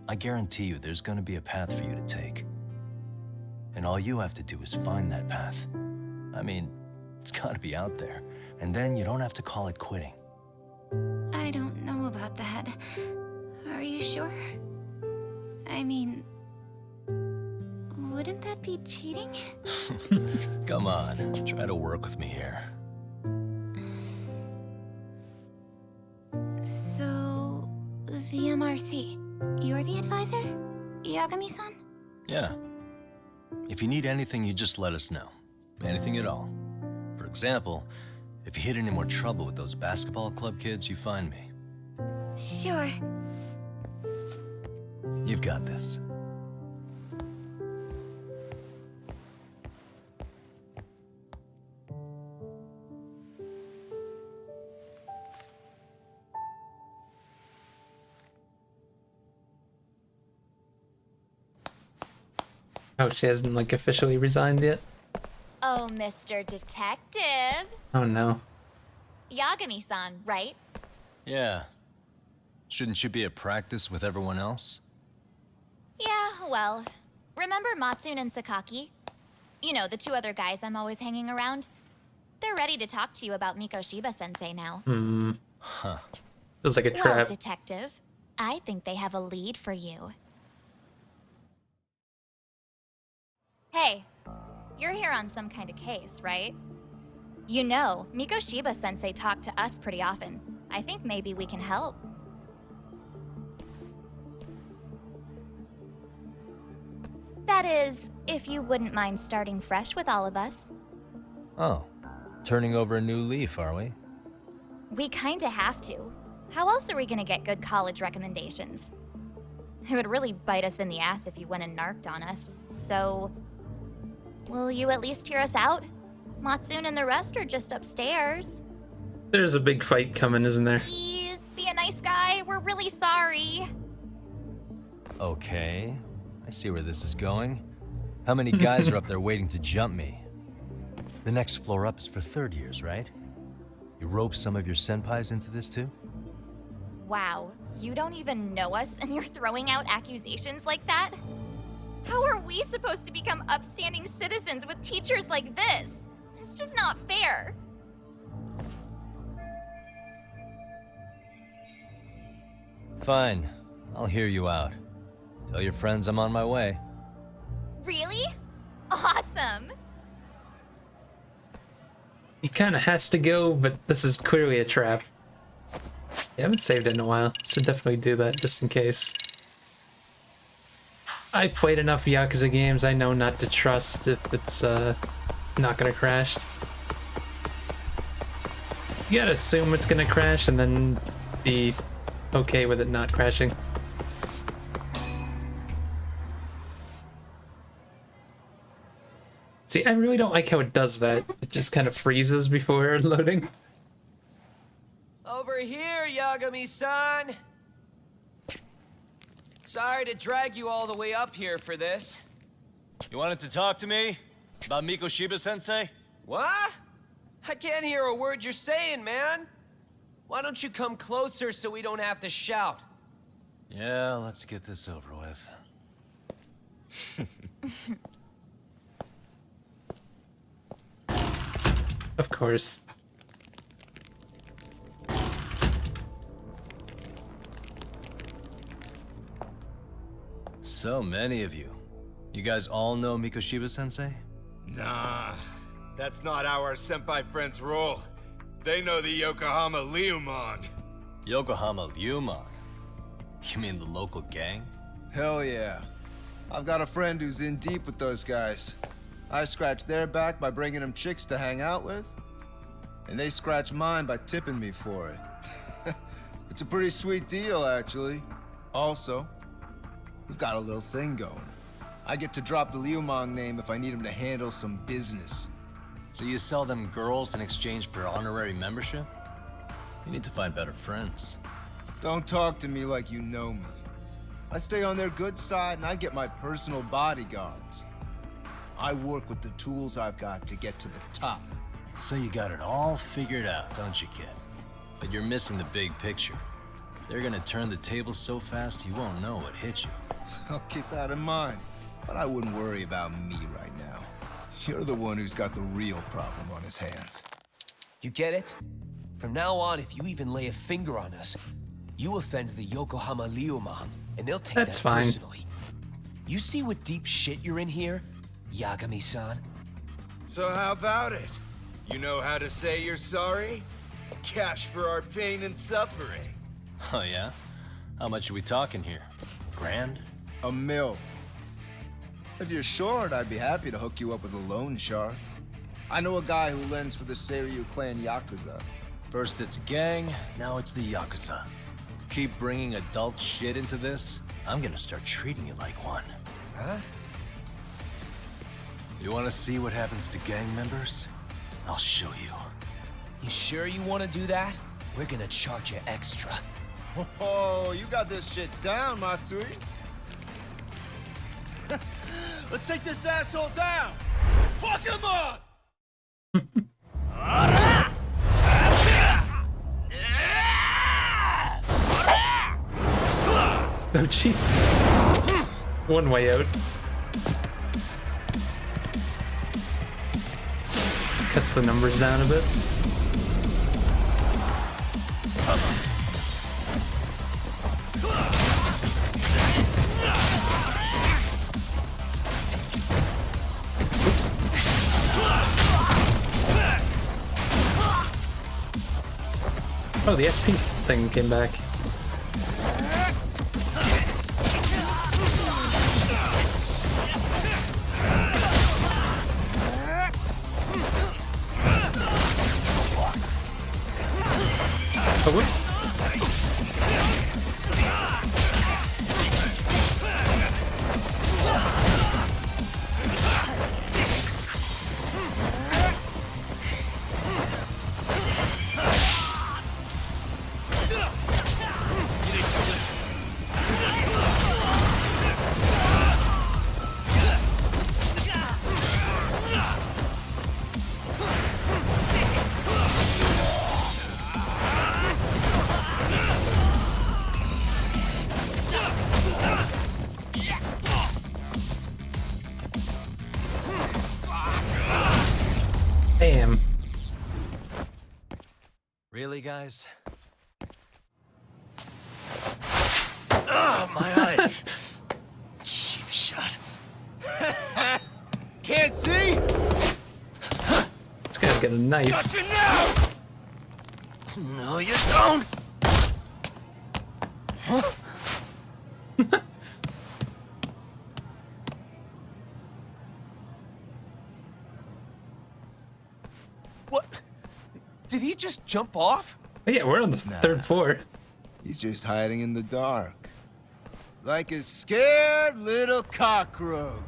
[SPEAKER 7] I guarantee you there's going to be a path for you to take. And all you have to do is find that path. I mean, it's got to be out there. And then you don't have to call it quitting.
[SPEAKER 18] I don't know about that. Are you sure? I mean, wouldn't that be cheating?
[SPEAKER 7] Come on, try to work with me here.
[SPEAKER 18] So, the MRC, you're the advisor? Yagami-san?
[SPEAKER 7] Yeah. If you need anything, you just let us know. Anything at all. For example, if you hit any more trouble with those basketball club kids, you find me.
[SPEAKER 18] Sure.
[SPEAKER 2] You've got this.
[SPEAKER 1] Oh, she hasn't like officially resigned yet?
[SPEAKER 4] Oh, Mr. Detective.
[SPEAKER 1] Oh no.
[SPEAKER 4] Yagami-san, right?
[SPEAKER 2] Yeah. Shouldn't you be at practice with everyone else?
[SPEAKER 4] Yeah, well, remember Matsune and Sakaki? You know, the two other guys I'm always hanging around? They're ready to talk to you about Mikoshiba-sensei now.
[SPEAKER 2] Huh.
[SPEAKER 1] Feels like a
[SPEAKER 4] Well,
[SPEAKER 1] trap.
[SPEAKER 4] Detective, I think they have a lead for you. Hey, you're here on some kind of case, right? You know, Mikoshiba-sensei talked to us pretty often. I think maybe we can help. That is, if you wouldn't mind starting fresh with all of us.
[SPEAKER 2] Oh. Turning over a new leaf, are we?
[SPEAKER 4] We kinda have to. How else are we gonna get good college recommendations? It would really bite us in the ass if you went and narked on us, so... Will you at least hear us out? Matsune and the rest are just upstairs.
[SPEAKER 1] There's a big fight coming, isn't there?
[SPEAKER 4] Please, be a nice guy. We're really sorry.
[SPEAKER 2] Okay. I see where this is going. How many guys are up there waiting to jump me? The next floor up is for third years, right? You rope some of your senpais into this too?
[SPEAKER 4] Wow, you don't even know us and you're throwing out accusations like that? How are we supposed to become upstanding citizens with teachers like this? It's just not fair.
[SPEAKER 2] Fine. I'll hear you out. Tell your friends I'm on my way.
[SPEAKER 4] Really? Awesome.
[SPEAKER 1] He kind of has to go, but this is clearly a trap. I haven't saved it in a while. Should definitely do that just in case. I've played enough Yakuza games, I know not to trust if it's not gonna crash. You gotta assume it's gonna crash and then be okay with it not crashing. See, I really don't like how it does that. It just kind of freezes before loading.
[SPEAKER 3] Over here, Yagami-san! Sorry to drag you all the way up here for this.
[SPEAKER 7] You wanted to talk to me? About Mikoshiba-sensei?
[SPEAKER 3] What? I can't hear a word you're saying, man. Why don't you come closer so we don't have to shout?
[SPEAKER 7] Yeah, let's get this over with.
[SPEAKER 1] Of course.
[SPEAKER 7] So many of you. You guys all know Mikoshiba-sensei?
[SPEAKER 17] Nah, that's not how our senpai friends roll. They know the Yokohama Liumon.
[SPEAKER 7] Yokohama Liumon? You mean the local gang?
[SPEAKER 9] Hell yeah. I've got a friend who's in deep with those guys. I scratch their back by bringing them chicks to hang out with, and they scratch mine by tipping me for it. It's a pretty sweet deal, actually. Also, we've got a little thing going. I get to drop the Liumang name if I need him to handle some business.
[SPEAKER 7] So you sell them girls in exchange for honorary membership? You need to find better friends.
[SPEAKER 9] Don't talk to me like you know me. I stay on their good side and I get my personal bodyguards. I work with the tools I've got to get to the top.
[SPEAKER 7] So you got it all figured out, don't you, kid? But you're missing the big picture. They're gonna turn the tables so fast you won't know what hit you.
[SPEAKER 9] I'll keep that in mind. But I wouldn't worry about me right now. You're the one who's got the real problem on his hands.
[SPEAKER 3] You get it? From now on, if you even lay a finger on us, you offend the Yokohama Liumang, and they'll take
[SPEAKER 1] That's
[SPEAKER 3] that
[SPEAKER 1] fine.
[SPEAKER 3] personally. You see what deep shit you're in here, Yagami-san?
[SPEAKER 17] So how about it? You know how to say you're sorry? Cash for our pain and suffering.
[SPEAKER 7] Oh yeah? How much are we talking here? Grand?
[SPEAKER 9] $1 million. If you're short, I'd be happy to hook you up with a loan shark. I know a guy who lends for the Seiryu clan Yakuza.
[SPEAKER 7] First it's a gang, now it's the Yakuza. Keep bringing adult shit into this, I'm gonna start treating you like one.
[SPEAKER 3] Huh?
[SPEAKER 7] You wanna see what happens to gang members? I'll show you.
[SPEAKER 3] You sure you want to do that? We're gonna charge you extra.
[SPEAKER 9] Oh, you got this shit down, Matsui. Let's take this asshole down! Fuck him up!
[SPEAKER 1] Oh, jeez. One way out. Cuts the numbers down a bit. Oops. Oh, the SP thing came back. Oh, whoops. Bam.
[SPEAKER 7] Really, guys? Oh, my eyes. Cheap shot.
[SPEAKER 9] Can't see?
[SPEAKER 1] This guy's got a knife.
[SPEAKER 9] Got you now!
[SPEAKER 7] No, you don't.
[SPEAKER 9] Huh?
[SPEAKER 3] What? Did he just jump off?
[SPEAKER 1] Oh, yeah, we're on the third floor.
[SPEAKER 9] He's just hiding in the dark. Like a scared little cockroach.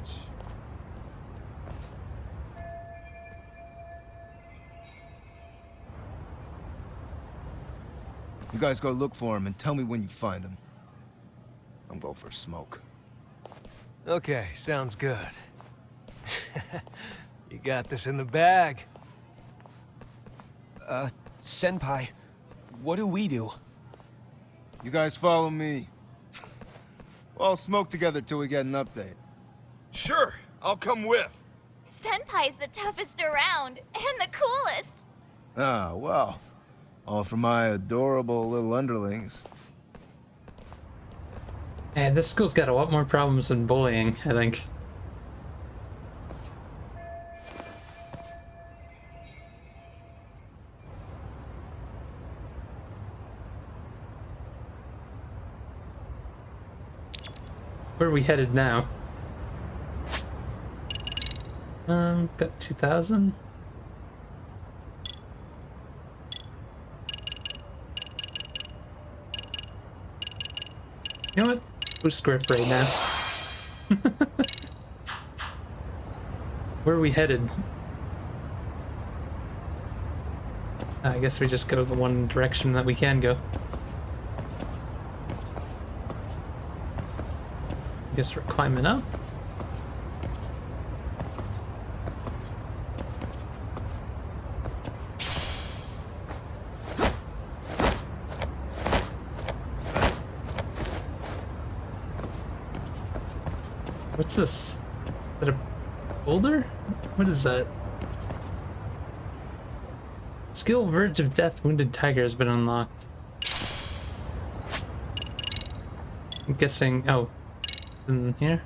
[SPEAKER 9] You guys go look for him and tell me when you find him. I'm going for a smoke.
[SPEAKER 8] Okay, sounds good. You got this in the bag.
[SPEAKER 3] Senpai, what do we do?
[SPEAKER 9] You guys follow me. We'll all smoke together till we get an update.
[SPEAKER 17] Sure, I'll come with.
[SPEAKER 4] Senpai's the toughest around, and the coolest.
[SPEAKER 9] Ah, well. All for my adorable little underlings.
[SPEAKER 1] And this school's got a lot more problems than bullying, I think. Where are we headed now? Got 2,000. You know what? Boost grip right now. Where are we headed? I guess we just go the one direction that we can go. I guess we're climbing up. What's this? Is that a boulder? What is that? Skill Verge of Death Wounded Tiger has been unlocked. I'm guessing. Oh, in here?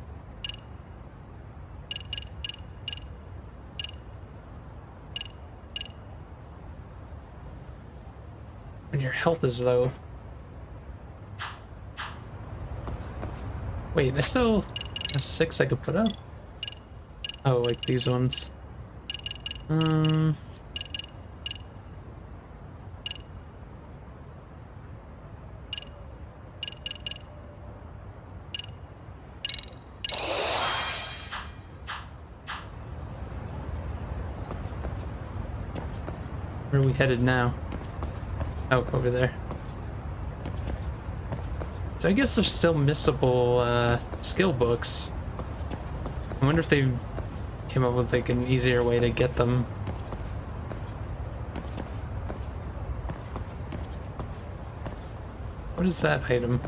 [SPEAKER 1] When your health is low. Wait, I still have 6 I could put up? Oh, like these ones. Where are we headed now? Oh, over there. So I guess there's still missable skill books. I wonder if they came up with like an easier way to get them. What is that item?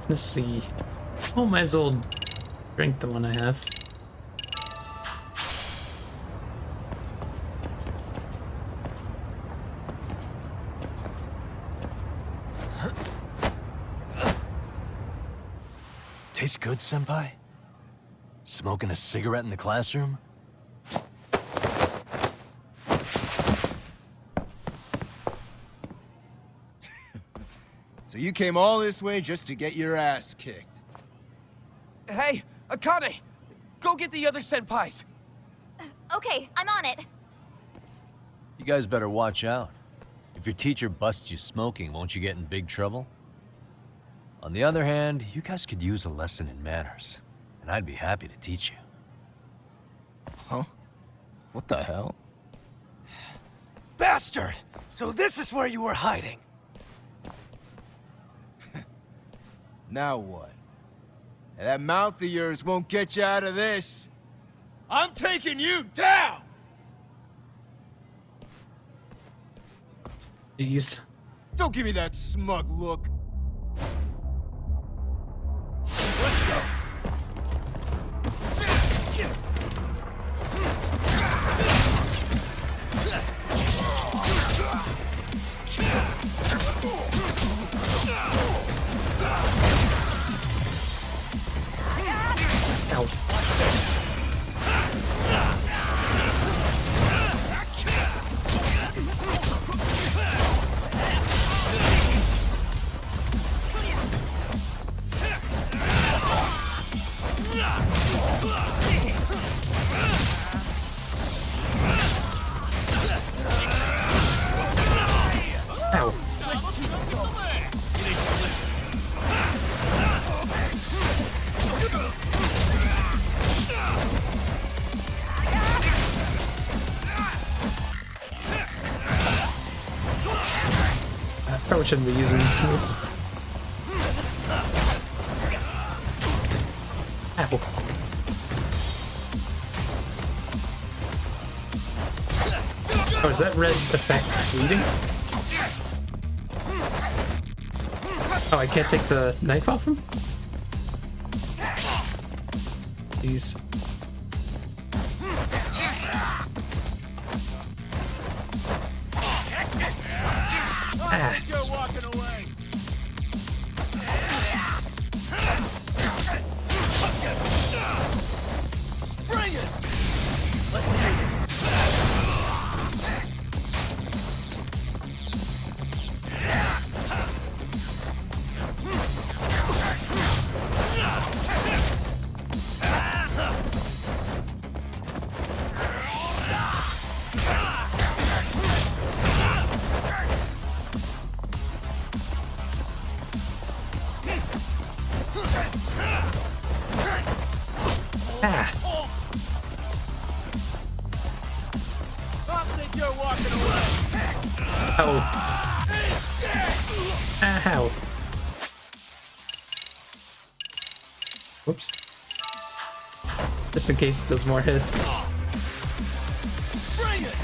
[SPEAKER 1] Let's see. Oh, might as well drink the one I have.
[SPEAKER 7] Tastes good, Senpai? Smoking a cigarette in the classroom?
[SPEAKER 9] So you came all this way just to get your ass kicked?
[SPEAKER 3] Hey, Akane! Go get the other senpais!
[SPEAKER 4] Okay, I'm on it.
[SPEAKER 2] You guys better watch out. If your teacher busts you smoking, won't you get in big trouble? On the other hand, you guys could use a lesson in manners, and I'd be happy to teach you.
[SPEAKER 9] Huh? What the hell?
[SPEAKER 8] Bastard! So this is where you were hiding.
[SPEAKER 9] Now what? That mouth of yours won't get you out of this. I'm taking you down!
[SPEAKER 1] Jeez.
[SPEAKER 9] Don't give me that smug look. Let's go.
[SPEAKER 1] Probably shouldn't be using this. Apple. Oh, is that red effect bleeding? Oh, I can't take the knife off him? Jeez. Ah.
[SPEAKER 9] You're walking away. Spring it. Let's do this.
[SPEAKER 1] Ah.
[SPEAKER 9] I think you're walking away.
[SPEAKER 1] Oh. Ow. Whoops. Just in case it does more hits.
[SPEAKER 9] Bring it.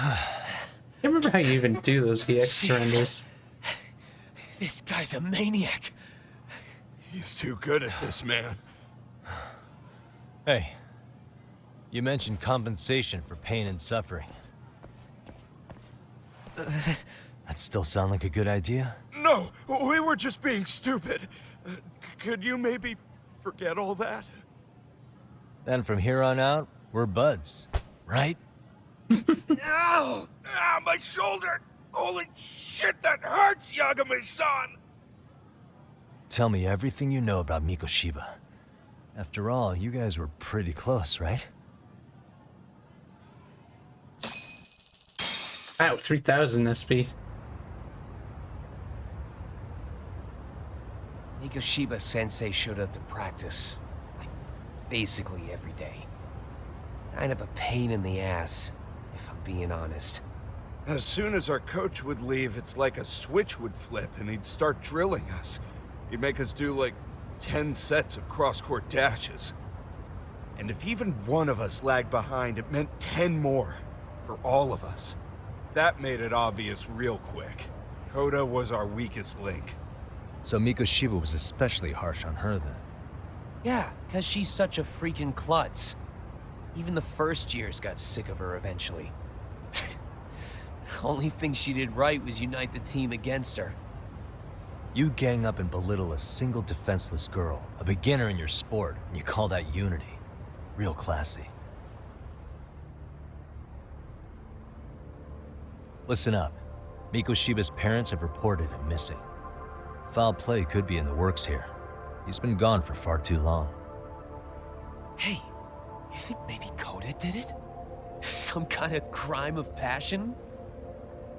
[SPEAKER 1] I can't remember how you even do those EX surrenders.
[SPEAKER 17] This guy's a maniac. He's too good at this, man.
[SPEAKER 2] Hey, you mentioned compensation for pain and suffering. That still sound like a good idea?
[SPEAKER 17] No, we were just being stupid. Could you maybe forget all that?
[SPEAKER 2] Then from here on out, we're buds, right?
[SPEAKER 17] Ow! Ah, my shoulder! Holy shit, that hurts, Yagami-san!
[SPEAKER 2] Tell me everything you know about Mikoshiba. After all, you guys were pretty close, right?
[SPEAKER 1] Wow, 3,000 SP.
[SPEAKER 3] Mikoshiba Sensei showed up to practice, like, basically every day. Kind of a pain in the ass, if I'm being honest.
[SPEAKER 17] As soon as our coach would leave, it's like a switch would flip and he'd start drilling us. He'd make us do like 10 sets of cross-court dashes. And if even one of us lagged behind, it meant 10 more for all of us. That made it obvious real quick. Hoda was our weakest link.
[SPEAKER 2] So Mikoshiba was especially harsh on her then.
[SPEAKER 3] Yeah, because she's such a freaking klutz. Even the first years got sick of her eventually. Only thing she did right was unite the team against her.
[SPEAKER 2] You gang up and belittle a single defenseless girl, a beginner in your sport, and you call that unity. Real classy. Listen up. Mikoshiba's parents have reported him missing. Foul play could be in the works here. He's been gone for far too long.
[SPEAKER 3] Hey, you think maybe Koda did it? Some kind of crime of passion?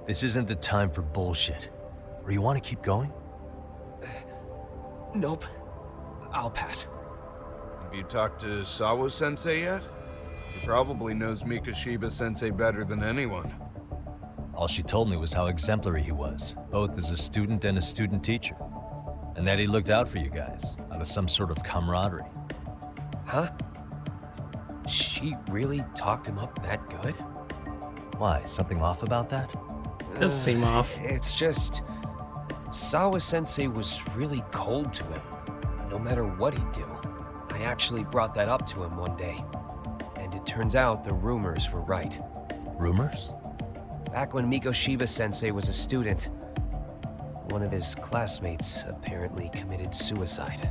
[SPEAKER 2] This isn't the time for bullshit. Or you want to keep going?
[SPEAKER 3] Nope. I'll pass.
[SPEAKER 17] Have you talked to Sawa-sensei yet? He probably knows Mikoshiba-sensei better than anyone.
[SPEAKER 2] All she told me was how exemplary he was, both as a student and a student teacher. And that he looked out for you guys, out of some sort of camaraderie.
[SPEAKER 3] Huh? She really talked him up that good?
[SPEAKER 2] Why, something off about that?
[SPEAKER 1] Does seem off.
[SPEAKER 3] It's just... Sawa-sensei was really cold to him, no matter what he'd do. I actually brought that up to him one day. And it turns out the rumors were right.
[SPEAKER 2] Rumors?
[SPEAKER 3] Back when Mikoshiba-sensei was a student, one of his classmates apparently committed suicide.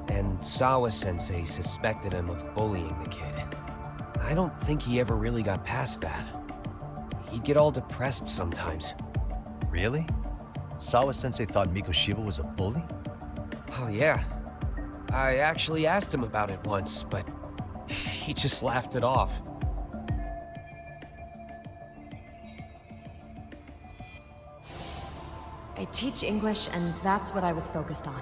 [SPEAKER 3] And Sawa-sensei suspected him of bullying the kid. I don't think he ever really got past that. He'd get all depressed sometimes.
[SPEAKER 2] Really? Sawa-sensei thought Mikoshiba was a bully?
[SPEAKER 3] Oh yeah. I actually asked him about it once, but he just laughed it off.
[SPEAKER 10] I teach English, and that's what I was focused on.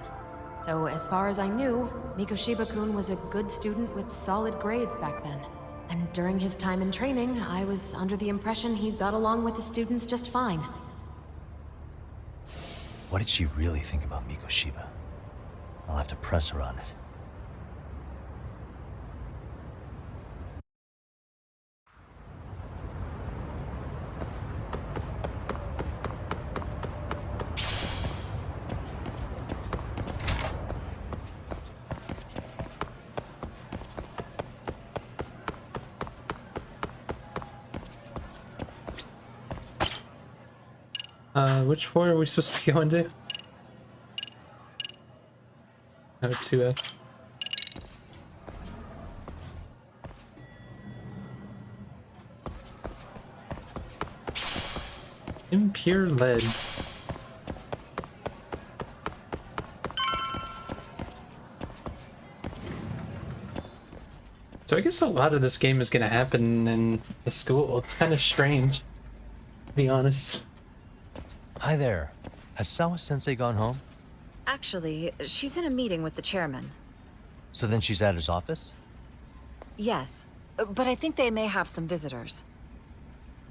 [SPEAKER 10] So as far as I knew, Mikoshiba-kun was a good student with solid grades back then. And during his time in training, I was under the impression he got along with the students just fine.
[SPEAKER 2] What did she really think about Mikoshiba? I'll have to press her on it.
[SPEAKER 1] Which floor are we supposed to be going to? Oh, 2F. Impure lead. So I guess a lot of this game is gonna happen in the school. It's kind of strange, to be honest.
[SPEAKER 2] Hi there. Has Sawa-sensei gone home?
[SPEAKER 5] Actually, she's in a meeting with the chairman.
[SPEAKER 2] So then she's at his office?
[SPEAKER 5] Yes, but I think they may have some visitors.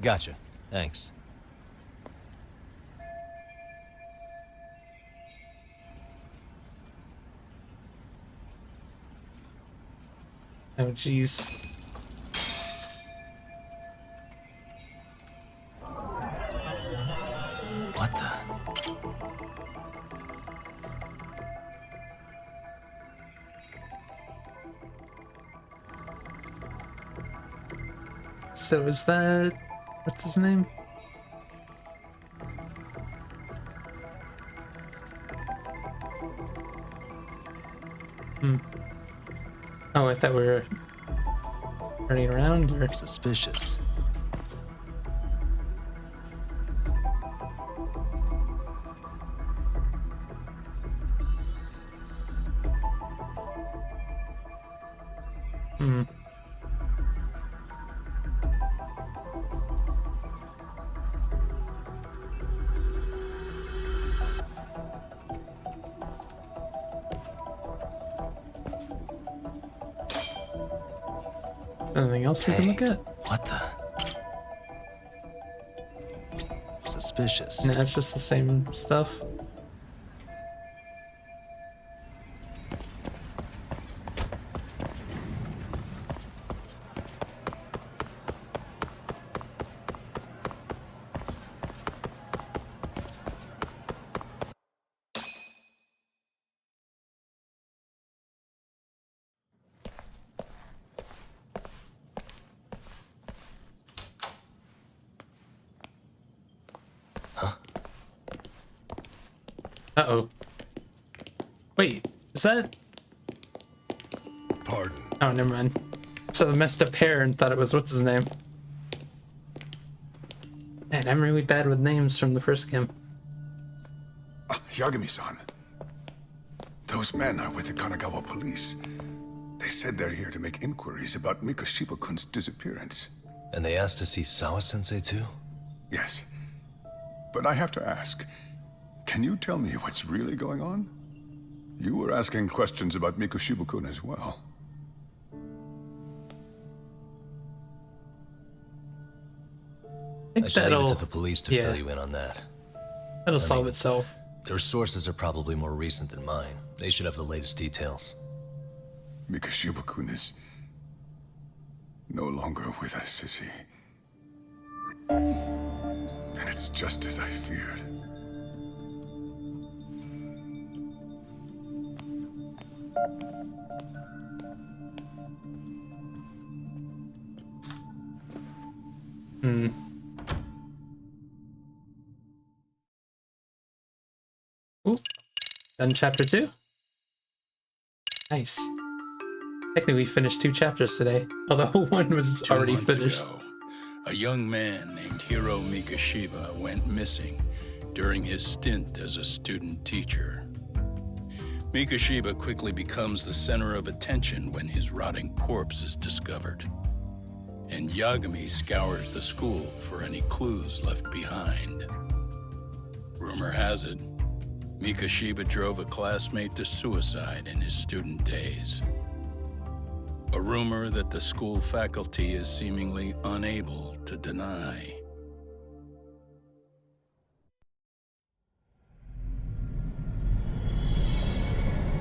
[SPEAKER 2] Gotcha. Thanks.
[SPEAKER 1] Oh, jeez.
[SPEAKER 2] What the?
[SPEAKER 1] So is that... what's his name? Oh, I thought we were turning around, or...
[SPEAKER 2] Suspicious.
[SPEAKER 1] Hmm. Anything else we can look at?
[SPEAKER 7] What the? Suspicious.
[SPEAKER 1] No, it's just the same stuff. Uh-oh. Wait, is that...
[SPEAKER 13] Pardon.
[SPEAKER 1] Oh, never mind. So I messed up hair and thought it was what's his name. Man, I'm really bad with names from the first game.
[SPEAKER 6] Yagami-san. Those men are with the Kanagawa police. They said they're here to make inquiries about Mikoshiba-kun's disappearance.
[SPEAKER 7] And they asked to see Sawa-sensei too?
[SPEAKER 6] Yes. But I have to ask, can you tell me what's really going on? You were asking questions about Mikoshiba-kun as well.
[SPEAKER 7] I should leave it to the police to fill you in on that.
[SPEAKER 1] That'll solve itself.
[SPEAKER 7] Their sources are probably more recent than mine. They should have the latest details.
[SPEAKER 6] Mikoshiba-kun is no longer with us, is he? Then it's just as I feared.
[SPEAKER 1] Hmm. Ooh. Done chapter 2. Nice. Technically, we finished 2 chapters today, although one was
[SPEAKER 13] 2
[SPEAKER 1] already
[SPEAKER 13] months
[SPEAKER 1] finished.
[SPEAKER 13] ago, a young man named Hiro Mikoshiba went missing during his stint as a student teacher. Mikoshiba quickly becomes the center of attention when his rotting corpse is discovered. And Yagami scours the school for any clues left behind. Rumor has it, Mikoshiba drove a classmate to suicide in his student days. A rumor that the school faculty is seemingly unable to deny.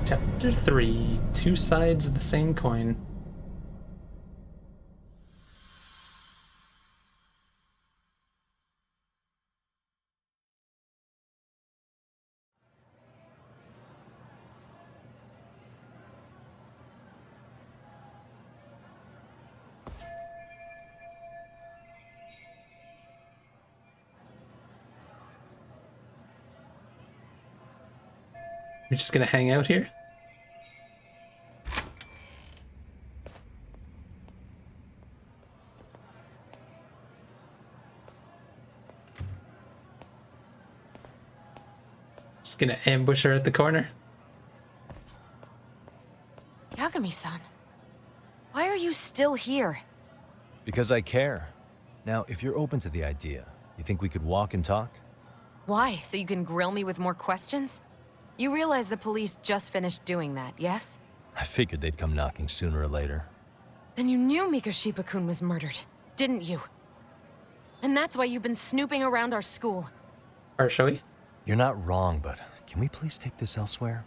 [SPEAKER 1] Chapter 3, 2 sides of the same coin. We're just gonna hang out here? Just gonna ambush her at the corner?
[SPEAKER 10] Yagami-san, why are you still here?
[SPEAKER 2] Because I care. Now, if you're open to the idea, you think we could walk and talk?
[SPEAKER 10] Why? So you can grill me with more questions? You realize the police just finished doing that, yes?
[SPEAKER 2] I figured they'd come knocking sooner or later.
[SPEAKER 10] Then you knew Mikoshiba-kun was murdered, didn't you? And that's why you've been snooping around our school.
[SPEAKER 1] Or shall we?
[SPEAKER 2] You're not wrong, but can we please take this elsewhere?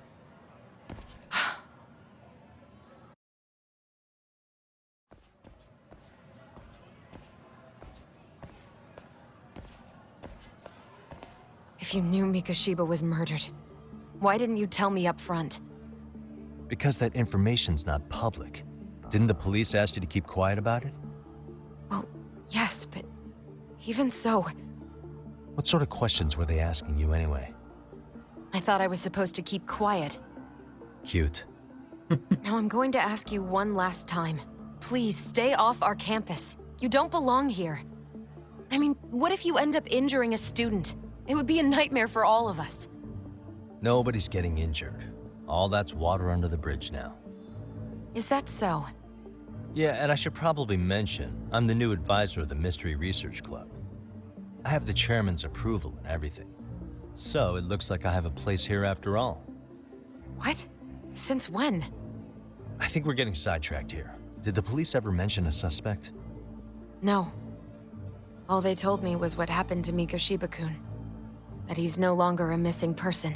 [SPEAKER 10] If you knew Mikoshiba was murdered, why didn't you tell me up front?
[SPEAKER 2] Because that information's not public. Didn't the police ask you to keep quiet about it?
[SPEAKER 10] Well, yes, but even so...
[SPEAKER 2] What sort of questions were they asking you anyway?
[SPEAKER 10] I thought I was supposed to keep quiet.
[SPEAKER 2] Cute.
[SPEAKER 10] Now I'm going to ask you one last time. Please, stay off our campus. You don't belong here. I mean, what if you end up injuring a student? It would be a nightmare for all of us.
[SPEAKER 2] Nobody's getting injured. All that's water under the bridge now.
[SPEAKER 10] Is that so?
[SPEAKER 2] Yeah, and I should probably mention, I'm the new advisor of the Mystery Research Club. I have the chairman's approval and everything. So it looks like I have a place here after all.
[SPEAKER 10] What? Since when?
[SPEAKER 2] I think we're getting sidetracked here. Did the police ever mention a suspect?
[SPEAKER 10] No. All they told me was what happened to Mikoshiba-kun. That he's no longer a missing person.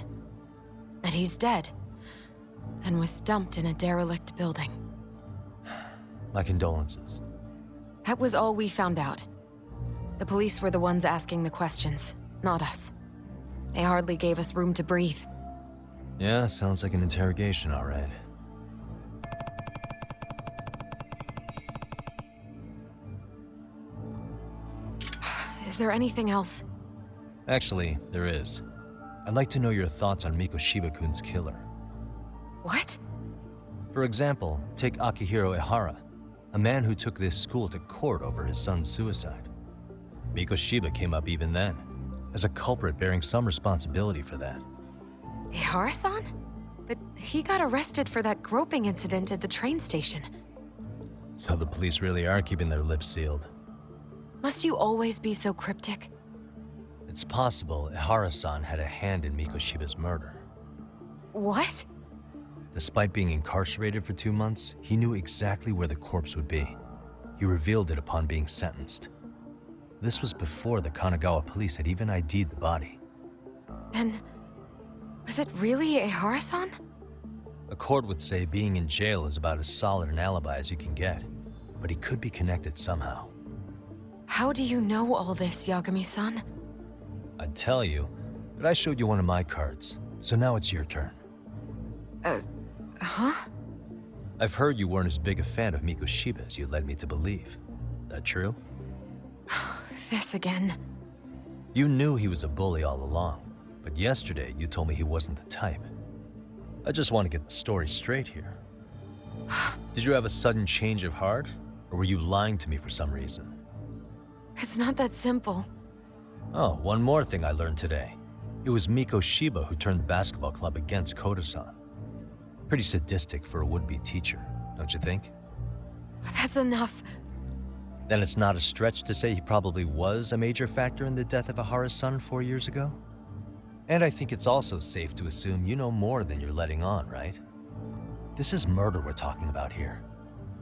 [SPEAKER 10] That he's dead. And was dumped in a derelict building.
[SPEAKER 2] My condolences.
[SPEAKER 10] That was all we found out. The police were the ones asking the questions, not us. They hardly gave us room to breathe.
[SPEAKER 2] Yeah, sounds like an interrogation, all right.
[SPEAKER 10] Is there anything else?
[SPEAKER 2] Actually, there is. I'd like to know your thoughts on Mikoshiba-kun's killer.
[SPEAKER 10] What?
[SPEAKER 2] For example, take Akihiro Ehara, a man who took this school to court over his son's suicide. Mikoshiba came up even then, as a culprit bearing some responsibility for that.
[SPEAKER 10] Ehara-san? But he got arrested for that groping incident at the train station.
[SPEAKER 2] So the police really are keeping their lips sealed.
[SPEAKER 10] Must you always be so cryptic?
[SPEAKER 2] It's possible Ehara-san had a hand in Mikoshiba's murder.
[SPEAKER 10] What?
[SPEAKER 2] Despite being incarcerated for 2 months, he knew exactly where the corpse would be. He revealed it upon being sentenced. This was before the Kanagawa police had even ID'd the body.
[SPEAKER 10] Then, was it really Ehara-san?
[SPEAKER 2] A court would say being in jail is about as solid an alibi as you can get, but he could be connected somehow.
[SPEAKER 10] How do you know all this, Yagami-san?
[SPEAKER 2] I'd tell you, but I showed you one of my cards, so now it's your turn.
[SPEAKER 10] Huh?
[SPEAKER 2] I've heard you weren't as big a fan of Mikoshiba as you led me to believe. That true?
[SPEAKER 10] This again.
[SPEAKER 2] You knew he was a bully all along, but yesterday you told me he wasn't the type. I just want to get the story straight here. Did you have a sudden change of heart, or were you lying to me for some reason?
[SPEAKER 10] It's not that simple.
[SPEAKER 2] Oh, one more thing I learned today. It was Mikoshiba who turned the basketball club against Kodo-san. Pretty sadistic for a would-be teacher, don't you think?
[SPEAKER 10] That's enough.
[SPEAKER 2] Then it's not a stretch to say he probably was a major factor in the death of Ehara's son 4 years ago? And I think it's also safe to assume you know more than you're letting on, right? This is murder we're talking about here.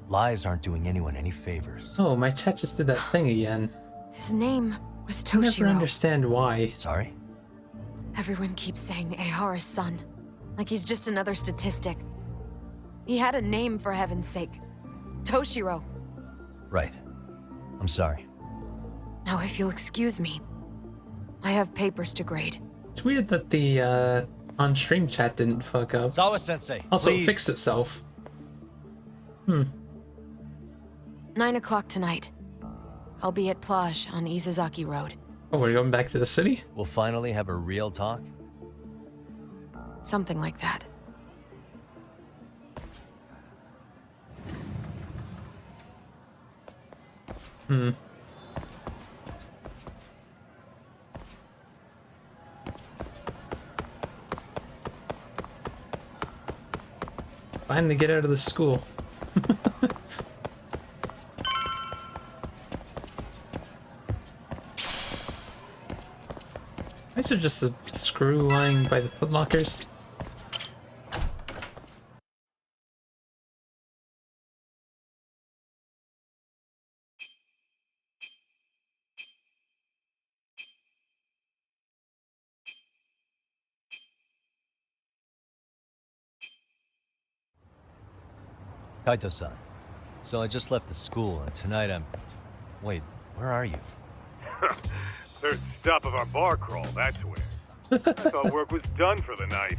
[SPEAKER 2] Lies aren't doing anyone any favors.
[SPEAKER 1] Oh, my chat just did that thing again.
[SPEAKER 10] His name was
[SPEAKER 1] I
[SPEAKER 10] Toshiro.
[SPEAKER 1] never understand why.
[SPEAKER 2] Sorry?
[SPEAKER 10] Everyone keeps saying Ehara's son, like he's just another statistic. He had a name, for heaven's sake. Toshiro.
[SPEAKER 2] Right. I'm sorry.
[SPEAKER 10] Now, if you'll excuse me, I have papers to grade.
[SPEAKER 1] It's weird that the on-stream chat didn't fuck up.
[SPEAKER 2] Sawa-sensei,
[SPEAKER 1] Also,
[SPEAKER 2] please.
[SPEAKER 1] it fixed itself.
[SPEAKER 10] 9 o'clock tonight. I'll be at Plage on Izazaki Road.
[SPEAKER 1] Oh, we're going back to the city?
[SPEAKER 2] We'll finally have a real talk?
[SPEAKER 10] Something like that.
[SPEAKER 1] Finally get out of the school. Why is there just a screw lying by the footlockers?
[SPEAKER 2] Kaito-san. So I just left the school, and tonight I'm... Wait, where are you?
[SPEAKER 15] Third stop of our bar crawl, that's where. I thought work was done for the night.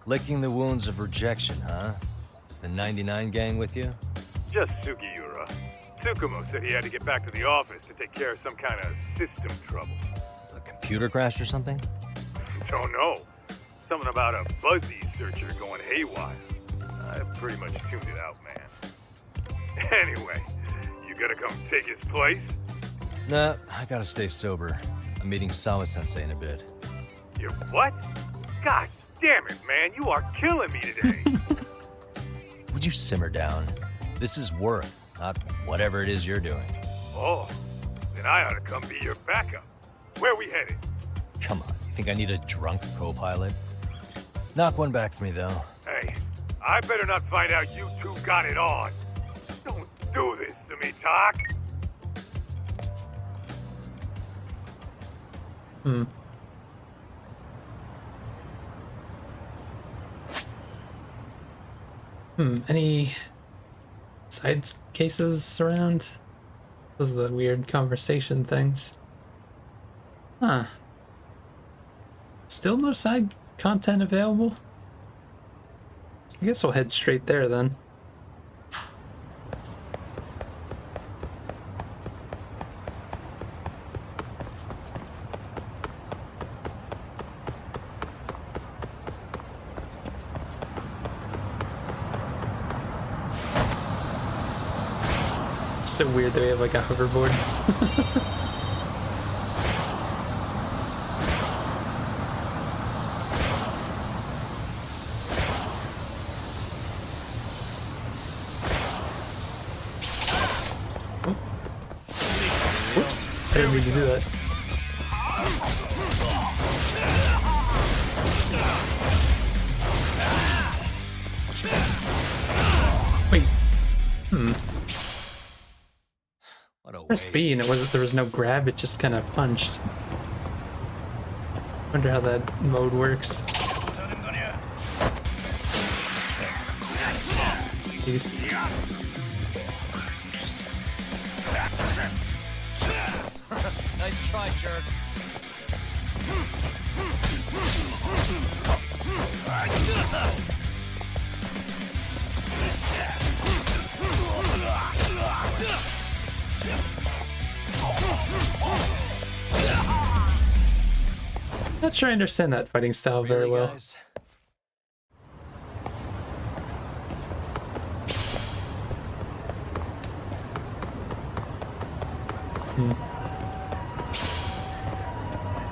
[SPEAKER 2] Licking the wounds of rejection, huh? Is the 99 gang with you?
[SPEAKER 15] Just Sugiura. Tsukumo said he had to get back to the office to take care of some kind of system trouble.
[SPEAKER 2] A computer crash or something?
[SPEAKER 15] Don't know. Something about a Buzzy searcher going haywire. I pretty much tuned it out, man. Anyway, you gonna come take his place?
[SPEAKER 2] Nah, I gotta stay sober. I'm meeting Sawa-sensei in a bit.
[SPEAKER 15] You what? God damn it, man, you are killing me today.
[SPEAKER 2] Would you simmer down? This is work, not whatever it is you're doing.
[SPEAKER 15] Oh, then I ought to come be your backup. Where we headed?
[SPEAKER 2] Come on, you think I need a drunk co-pilot? Knock one back for me, though.
[SPEAKER 15] Hey, I better not find out you two got it on. Don't do this to me, Talk.
[SPEAKER 1] Any side cases around? Those are the weird conversation things. Huh. Still no side content available? I guess we'll head straight there then. It's so weird that we have like a hoverboard. Whoops, I didn't mean to do that. Wait. Press B and there was no grab, it just kind of punched. Wonder how that mode works. Jeez.
[SPEAKER 3] Nice try, jerk.
[SPEAKER 1] Not sure I understand that fighting style very well.
[SPEAKER 3] Guys?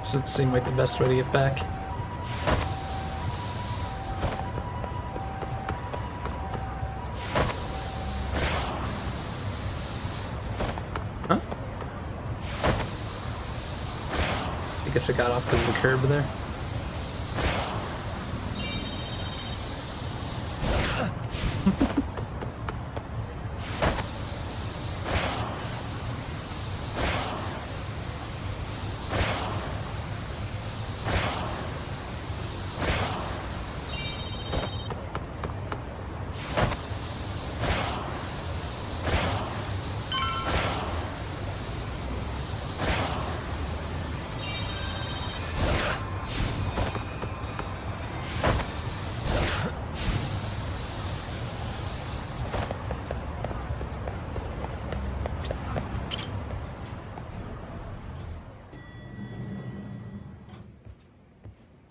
[SPEAKER 1] Doesn't seem like the best way to get back. Huh? I guess I got off because of the curb there.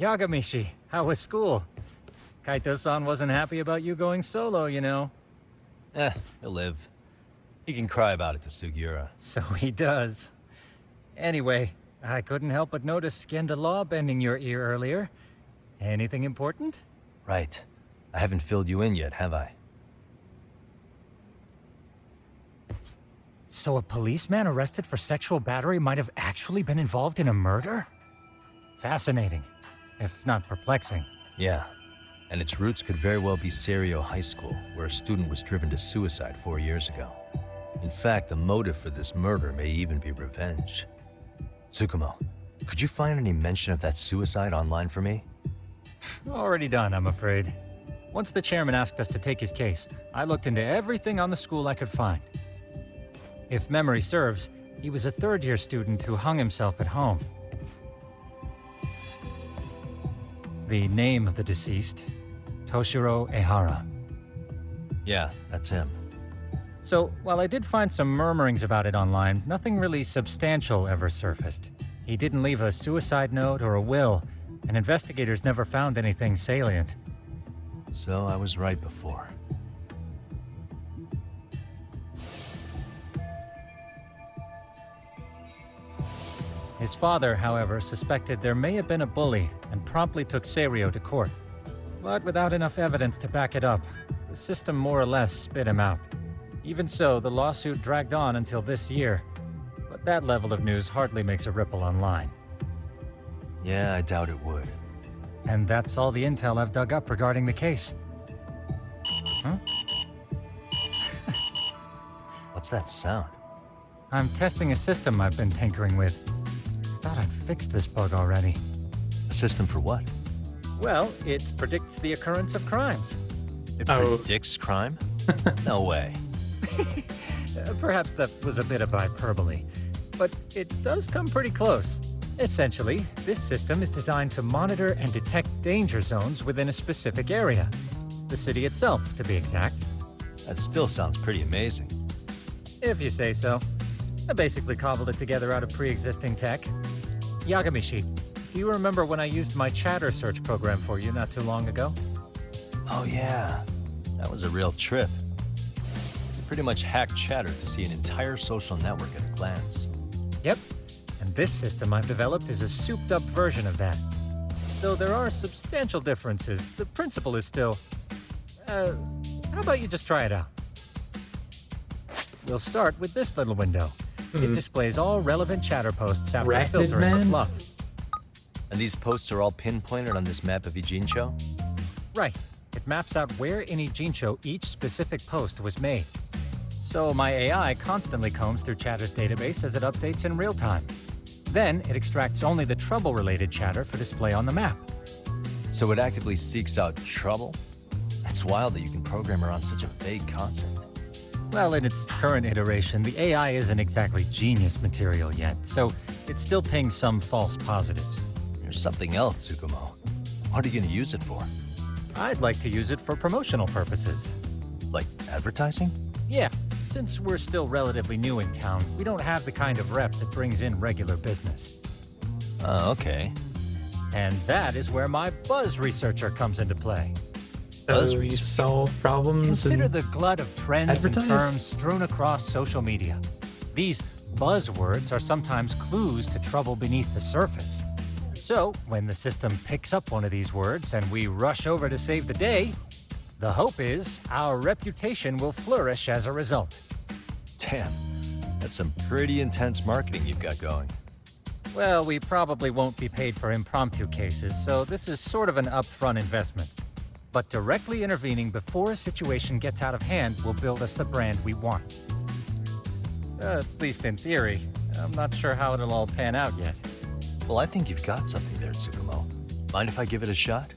[SPEAKER 16] Yagamishi, how was school? Kaito-san wasn't happy about you going solo, you know.
[SPEAKER 2] He'll live. He can cry about it to Sugiura.
[SPEAKER 16] So he does. Anyway, I couldn't help but notice Skenda Law bending your ear earlier. Anything important?
[SPEAKER 2] Right. I haven't filled you in yet, have I?
[SPEAKER 16] So a policeman arrested for sexual battery might have actually been involved in a murder? Fascinating, if not perplexing.
[SPEAKER 2] Yeah. And its roots could very well be Serio High School, where a student was driven to suicide 4 years ago. In fact, the motive for this murder may even be revenge. Tsukumo, could you find any mention of that suicide online for me?
[SPEAKER 16] Already done, I'm afraid. Once the chairman asked us to take his case, I looked into everything on the school I could find. If memory serves, he was a third-year student who hung himself at home. The name of the deceased, Toshiro Ehara.
[SPEAKER 2] Yeah, that's him.
[SPEAKER 16] So, while I did find some murmurings about it online, nothing really substantial ever surfaced. He didn't leave a suicide note or a will, and investigators never found anything salient.
[SPEAKER 2] So I was right before.
[SPEAKER 16] His father, however, suspected there may have been a bully and promptly took Serio to court. But without enough evidence to back it up, the system more or less spit him out. Even so, the lawsuit dragged on until this year. But that level of news hardly makes a ripple online.
[SPEAKER 2] Yeah, I doubt it would.
[SPEAKER 16] And that's all the intel I've dug up regarding the case. Huh?
[SPEAKER 2] What's that sound?
[SPEAKER 16] I'm testing a system I've been tinkering with. Thought I'd fixed this bug already.
[SPEAKER 2] A system for what?
[SPEAKER 16] Well, it predicts the occurrence of crimes.
[SPEAKER 2] It predicts crime? No way.
[SPEAKER 16] Perhaps that was a bit of hyperbole, but it does come pretty close. Essentially, this system is designed to monitor and detect danger zones within a specific area. The city itself, to be exact.
[SPEAKER 2] That still sounds pretty amazing.
[SPEAKER 16] If you say so. I basically cobbled it together out of pre-existing tech. Yagami-shi, do you remember when I used my chatter search program for you not too long ago?
[SPEAKER 2] Oh yeah, that was a real trip. You pretty much hacked Chatter to see an entire social network at a glance.
[SPEAKER 16] Yep, and this system I've developed is a souped-up version of that. Though there are substantial differences, the principle is still... how about you just try it out? We'll start with this little window. It displays all relevant chatter posts after filtering the fluff.
[SPEAKER 2] And these posts are all pinpointed on this map of Ijincho?
[SPEAKER 16] Right. It maps out where in Ijincho each specific post was made. So my AI constantly combs through Chatter's database as it updates in real time. Then it extracts only the trouble-related chatter for display on the map.
[SPEAKER 2] So it actively seeks out trouble? It's wild that you can program around such a vague concept.
[SPEAKER 16] Well, in its current iteration, the AI isn't exactly genius material yet, so it still pings some false positives.
[SPEAKER 2] There's something else, Tsukumo. What are you going to use it for?
[SPEAKER 16] I'd like to use it for promotional purposes.
[SPEAKER 2] Like advertising?
[SPEAKER 16] Yeah, since we're still relatively new in town, we don't have the kind of rep that brings in regular business.
[SPEAKER 2] Oh, okay.
[SPEAKER 16] And that is where my buzz researcher comes into play.
[SPEAKER 1] So you solve problems.
[SPEAKER 16] Consider the glut of trends and
[SPEAKER 1] advertise?
[SPEAKER 16] terms strewn across social media. These buzzwords are sometimes clues to trouble beneath the surface. So, when the system picks up one of these words and we rush over to save the day, the hope is our reputation will flourish as a result.
[SPEAKER 2] Damn, that's some pretty intense marketing you've got going.
[SPEAKER 16] Well, we probably won't be paid for impromptu cases, so this is sort of an upfront investment. But directly intervening before a situation gets out of hand will build us the brand we want. At least in theory. I'm not sure how it'll all pan out yet.
[SPEAKER 2] Well, I think you've got something there, Tsukumo. Mind if I give it a shot?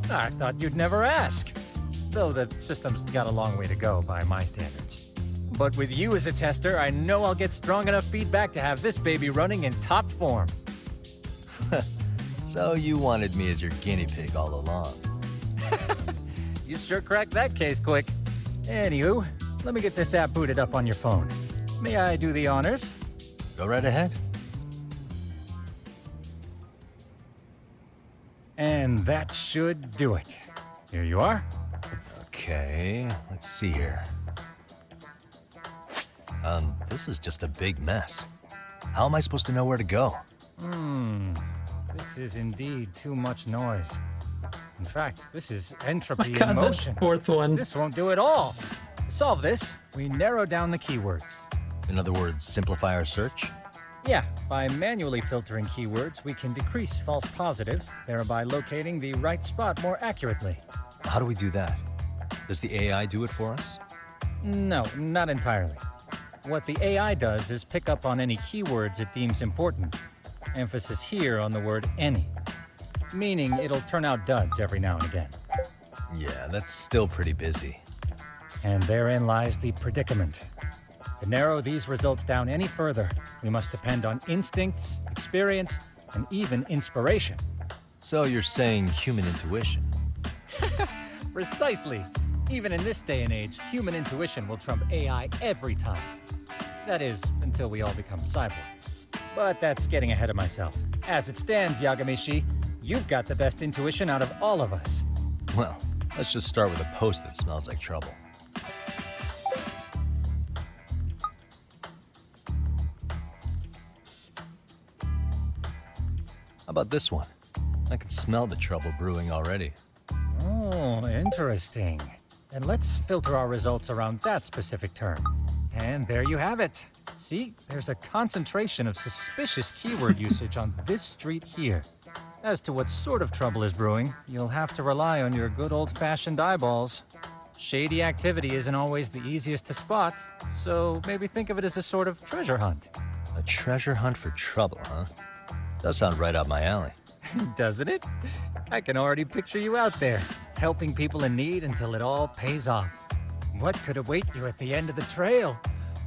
[SPEAKER 16] I thought you'd never ask. Though the system's got a long way to go by my standards. But with you as a tester, I know I'll get strong enough feedback to have this baby running in top form.
[SPEAKER 2] So you wanted me as your guinea pig all along.
[SPEAKER 16] You sure cracked that case quick. Anywho, let me get this app booted up on your phone. May I do the honors?
[SPEAKER 2] Go right ahead.
[SPEAKER 16] And that should do it. Here you are.
[SPEAKER 2] Okay, let's see here. This is just a big mess. How am I supposed to know where to go?
[SPEAKER 16] This is indeed too much noise. In fact, this is entropy
[SPEAKER 1] God,
[SPEAKER 16] in
[SPEAKER 1] that
[SPEAKER 16] motion.
[SPEAKER 1] fourth one.
[SPEAKER 16] This won't do it all. To solve this, we narrow down the keywords.
[SPEAKER 2] In other words, simplify our search?
[SPEAKER 16] Yeah, by manually filtering keywords, we can decrease false positives, thereby locating the right spot more accurately.
[SPEAKER 2] How do we do that? Does the AI do it for us?
[SPEAKER 16] No, not entirely. What the AI does is pick up on any keywords it deems important. Emphasis here on the word any. Meaning it'll turn out duds every now and again.
[SPEAKER 2] Yeah, that's still pretty busy.
[SPEAKER 16] And therein lies the predicament. To narrow these results down any further, we must depend on instincts, experience, and even inspiration.
[SPEAKER 2] So you're saying human intuition?
[SPEAKER 16] Precisely. Even in this day and age, human intuition will trump AI every time. That is, until we all become cyborgs. But that's getting ahead of myself. As it stands, Yagami-shi, you've got the best intuition out of all of us.
[SPEAKER 2] Well, let's just start with a post that smells like trouble. How about this one? I can smell the trouble brewing already.
[SPEAKER 16] Oh, interesting. And let's filter our results around that specific term. And there you have it. See, there's a concentration of suspicious keyword usage on this street here. As to what sort of trouble is brewing, you'll have to rely on your good old-fashioned eyeballs. Shady activity isn't always the easiest to spot, so maybe think of it as a sort of treasure hunt.
[SPEAKER 2] A treasure hunt for trouble, huh? Does sound right up my alley.
[SPEAKER 16] Doesn't it? I can already picture you out there, helping people in need until it all pays off. What could await you at the end of the trail?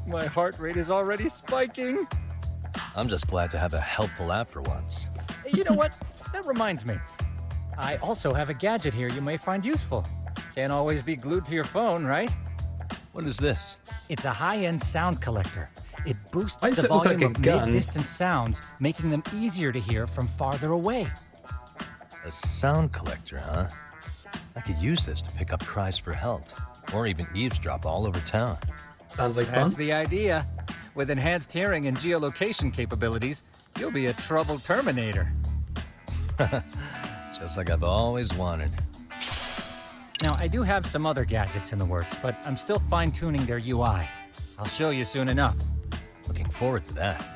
[SPEAKER 16] My heart rate is already spiking.
[SPEAKER 2] I'm just glad to have a helpful app for once.
[SPEAKER 16] You know what? That reminds me. I also have a gadget here you may find useful. Can't always be glued to your phone, right?
[SPEAKER 2] What is this?
[SPEAKER 16] It's a high-end sound collector. It boosts
[SPEAKER 1] Why does
[SPEAKER 16] the
[SPEAKER 1] it look
[SPEAKER 16] volume
[SPEAKER 1] like a
[SPEAKER 16] of
[SPEAKER 1] gun?
[SPEAKER 16] mid-distance sounds, making them easier to hear from farther away.
[SPEAKER 2] A sound collector, huh? I could use this to pick up cries for help, or even eavesdrop all over town.
[SPEAKER 1] Sounds like
[SPEAKER 16] That's
[SPEAKER 1] fun.
[SPEAKER 16] the idea. With enhanced hearing and geolocation capabilities, you'll be a trouble terminator.
[SPEAKER 2] Just like I've always wanted.
[SPEAKER 16] Now, I do have some other gadgets in the works, but I'm still fine-tuning their UI. I'll show you soon enough.
[SPEAKER 2] Looking forward to that.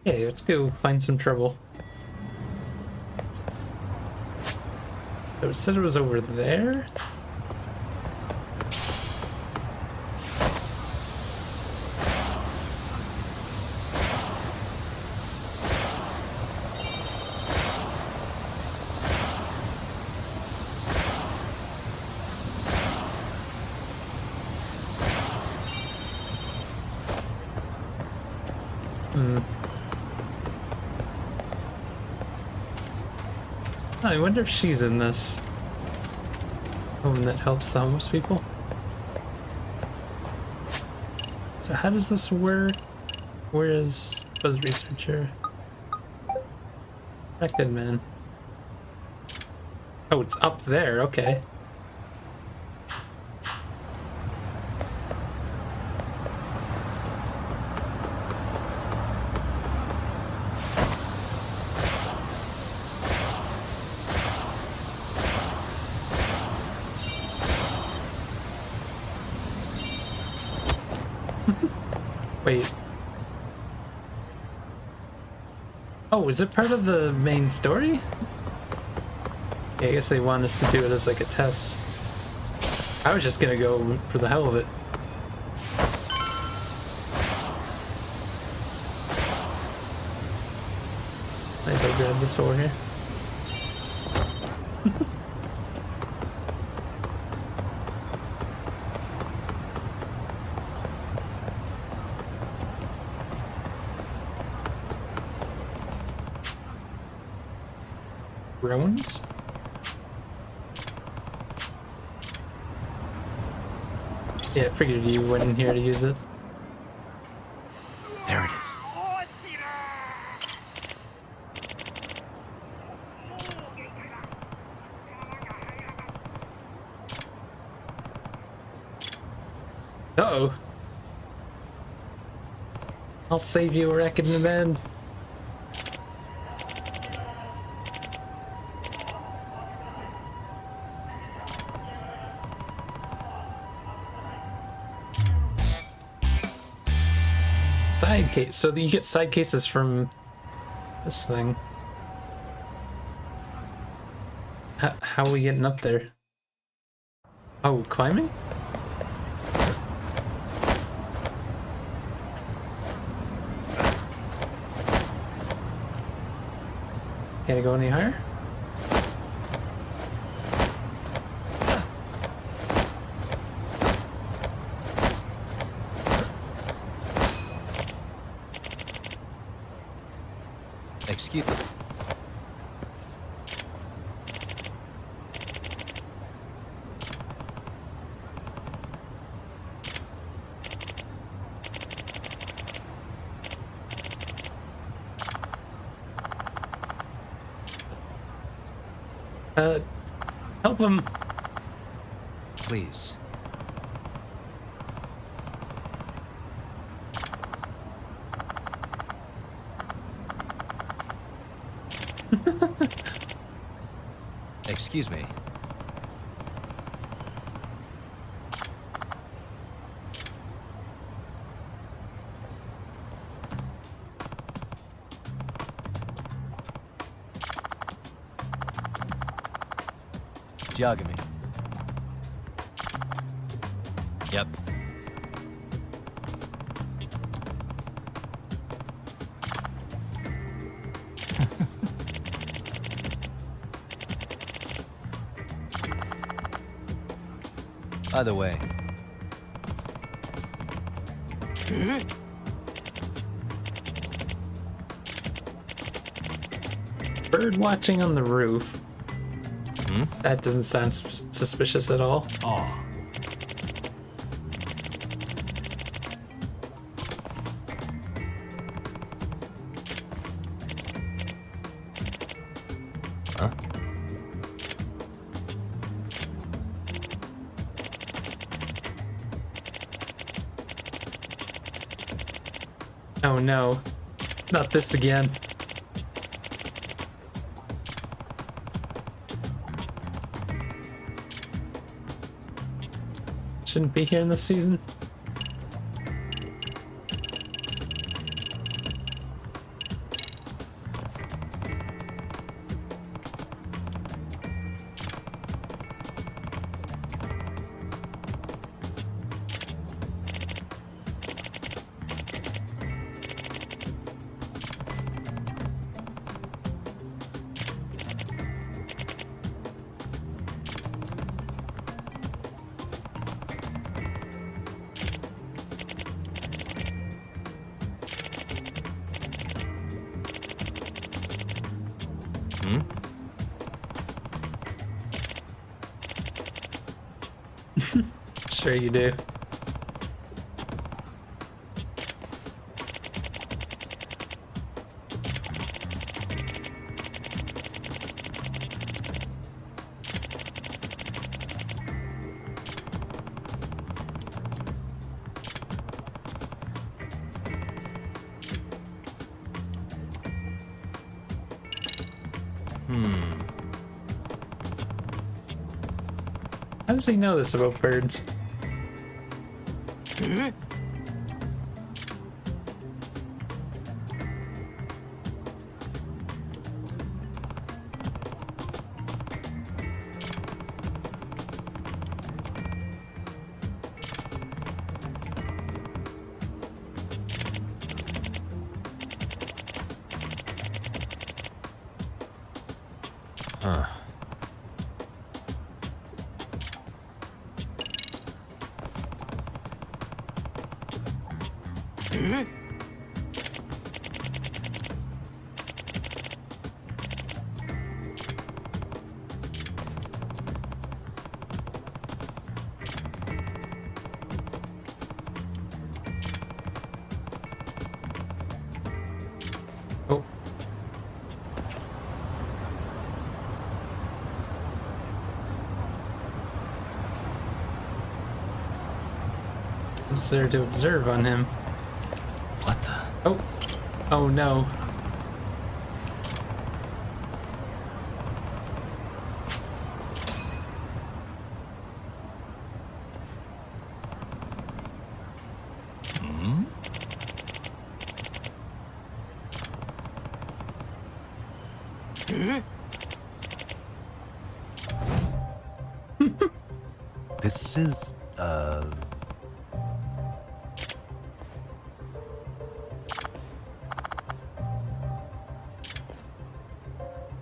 [SPEAKER 1] Yeah, let's go find some trouble. So it said it was over there? I wonder if she's in this home that helps homeless people. So how does this work? Where is Buzz Researcher? Affected man. Oh, it's up there, okay. Wait. Oh, is it part of the main story? Yeah, I guess they want us to do it as like a test. I was just gonna go for the hell of it. Might as well grab this over here. Ruins? Yeah, I figured you went in here to use it.
[SPEAKER 2] There it is.
[SPEAKER 1] Uh-oh. I'll save you, Reckoning Man. Side case. So you get side cases from this thing. How are we getting up there? Oh, climbing? Can't go any higher?
[SPEAKER 2] Excuse me.
[SPEAKER 1] Help him.
[SPEAKER 3] Please.
[SPEAKER 2] Excuse me. Yagami. Yep. By the way.
[SPEAKER 1] Bird watching on the roof.
[SPEAKER 2] Hmm?
[SPEAKER 1] That doesn't sound suspicious at all.
[SPEAKER 2] Oh. Huh?
[SPEAKER 1] Oh no. Not this again. Shouldn't be here in this season.
[SPEAKER 2] Hmm?
[SPEAKER 1] Sure you do. How does he know this about birds?
[SPEAKER 2] Huh.
[SPEAKER 1] Oh. What's there to observe on him?
[SPEAKER 2] What the?
[SPEAKER 1] Oh. Oh no.
[SPEAKER 2] Hmm? This is,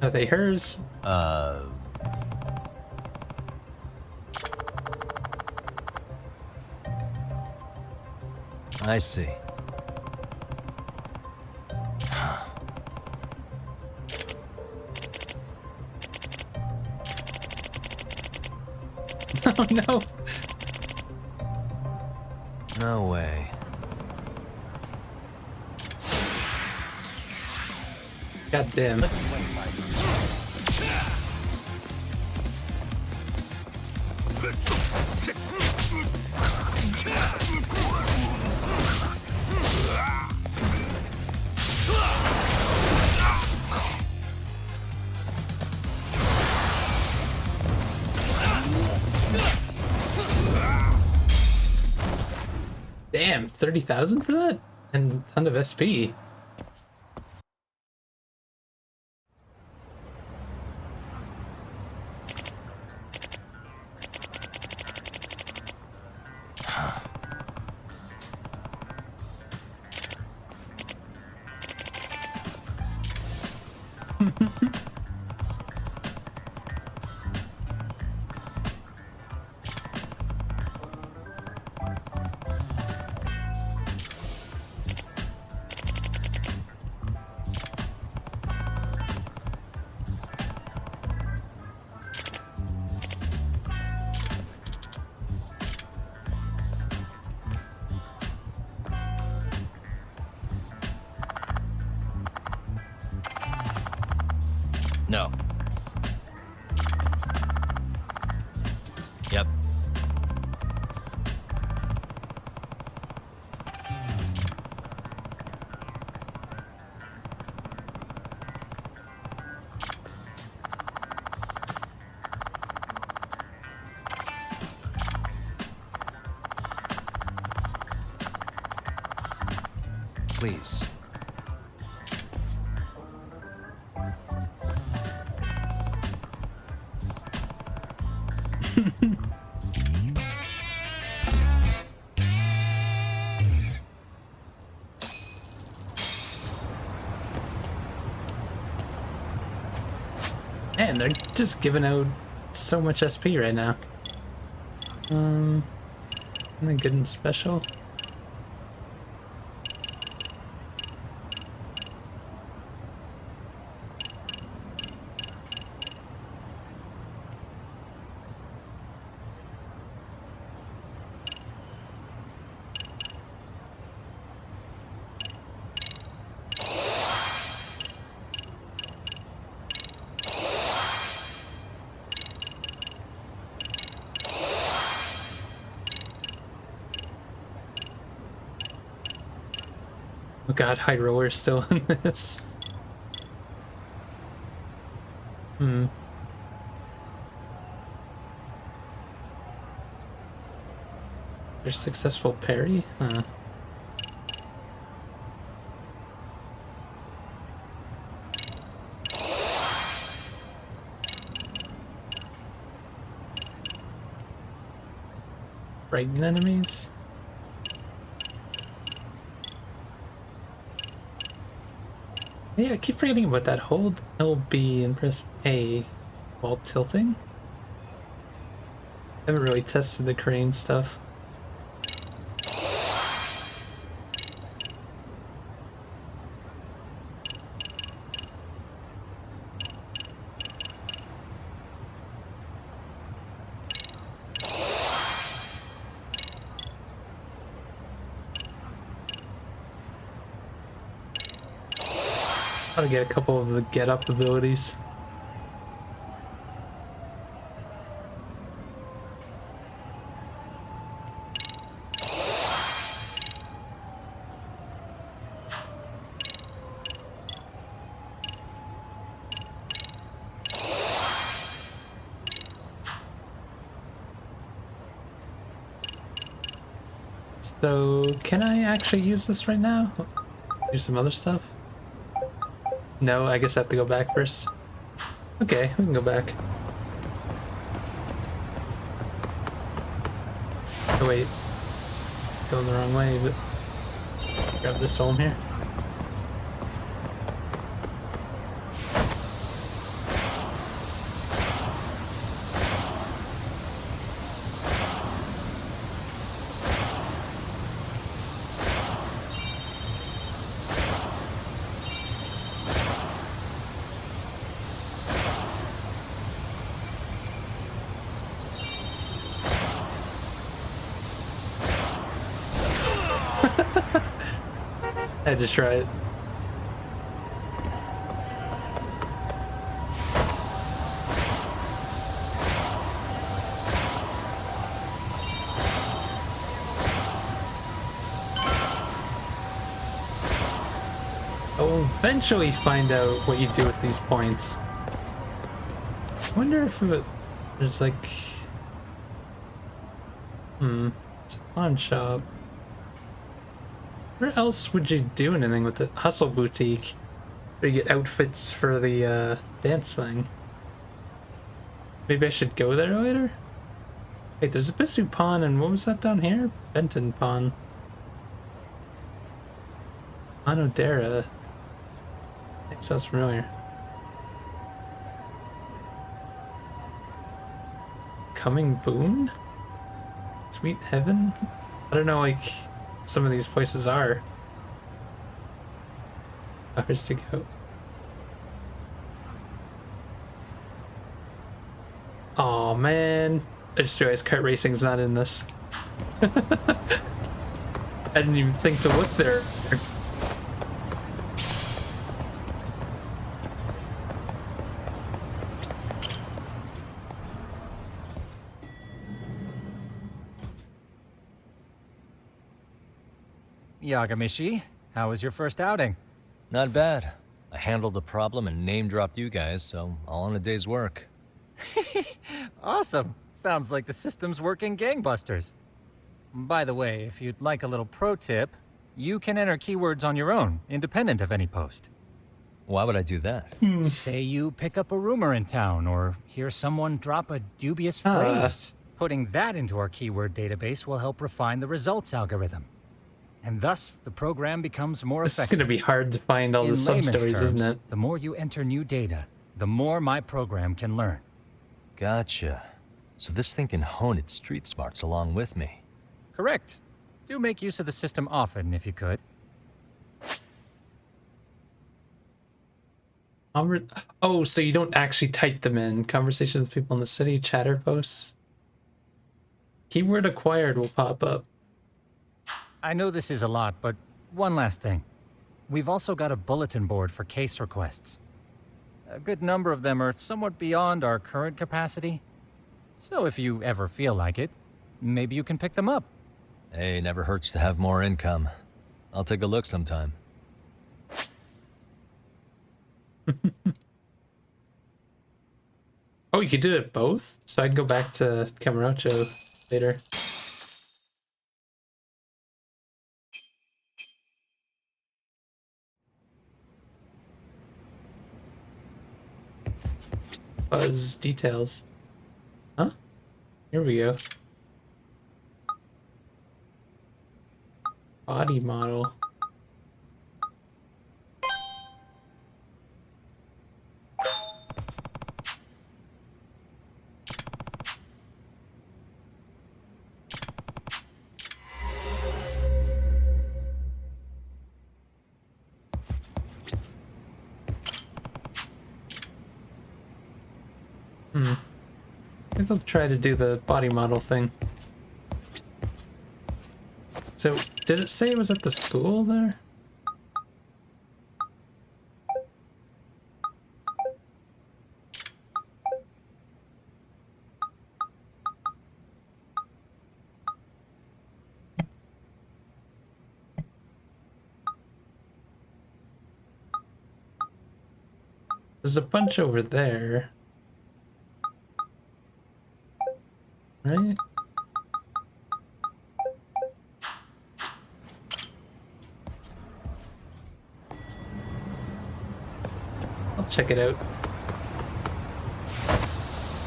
[SPEAKER 1] Are they hers?
[SPEAKER 2] I see.
[SPEAKER 1] Oh no.
[SPEAKER 2] No way.
[SPEAKER 1] God damn.
[SPEAKER 2] Let's play by
[SPEAKER 1] Damn, 30,000 for that? And a ton of SP.
[SPEAKER 2] No. Yep. Please.
[SPEAKER 1] Man, they're just giving out so much SP right now. Something good and special. Oh god, high roller still in this. There's successful parry? Huh. Frighten enemies? Yeah, I keep forgetting about that. Hold LB and press A while tilting. I haven't really tested the crane stuff. I'll get a couple of the get up abilities. So, can I actually use this right now? Do some other stuff? No, I guess I have to go back first. Okay, we can go back. Oh wait, going the wrong way, but grab this home here. I had to try it. I'll eventually find out what you do with these points. I wonder if there's like... it's a pawn shop. Where else would you do anything with the Hustle Boutique? Where you get outfits for the dance thing. Maybe I should go there later? Wait, there's a Bissu Pawn, and what was that down here? Benton Pawn. Anodera. Name sounds familiar. Coming Boon? Sweet Heaven? I don't know, like, some of these places are. Where's to go? Aw, man. I just realized kart racing's not in this. I didn't even think to look there.
[SPEAKER 16] Yagamishi, how was your first outing?
[SPEAKER 2] Not bad. I handled the problem and name-dropped you guys, so all in a day's work.
[SPEAKER 16] Awesome. Sounds like the system's working gangbusters. By the way, if you'd like a little pro tip, you can enter keywords on your own, independent of any post.
[SPEAKER 2] Why would I do that?
[SPEAKER 16] Say you pick up a rumor in town, or hear someone drop a dubious phrase. Putting that into our keyword database will help refine the results algorithm. And thus, the program becomes more effective.
[SPEAKER 1] This is going to be hard to find all the sub-stories, isn't it?
[SPEAKER 16] The more you enter new data, the more my program can learn.
[SPEAKER 2] Gotcha. So this thing can hone its street smarts along with me.
[SPEAKER 16] Correct. Do make use of the system often, if you could.
[SPEAKER 1] Oh, so you don't actually type them in. Conversations with people in the city, chatter posts. Keyword acquired will pop up.
[SPEAKER 16] I know this is a lot, but one last thing. We've also got a bulletin board for case requests. A good number of them are somewhat beyond our current capacity. So if you ever feel like it, maybe you can pick them up.
[SPEAKER 2] Hey, never hurts to have more income. I'll take a look sometime.
[SPEAKER 1] Oh, you could do it both? So I can go back to Camarocho later. Buzz details. Huh? Here we go. Body model. Maybe I'll try to do the body model thing. So, did it say it was at the school there? There's a bunch over there. Right? I'll check it out.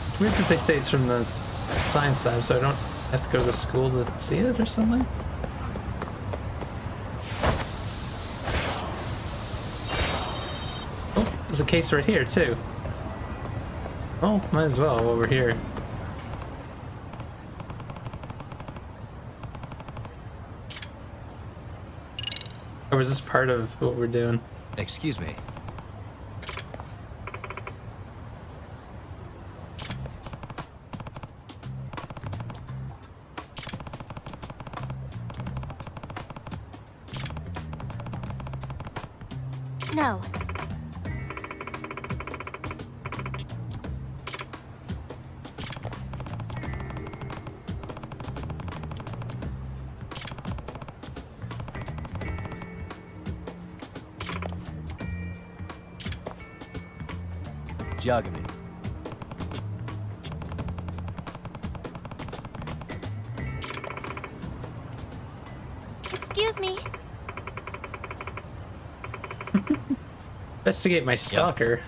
[SPEAKER 1] It's weird that they say it's from the science lab, so I don't have to go to the school to see it or something. Oh, there's a case right here too. Oh, might as well while we're here. Or was this part of what we're doing?
[SPEAKER 2] Excuse me.
[SPEAKER 19] No.
[SPEAKER 2] It's Yagami.
[SPEAKER 4] Excuse me.
[SPEAKER 1] Investigate my stalker.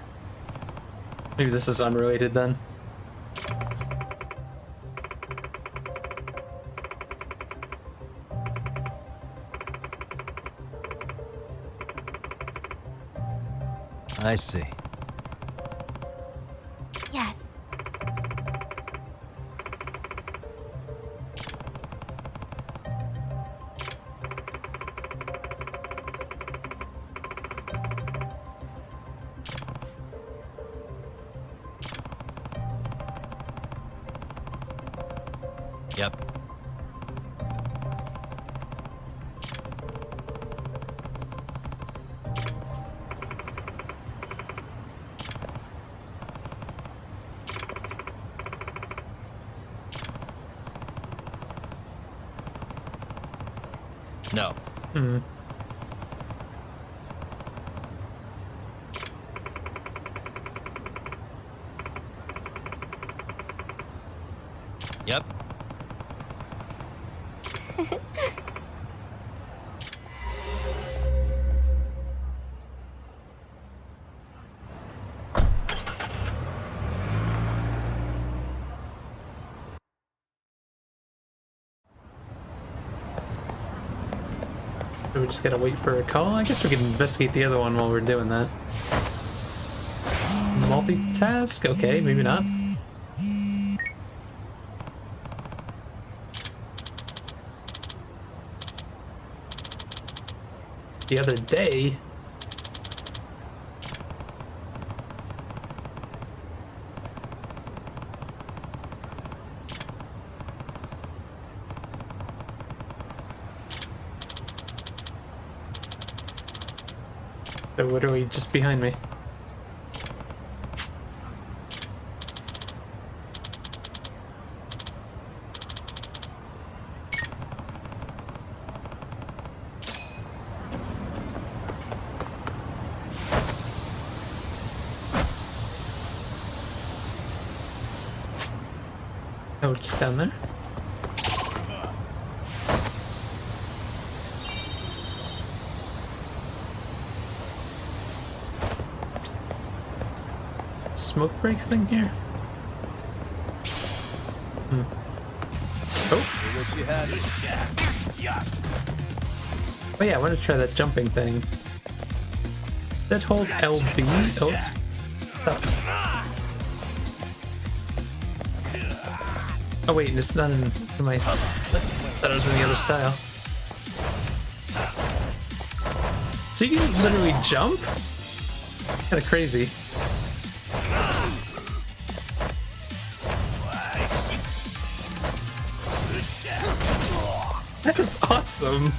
[SPEAKER 1] Maybe this is unrelated then.
[SPEAKER 2] I see.
[SPEAKER 4] Yes.
[SPEAKER 2] Yep. No.
[SPEAKER 1] Hmm.
[SPEAKER 2] Yep.
[SPEAKER 1] So we just gotta wait for a call? I guess we can investigate the other one while we're doing that. Multitask? Okay, maybe not. The other day... So what are we just behind me? Oh, just down there? Smoke break thing here? Hmm. Oh yeah, I want to try that jumping thing. That hold LB? Oops. Stop. Oh wait, it's not in my... That was in the other style. So you can just literally jump? Kinda crazy. That is awesome.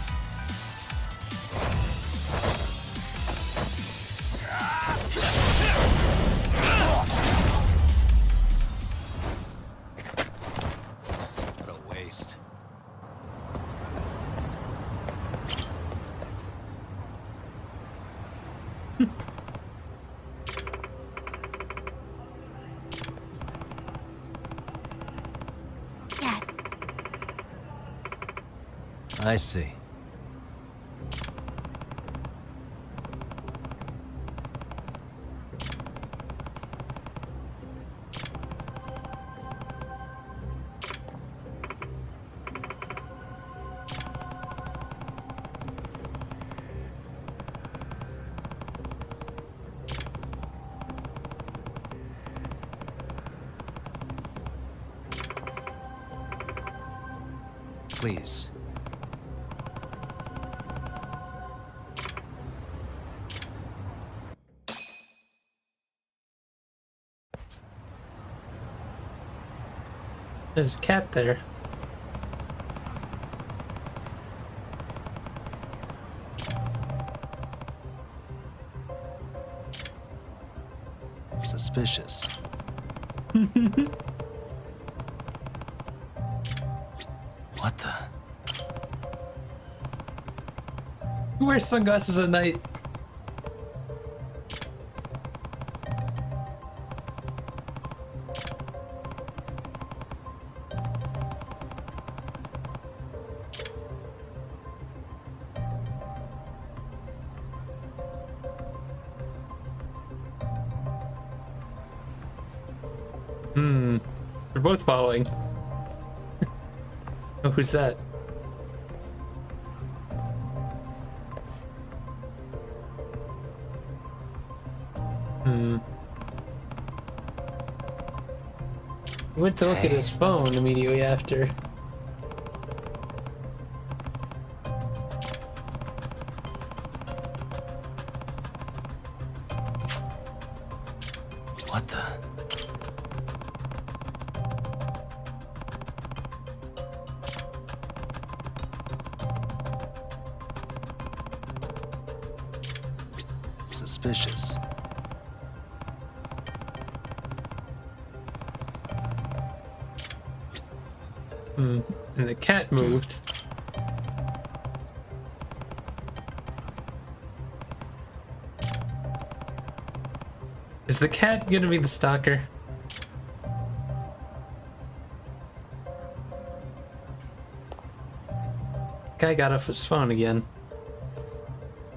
[SPEAKER 2] What a waste.
[SPEAKER 4] Yes.
[SPEAKER 2] I see. Please.
[SPEAKER 1] There's a cat there.
[SPEAKER 2] Suspicious. What the?
[SPEAKER 1] Who wears sunglasses at night? They're both following. Oh, who's that? He went to look at his phone immediately after.
[SPEAKER 2] What the? Suspicious.
[SPEAKER 1] And the cat moved. Is the cat gonna be the stalker? Guy got off his phone again.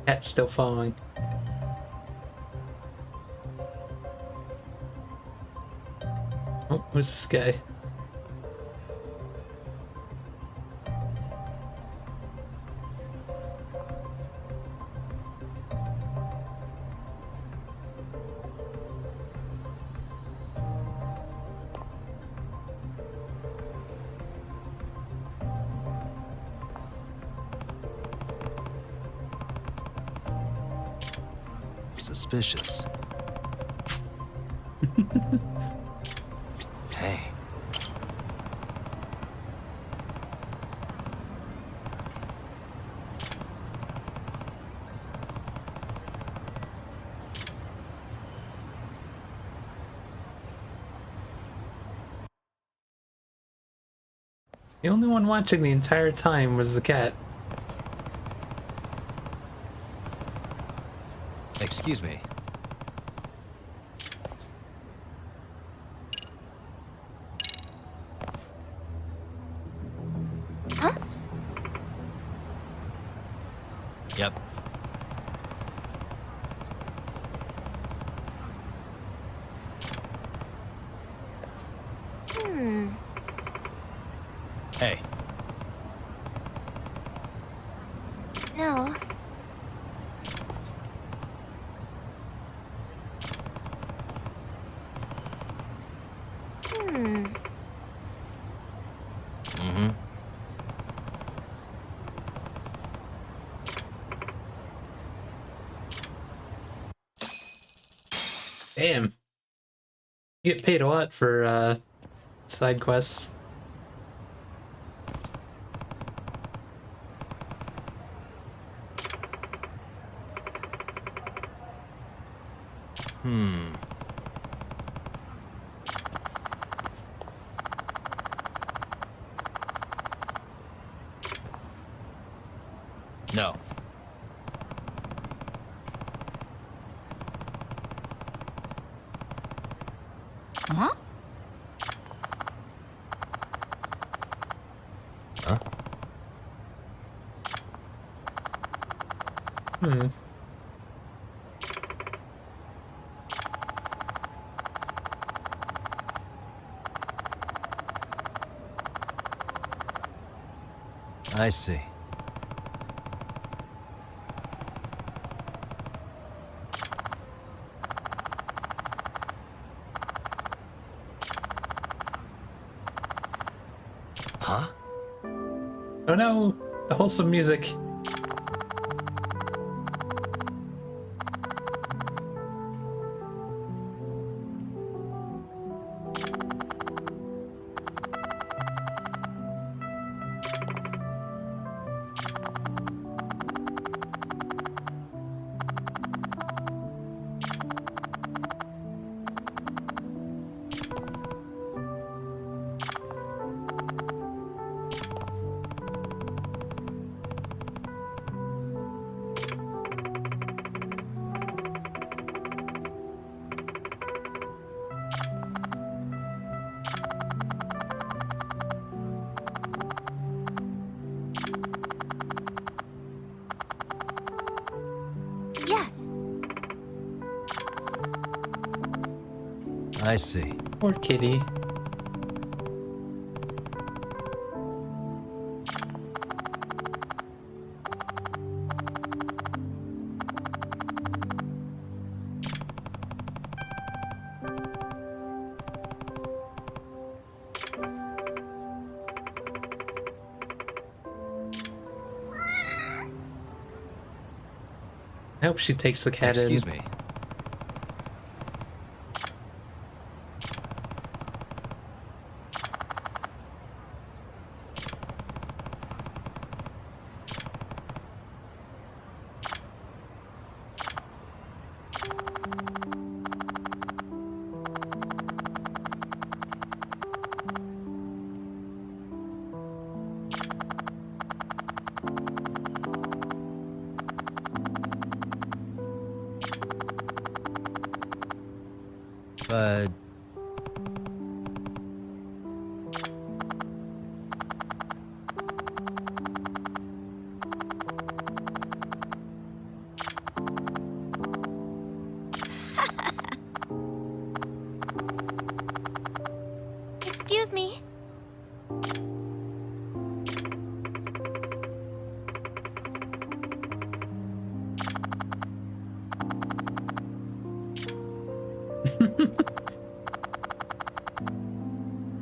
[SPEAKER 1] Cat's still following. Oh, who's this guy?
[SPEAKER 2] Suspicious. Hey.
[SPEAKER 1] The only one watching the entire time was the cat.
[SPEAKER 2] Excuse me.
[SPEAKER 19] Huh?
[SPEAKER 2] Yep. Hey.
[SPEAKER 19] No.
[SPEAKER 1] Damn. You get paid a lot for side quests.
[SPEAKER 2] No.
[SPEAKER 19] Huh?
[SPEAKER 2] Huh? I see. Huh?
[SPEAKER 1] Oh no, the wholesome music.
[SPEAKER 2] I see.
[SPEAKER 1] Poor kitty. I hope she takes the cat in.
[SPEAKER 2] Excuse me. But
[SPEAKER 18] Excuse me.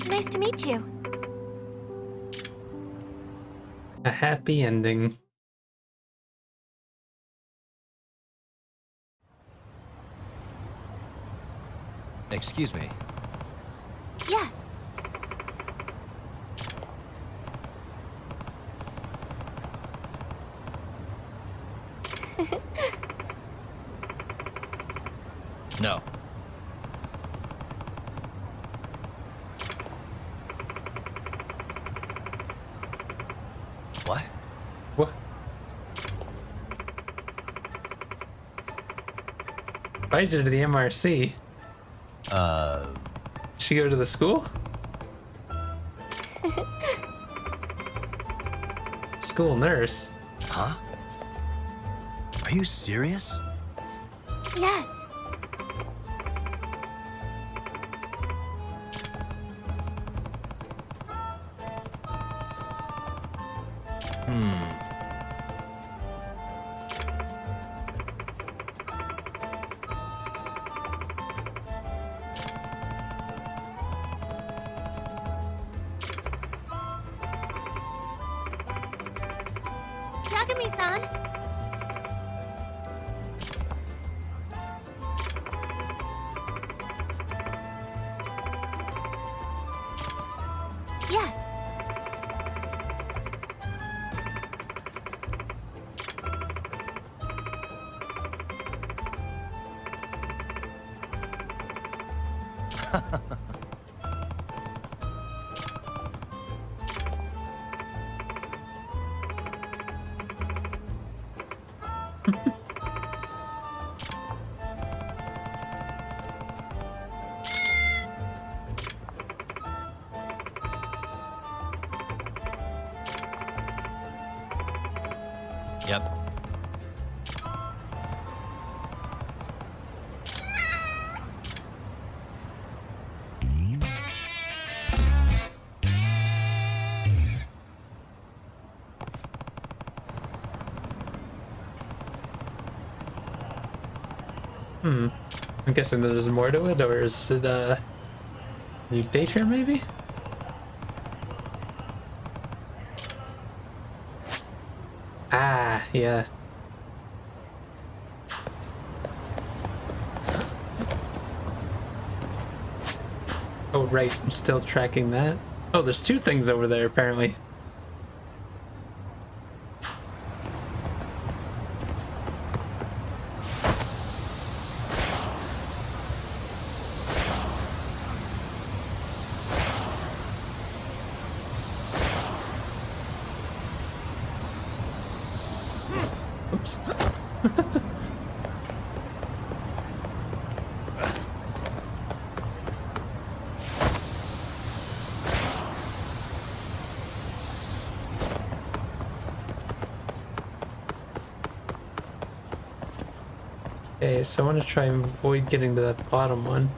[SPEAKER 18] Nice to meet you.
[SPEAKER 1] A happy ending.
[SPEAKER 2] excuse me.
[SPEAKER 18] Yes.
[SPEAKER 2] No. What?
[SPEAKER 1] What? Advisor to the MRC. She go to the school? School nurse.
[SPEAKER 2] Huh? Are you serious?
[SPEAKER 18] Yes. Yagami-san. Yes.
[SPEAKER 2] Yep.
[SPEAKER 1] I'm guessing there's more to it, or is it new date here maybe? Ah, yeah. Oh, right, I'm still tracking that. Oh, there's two things over there, apparently. Oops. Okay, so I want to try and avoid getting to that bottom one.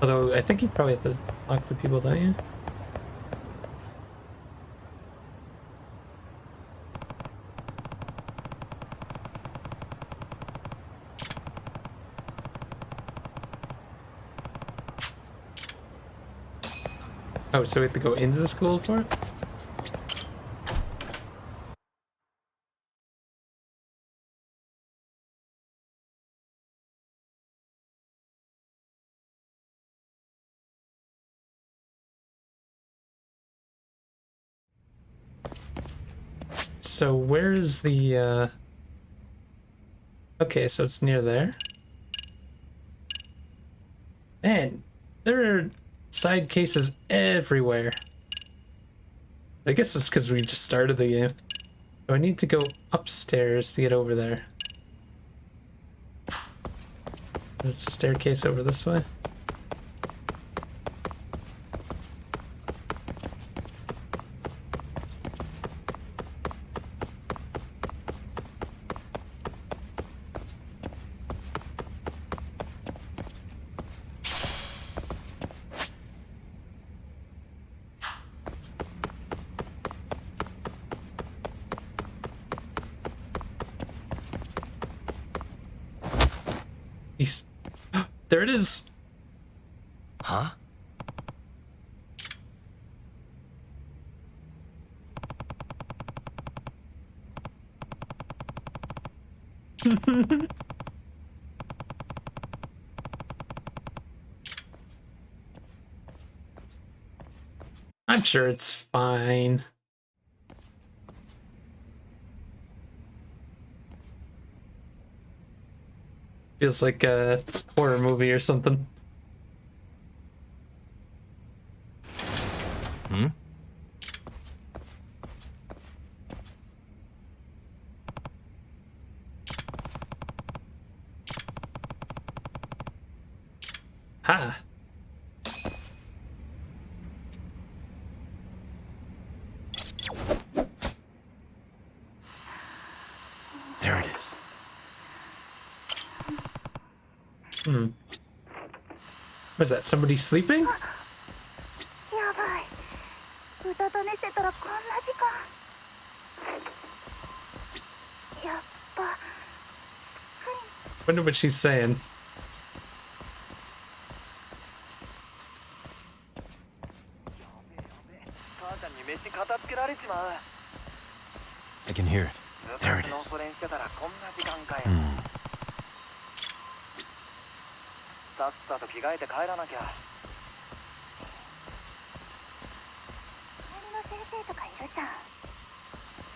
[SPEAKER 1] Although, I think you probably have to talk to people, don't you? Oh, so we have to go into the school for it? So where is the, Okay, so it's near there. Man, there are side cases everywhere. I guess it's because we just started the game. So I need to go upstairs to get over there. There's a staircase over this way. There it is.
[SPEAKER 3] Huh?
[SPEAKER 1] I'm sure it's fine. Feels like a horror movie or something.
[SPEAKER 2] Hmm?
[SPEAKER 1] Ha!
[SPEAKER 2] There it is.
[SPEAKER 1] Hmm. Was that somebody sleeping?
[SPEAKER 19] やばい。うたた寝してたらこんな時間。やっぱ。
[SPEAKER 1] Wonder what she's saying.
[SPEAKER 2] I can hear it. There it is. Hmm.
[SPEAKER 8] さっさと着替えて帰らなきゃ。
[SPEAKER 19] 隣の先生とかいるじゃん。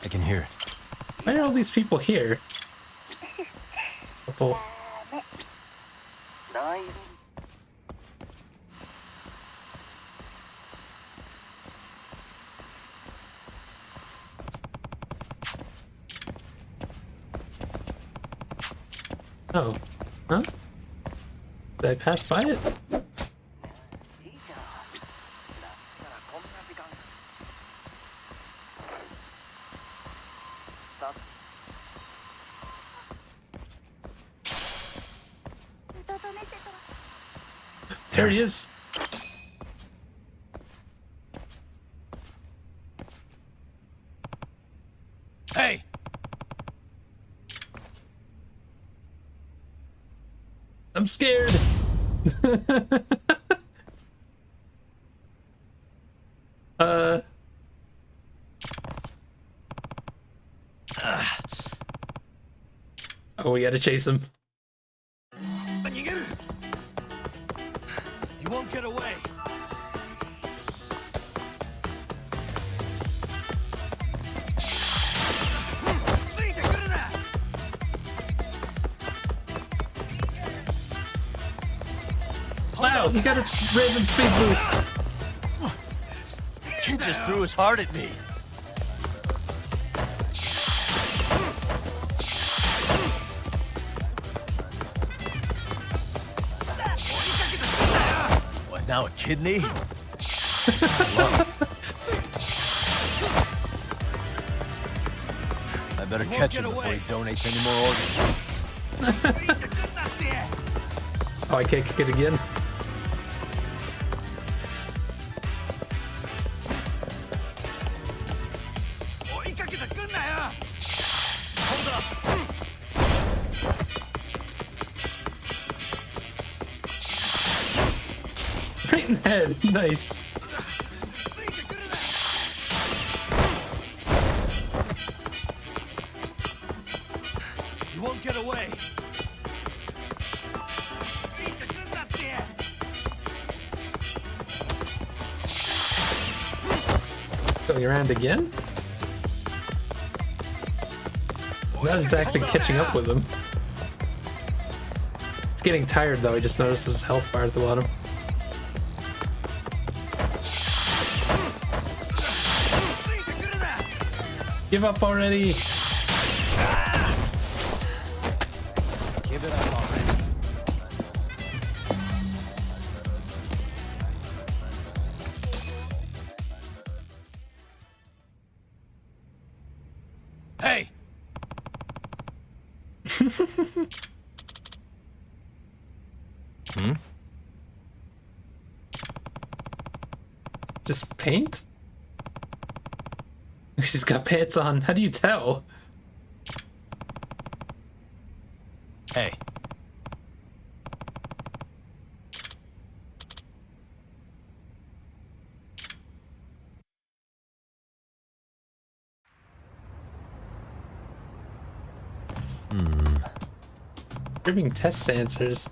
[SPEAKER 2] I can hear it.
[SPEAKER 1] Why are all these people here? Couple.
[SPEAKER 8] 大
[SPEAKER 1] Oh. Huh? Did I pass by it? There he is.
[SPEAKER 2] Hey!
[SPEAKER 1] I'm scared. Oh, we gotta chase him.
[SPEAKER 8] You won't get away.
[SPEAKER 1] Wow, he got a random speed boost.
[SPEAKER 2] Kid just threw his heart at me. What, now a kidney? I better catch him before he donates any more organs.
[SPEAKER 1] Oh, I can't kick it again. Mutant head. Nice.
[SPEAKER 8] You won't get away.
[SPEAKER 1] Going around again? Not exactly catching up with him. It's getting tired though, I just noticed this health bar at the bottom. Give up already!
[SPEAKER 21] Give it up already.
[SPEAKER 8] Hey!
[SPEAKER 2] Hmm?
[SPEAKER 1] Just paint? She's got pants on. How do you tell?
[SPEAKER 2] Hey.
[SPEAKER 1] Giving test answers.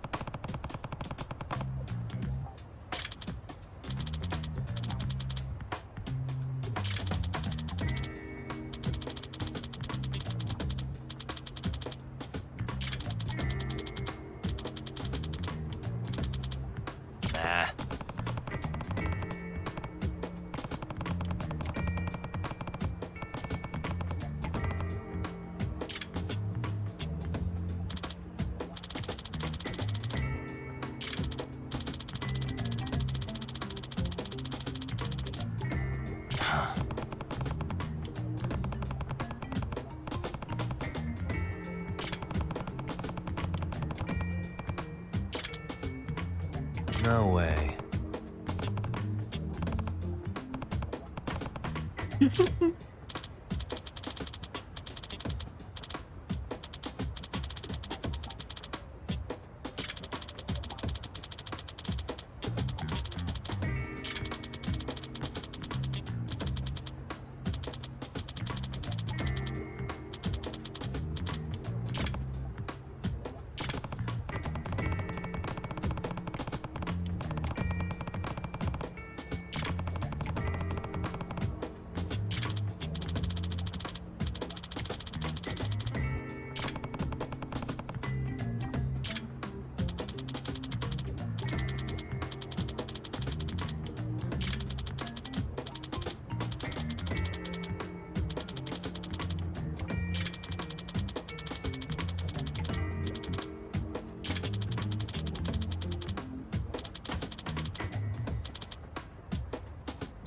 [SPEAKER 2] Nah. No way.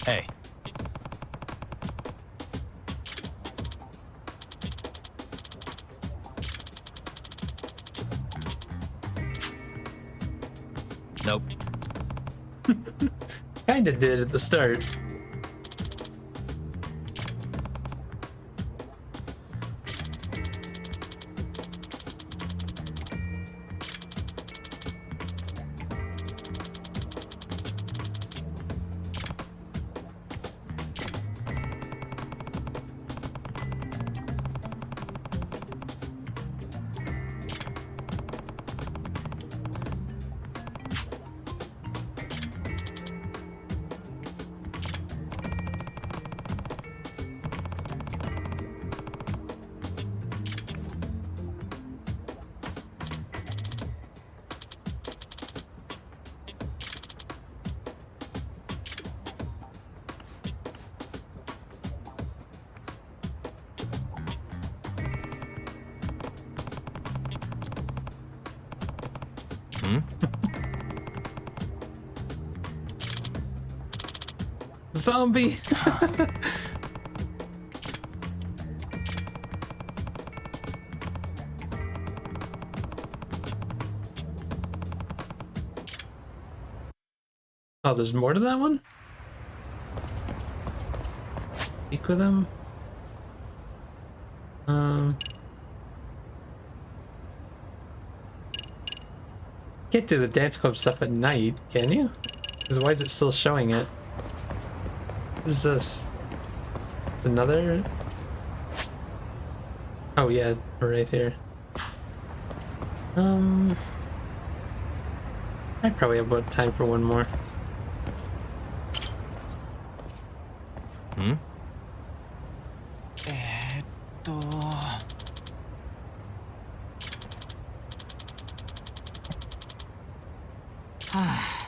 [SPEAKER 2] Hey. Nope.
[SPEAKER 1] Kinda did at the start.
[SPEAKER 2] Hmm?
[SPEAKER 1] Zombie! Oh, there's more to that one? Speak with him? Can't do the dance club stuff at night, can you? Because why is it still showing it? What is this? Another? Oh yeah, right here. I probably have about time for one more.
[SPEAKER 21] Hmm?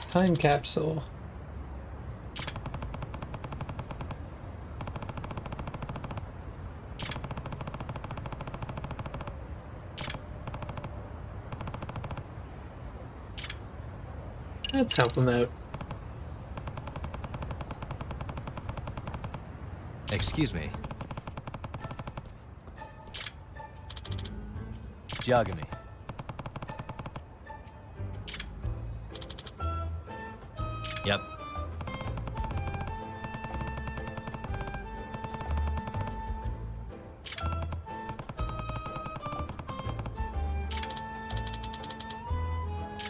[SPEAKER 1] Time capsule. Let's help him out.
[SPEAKER 2] Excuse me. Yagami. Yep.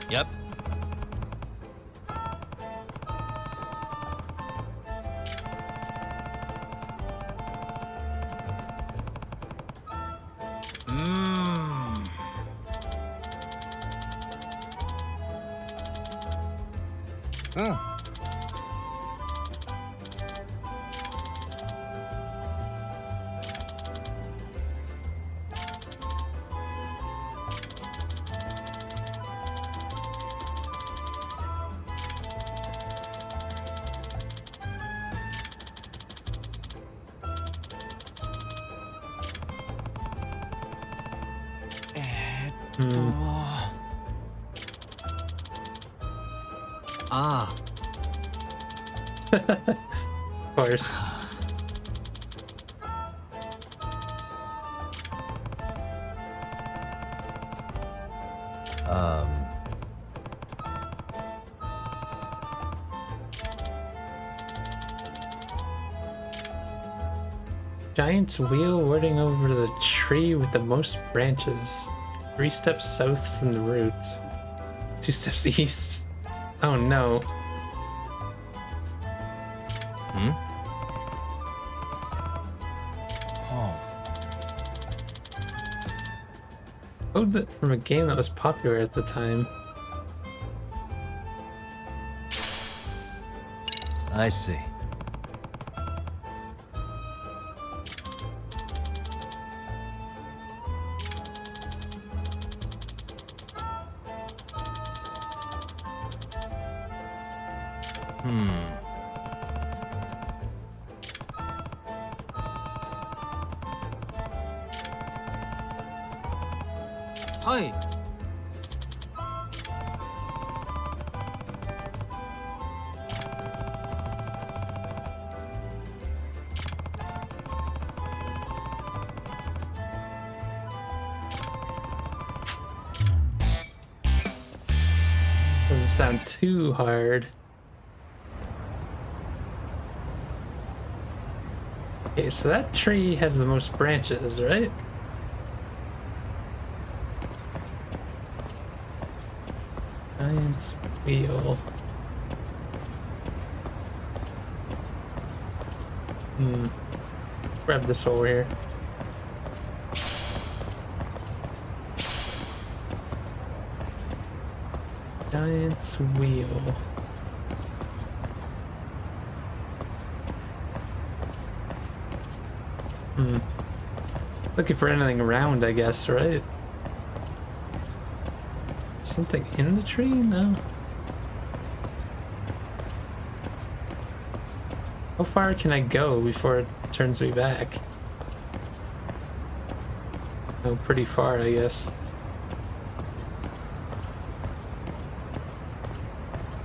[SPEAKER 2] Yep.
[SPEAKER 21] Ah.
[SPEAKER 1] Of course. Giant's wheel whirling over the tree with the most branches. 3 steps south from the roots. 2 steps east. Oh no. Code from a game that was popular at the time.
[SPEAKER 2] I see.
[SPEAKER 21] Hi.
[SPEAKER 1] Doesn't sound too hard. Okay, so that tree has the most branches, right? Giant's wheel. Grab this over here. Giant's wheel. Looking for anything around, I guess, right? Something in the tree? No. How far can I go before it turns me back? Oh, pretty far, I guess.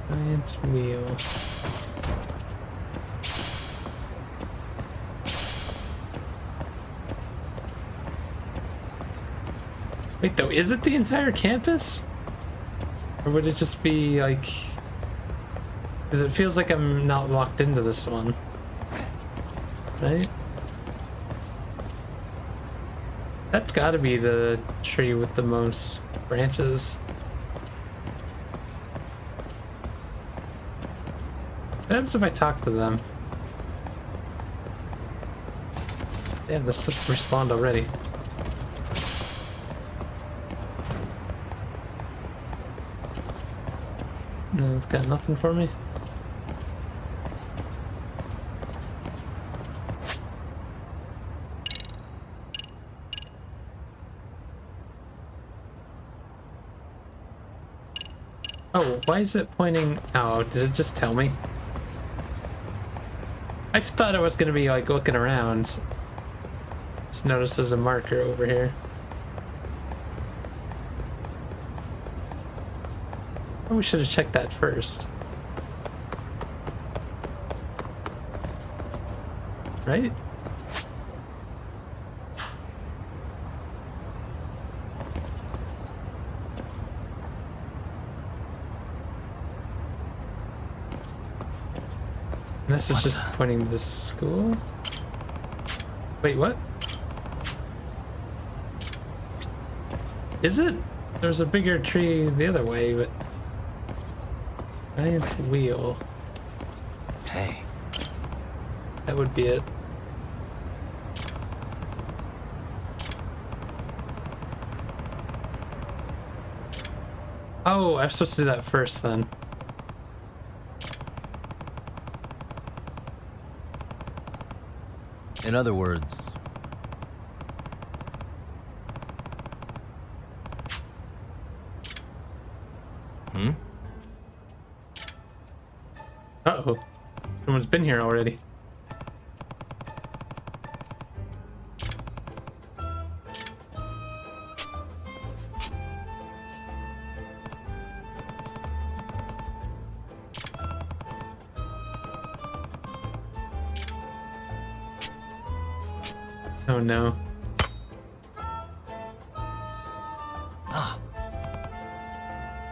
[SPEAKER 1] Giant's wheel. Wait, though, is it the entire campus? Or would it just be like... Because it feels like I'm not locked into this one. Right? That's gotta be the tree with the most branches. happens if I talk to them? Damn, this respawned already. No, they've got nothing for me. Oh, why is it pointing? Oh, did it just tell me? I thought I was gonna be like looking around. Just noticed there's a marker over here. Oh, we should have checked that first. Right? This is just pointing to the school. Wait, what? Is it? There's a bigger tree the other way, but... Giant's wheel.
[SPEAKER 2] Hey.
[SPEAKER 1] That would be it. Oh, I'm supposed to do that first then.
[SPEAKER 2] In other words... Hmm?
[SPEAKER 1] Uh-oh. Someone's been here already. Oh no.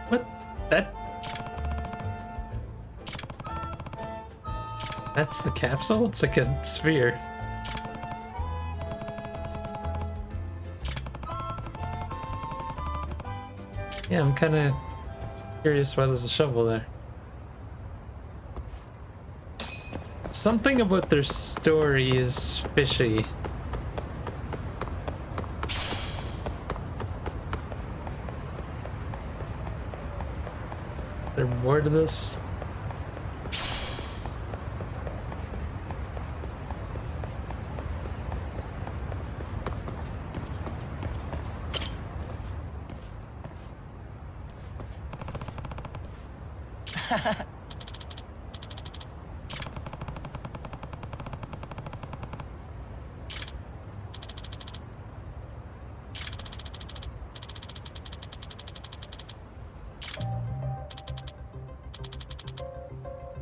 [SPEAKER 1] What? That's the capsule? It's like a sphere. Yeah, I'm kind of curious why there's a shovel there. Something about their story is fishy. Is there more to this?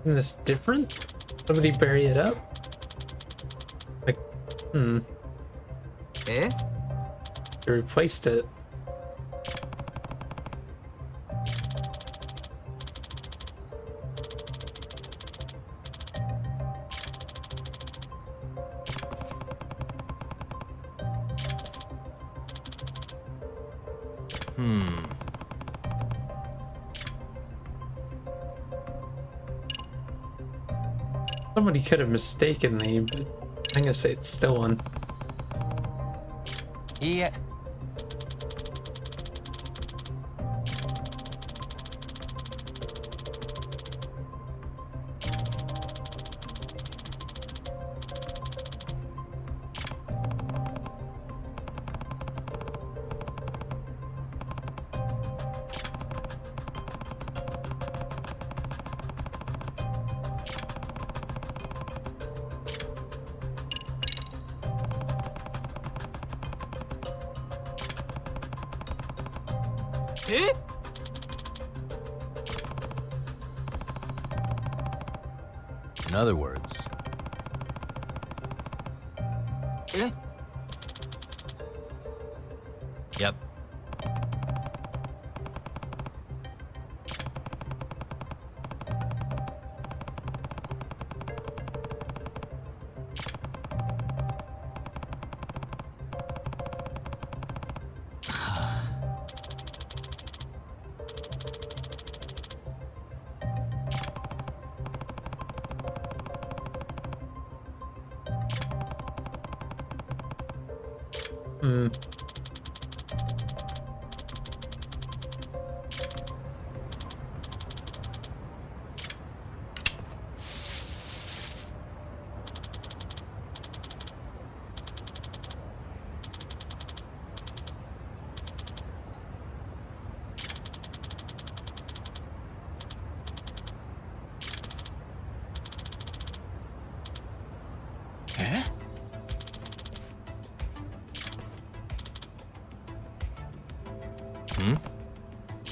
[SPEAKER 1] Isn't this different? Somebody bury it up? Like,
[SPEAKER 3] Eh?
[SPEAKER 1] They replaced it. Somebody could have mistakenly, but I'm gonna say it's still one.
[SPEAKER 3] Yeah.
[SPEAKER 11] Eh?
[SPEAKER 2] In other words...
[SPEAKER 3] Eh?
[SPEAKER 2] Yep.
[SPEAKER 1] Hmm.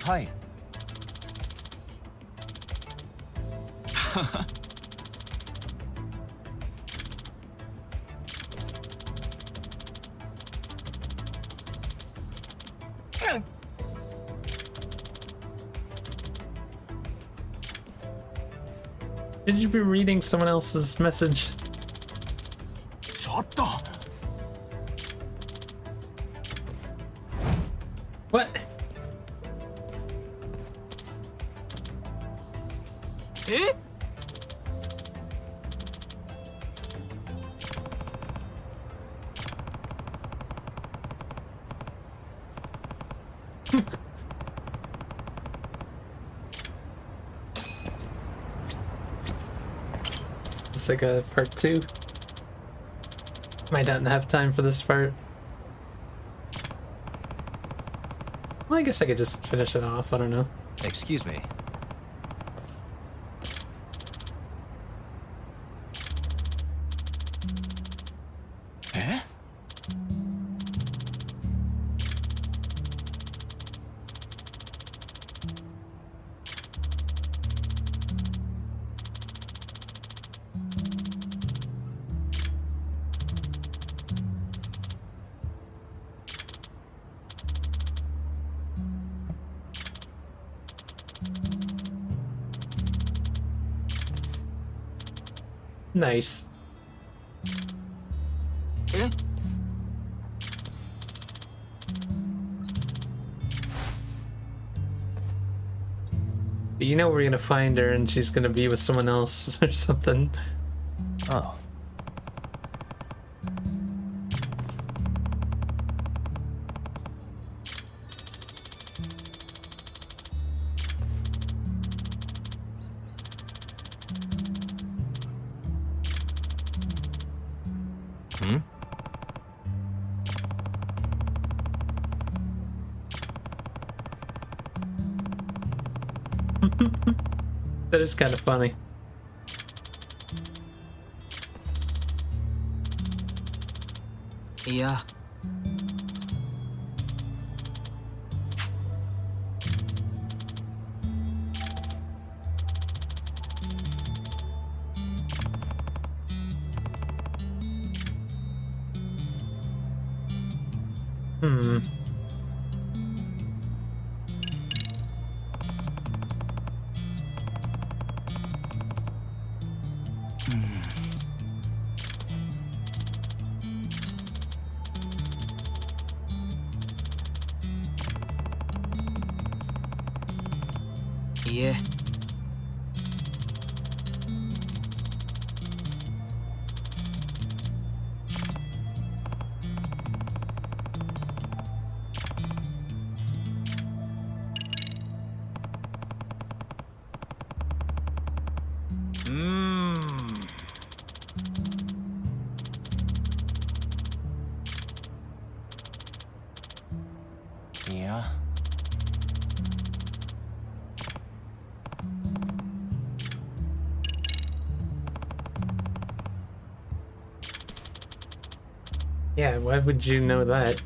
[SPEAKER 2] Hi.
[SPEAKER 1] Did you be reading someone else's message? What?
[SPEAKER 11] Eh?
[SPEAKER 1] It's like a part 2. Might not have time for this part. Well, I guess I could just finish it off. I don't know.
[SPEAKER 2] Excuse me.
[SPEAKER 1] Nice. You know we're gonna find her and she's gonna be with someone else or something.
[SPEAKER 2] Oh. Hmm?
[SPEAKER 1] That is kind of funny.
[SPEAKER 21] Yeah.
[SPEAKER 1] Hmm.
[SPEAKER 21] Yeah. Mmm. Yeah.
[SPEAKER 1] Yeah, why would you know that?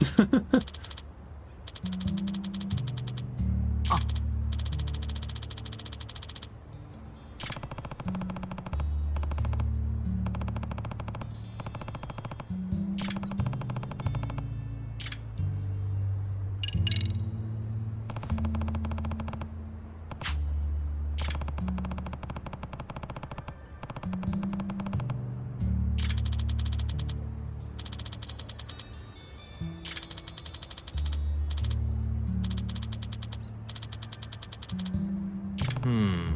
[SPEAKER 2] Hmm.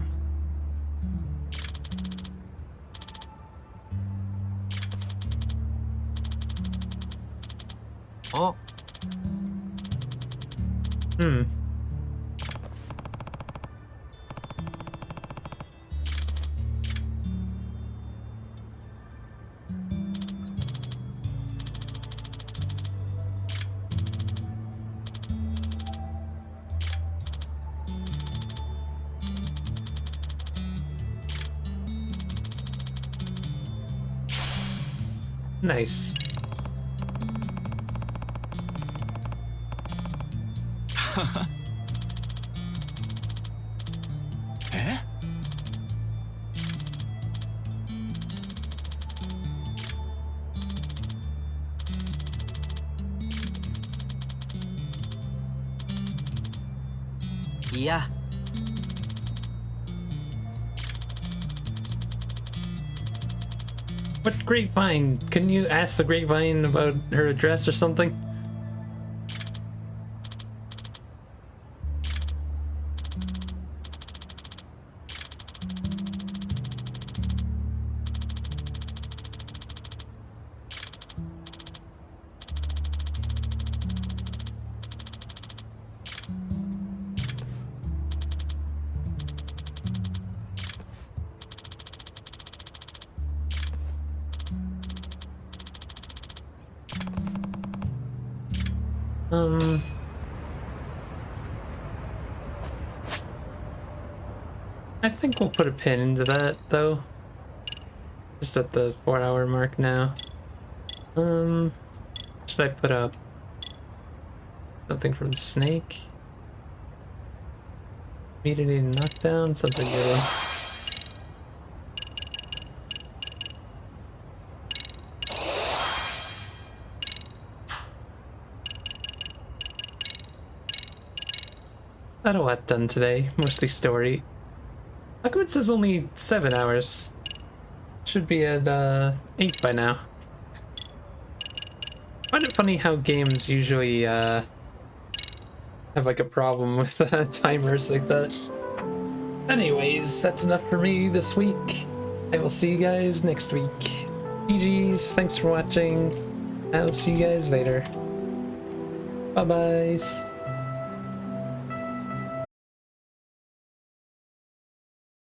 [SPEAKER 21] Oh.
[SPEAKER 1] Hmm. Nice.
[SPEAKER 8] Eh?
[SPEAKER 14] Yeah.
[SPEAKER 1] What grapevine? Can you ask the grapevine about her address or something? I think we'll put a pin into that, though. Just at the 4-hour mark now. What should I put up? Something from Snake? Immediate knockdown? Sounds like good one. Not a lot done today, mostly story. How come it says only 7 hours? Should be at 8 by now. I find it funny how games usually have like a problem with timers like that. Anyways, that's enough for me this week. I will see you guys next week. GG's, thanks for watching. I'll see you guys later. Bye-byes.